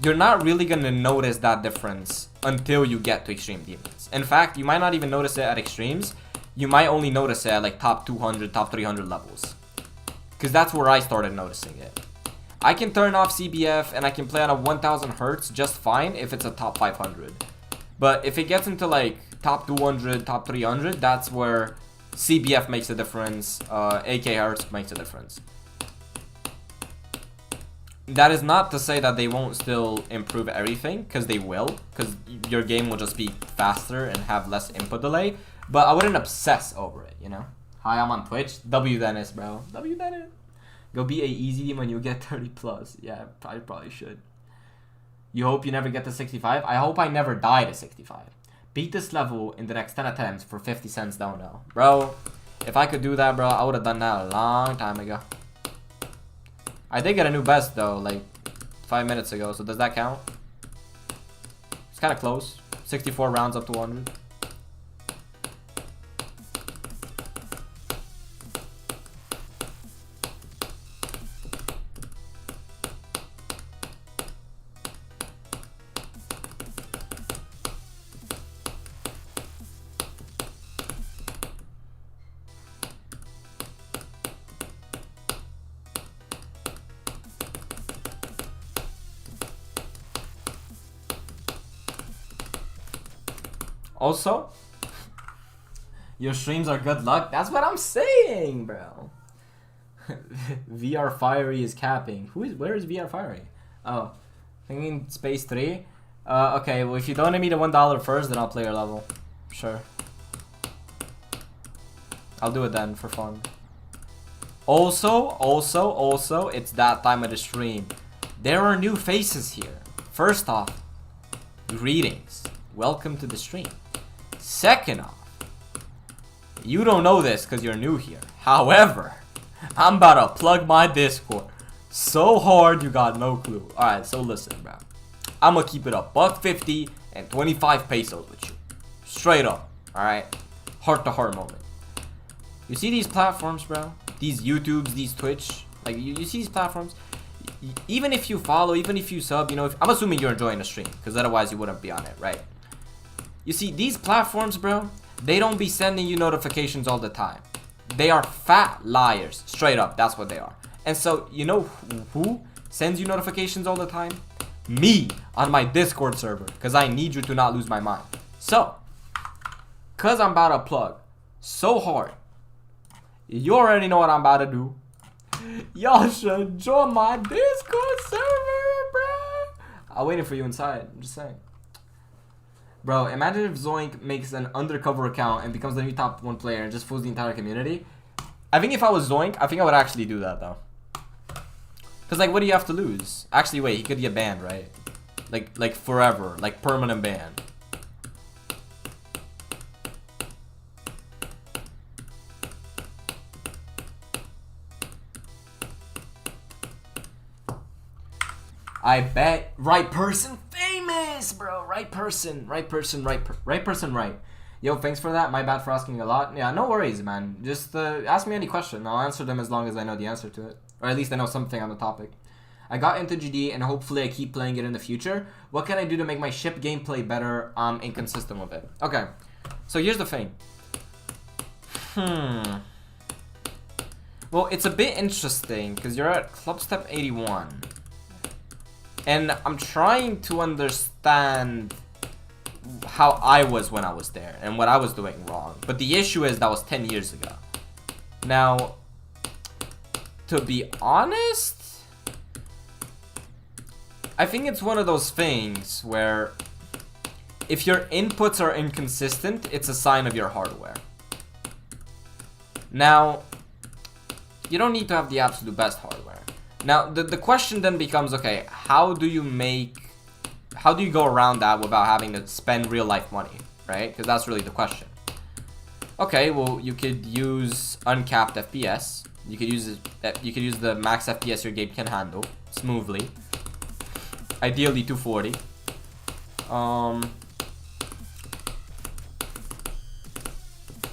you're not really going to notice that difference until you get to Extreme Demons. In fact, you might not even notice it at Extremes. You might only notice it at like top 200, top 300 levels. Because that's where I started noticing it. I can turn off CBF and I can play on a 1000 Hertz just fine if it's a top 500. But if it gets into like top 200, top 300, that's where CBF makes a difference, AK Hertz makes a difference. That is not to say that they won't still improve everything, because they will, because your game will just be faster and have less input delay, but I wouldn't obsess over it, you know? Hi, I'm on Twitch. W Dennis, bro. W Dennis. Go be a easy when you get 30 plus. Yeah, I probably should. You hope you never get to 65? I hope I never die to 65. Beat this level in the next 10 attempts for 50 cents down now. Bro, if I could do that, bro, I would have done that a long time ago. I did get a new best, though, like 5 minutes ago, so does that count? It's kind of close. 64 rounds up to 100. Also, your streams are good luck. That's what I'm saying, bro. VR Fiery is capping. Where is VR Fiery? Oh, thinking Space 3. Okay, well if you donate me the $1 first, then I'll play your level. Sure. I'll do it then for fun. Also, it's that time of the stream. There are new faces here. First off, greetings. Welcome to the stream. Second off, you don't know this because you're new here. However, I'm about to plug my Discord so hard you got no clue. Alright, so listen, bro. I'm gonna keep it up. $1.50 and 25 pesos with you. Straight up. Alright? Heart to heart moment. You see these platforms, bro? These YouTubes, these Twitch. Like, you see these platforms? Even if you follow, even if you sub, you know, I'm assuming you're enjoying the stream, because otherwise you wouldn't be on it, right? You see, these platforms, bro, they don't be sending you notifications all the time. They are fat liars. Straight up, that's what they are. And so, you know who sends you notifications all the time? Me, on my Discord server, because I need you to not lose my mind. So, because I'm about to plug so hard, you already know what I'm about to do. Y'all should join my Discord server, bro. I'm waiting for you inside. I'm just saying. Bro, imagine if Zoink makes an undercover account and becomes the new top 1 player and just fools the entire community. I think if I was Zoink, I think I would actually do that, though. Because, like, what do you have to lose? Actually, wait, he could get banned, right? Like forever. Like, permanent ban. I bet. Right person, famous, bro. Right person. Yo, thanks for that. My bad for asking a lot. Yeah, no worries, man. Just ask me any question. I'll answer them as long as I know the answer to it. Or at least I know something on the topic. I got into GD and hopefully I keep playing it in the future. What can I do to make my ship gameplay better? I'm inconsistent with it. Okay, so here's the thing. Well, it's a bit interesting because you're at Club Step 81. And I'm trying to understand how I was when I was there and what I was doing wrong. But the issue is that was 10 years ago. Now, to be honest, I think it's one of those things where if your inputs are inconsistent, it's a sign of your hardware. Now, you don't need to have the absolute best hardware. Now, the question then becomes, okay, how do you go around that without having to spend real life money, right? Because that's really the question. Okay, well, you could use uncapped FPS. You could use the max FPS your game can handle smoothly. Ideally 240.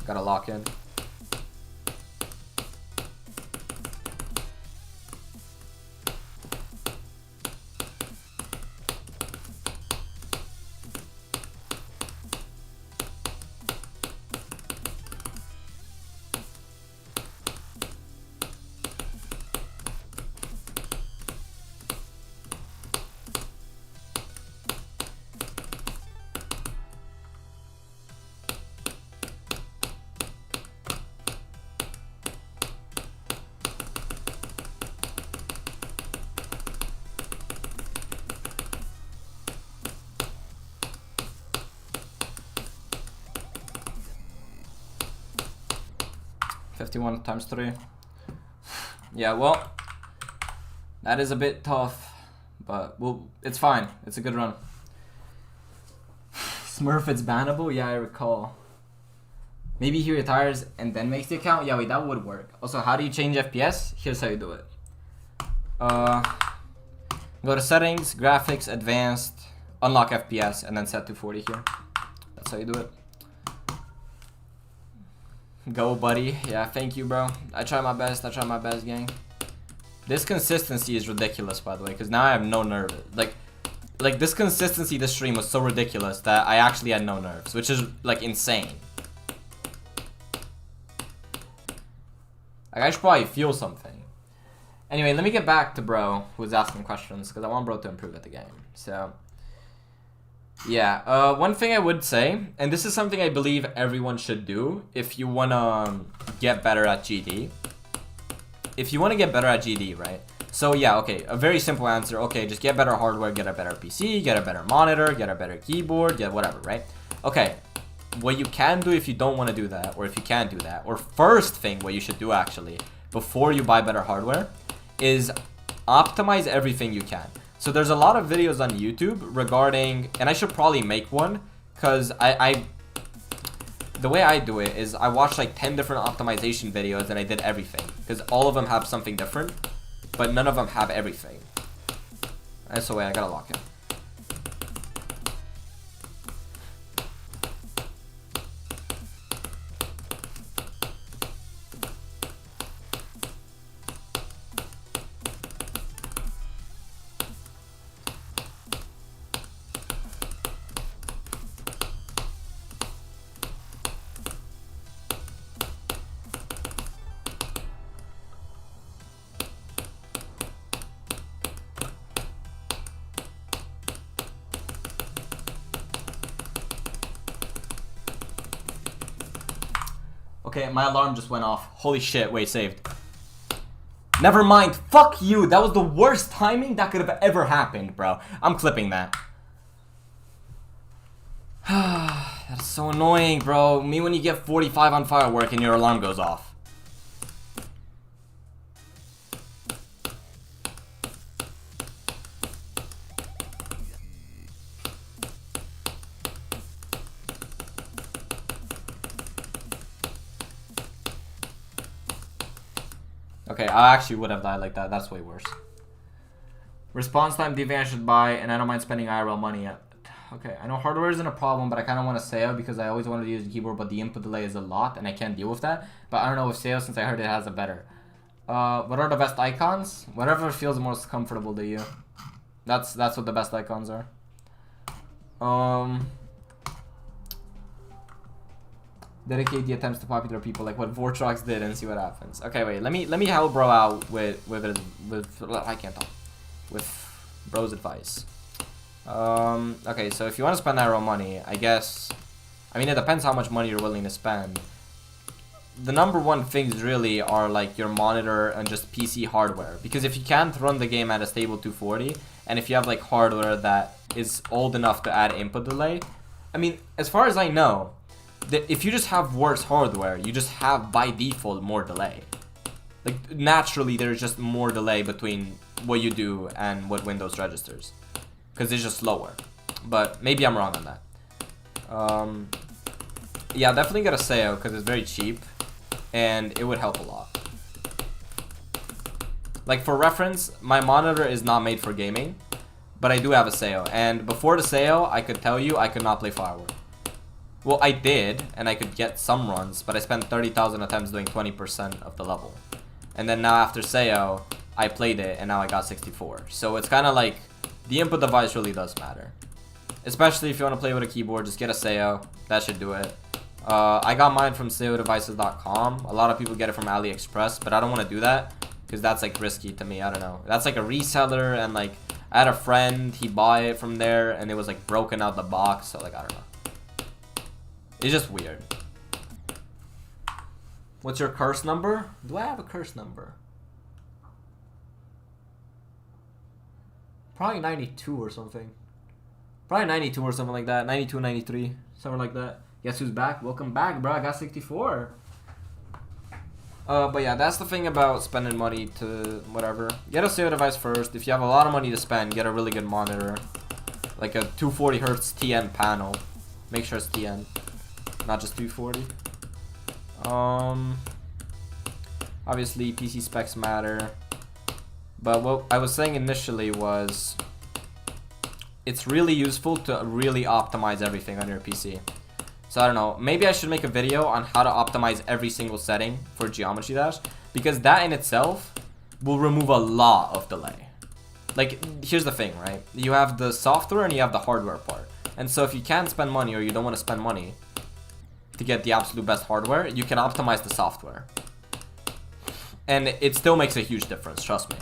Gotta lock in. $51 times 3. Yeah, well, that is a bit tough, but well, it's fine. It's a good run. Smurf, it's bannable? Yeah, I recall. Maybe he retires and then makes the account? Yeah, wait, that would work. Also, how do you change FPS? Here's how you do it. Go to settings, graphics, advanced, unlock FPS, and then set to 40 here. That's how you do it. Go, buddy. Yeah, thank you, bro. I try my best, gang. This consistency is ridiculous, by the way, because now I have no nerves. Like this consistency this stream was so ridiculous that I actually had no nerves, which is, like, insane. Like, I should probably feel something. Anyway, let me get back to bro who was asking questions, because I want bro to improve at the game. So, yeah. One thing I would say, and this is something I believe everyone should do if you want to get better at GD. If you want to get better at GD, right? So, yeah, okay. A very simple answer. Okay, just get better hardware, get a better PC, get a better monitor, get a better keyboard, get whatever, right? Okay. What you can do if you don't want to do that, or if you can't do that, or first thing what you should do actually, before you buy better hardware, is optimize everything you can. So there's a lot of videos on YouTube regarding, and I should probably make one, because the way I do it is I watch like 10 different optimization videos and I did everything, because all of them have something different, but none of them have everything. That's the way I gotta lock in. Okay, my alarm just went off. Holy shit, wait, saved. Never mind, fuck you. That was the worst timing that could have ever happened, bro. I'm clipping that. That's so annoying, bro. Me when you get 45 on Firework and your alarm goes off. Okay, I actually would have died like that. That's way worse. Response time, DVN should buy, and I don't mind spending IRL money yet. Okay, I know hardware isn't a problem, but I kind of want to SEO because I always wanted to use the keyboard, but the input delay is a lot, and I can't deal with that. But I don't know with SEO since I heard it has a better. What are the best icons? Whatever feels most comfortable to you. That's what the best icons are. Dedicate the attempts to popular people like what Vortrox did and see what happens. Okay, wait. Let me help bro out with I can't talk. With bro's advice. Okay, so if you want to spend IRL money, I guess. I mean, it depends how much money you're willing to spend. The number one things really are like your monitor and just PC hardware. Because if you can't run the game at a stable 240, and if you have like hardware that is old enough to add input delay, I mean, as far as I know, if you just have worse hardware, you just have by default more delay. Like naturally, there's just more delay between what you do and what Windows registers, because it's just slower. But maybe I'm wrong on that. Yeah, definitely get a SEO because it's very cheap, and it would help a lot. Like for reference, my monitor is not made for gaming, but I do have a SEO, and before the SEO, I could tell you I could not play Firework. Well, I did, and I could get some runs, but I spent 30,000 attempts doing 20% of the level. And then now after Seo, I played it, and now I got 64. So it's kind of like, the input device really does matter. Especially if you want to play with a keyboard, just get a Seo. That should do it. I got mine from seodevices.com. A lot of people get it from AliExpress, but I don't want to do that, because that's like risky to me. I don't know. That's like a reseller, and like, I had a friend, he bought it from there, and it was like broken out the box, so like, I don't know. It's just weird. What's your curse number? Do I have a curse number? Probably 92 or something. Probably 92 or something like that. 92, 93. Something like that. Guess who's back? Welcome back, bro. I got 64. But yeah, that's the thing about spending money to whatever. Get a Seo device first. If you have a lot of money to spend, get a really good monitor. Like a 240 Hz TN panel. Make sure it's TN. Not just 240. Obviously PC specs matter, but what I was saying initially was it's really useful to really optimize everything on your PC. So I don't know, maybe I should make a video on how to optimize every single setting for Geometry Dash, because that in itself will remove a lot of delay. Like, here's the thing, right? You have the software and you have the hardware part. And so if you can't spend money, or you don't want to spend money to get the absolute best hardware, you can optimize the software. And it still makes a huge difference, trust me.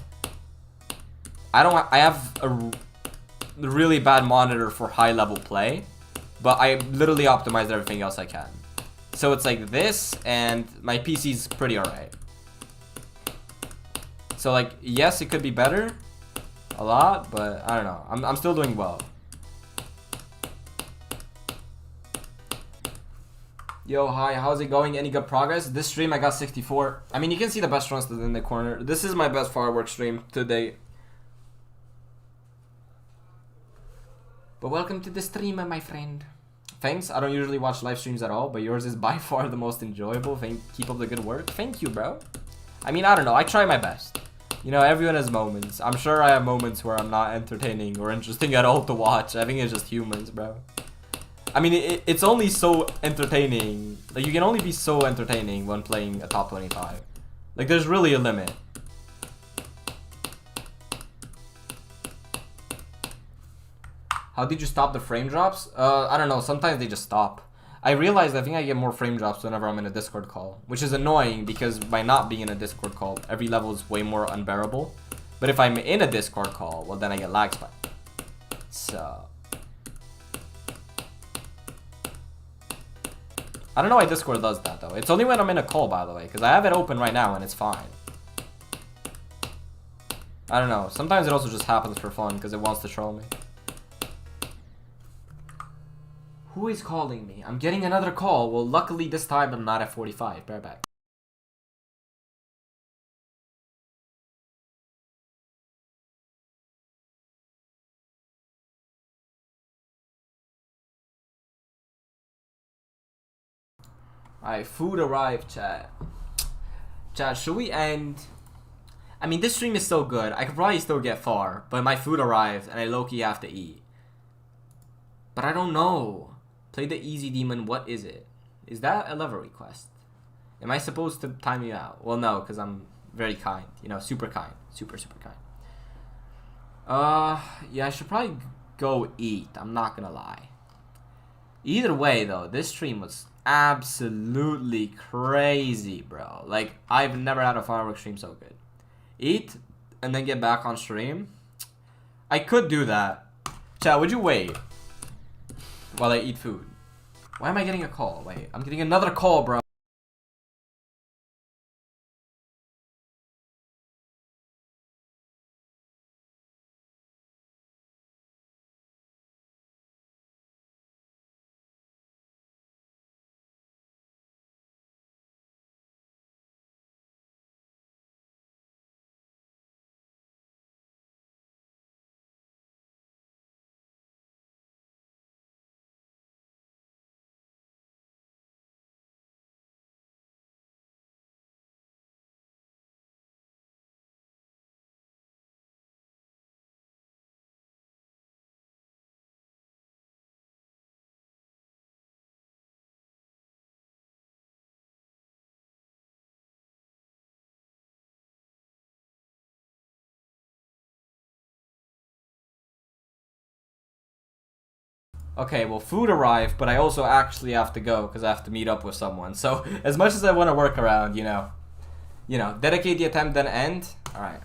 I have a really bad monitor for high level play, but I literally optimized everything else I can. So it's like this, and my PC's pretty alright. So like, yes, it could be better, a lot, but I don't know. I'm still doing well. Yo, hi, how's it going? Any good progress? This stream I got 64. I mean, you can see the best runs in the corner. This is my best Firework stream to date. But welcome to the stream, my friend. Thanks, I don't usually watch live streams at all, but yours is by far the most enjoyable. Keep up the good work. Thank you, bro. I mean, I don't know, I try my best. You know, everyone has moments. I'm sure I have moments where I'm not entertaining or interesting at all to watch. I think it's just humans, bro. I mean, it's only so entertaining. Like, you can only be so entertaining when playing a top 25. Like, there's really a limit. How did you stop the frame drops? I don't know. Sometimes they just stop. I realized I think I get more frame drops whenever I'm in a Discord call, which is annoying because by not being in a Discord call, every level is way more unbearable. But if I'm in a Discord call, well, then I get lag spike. So I don't know why Discord does that, though. It's only when I'm in a call, by the way, because I have it open right now and it's fine. I don't know. Sometimes it also just happens for fun because it wants to troll me. Who is calling me? I'm getting another call. Well, luckily this time I'm not at 45. Be right back. Alright, food arrived, chat. Chat, should we end? I mean, this stream is so good. I could probably still get far, but my food arrived and I low-key have to eat. But I don't know. Play the easy demon. What is it? Is that a level request? Am I supposed to time you out? Well, no, because I'm very kind. You know, super kind. Super, super kind. Yeah, I should probably go eat. I'm not gonna lie. Either way, though, this stream was absolutely crazy, bro. Like, I've never had a Firework stream so good. Eat, and then get back on stream. I could do that. Chat, would you wait while I eat food? Why am I getting a call? Wait, I'm getting another call, bro. Okay, well, food arrived, but I also actually have to go because I have to meet up with someone. So, as much as I want to work around, you know, dedicate the attempt, then end. All right.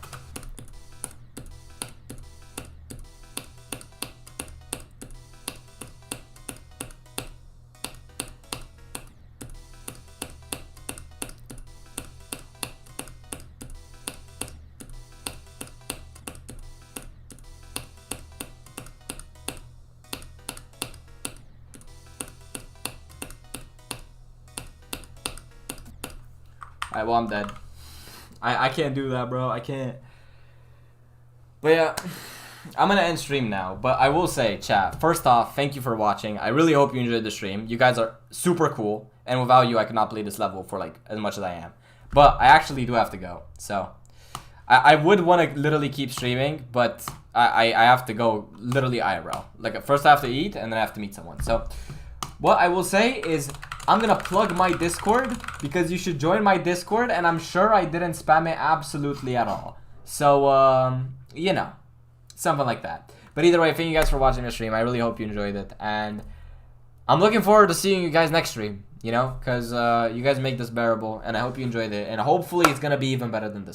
Alright, well, I'm dead. I can't do that, bro. I can't. But yeah, I'm gonna end stream now. But I will say, chat, first off, thank you for watching. I really hope you enjoyed the stream. You guys are super cool. And without you, I could not play this level for, like, as much as I am. But I actually do have to go. So, I would want to literally keep streaming. But I have to go literally IRL. Like, first I have to eat, and then I have to meet someone. So, what I will say is, I'm gonna plug my Discord because you should join my Discord, and I'm sure I didn't spam it absolutely at all. So, you know, something like that. But either way, thank you guys for watching the stream. I really hope you enjoyed it, and I'm looking forward to seeing you guys next stream, you know, because you guys make this bearable, and I hope you enjoyed it, and hopefully it's gonna be even better than this.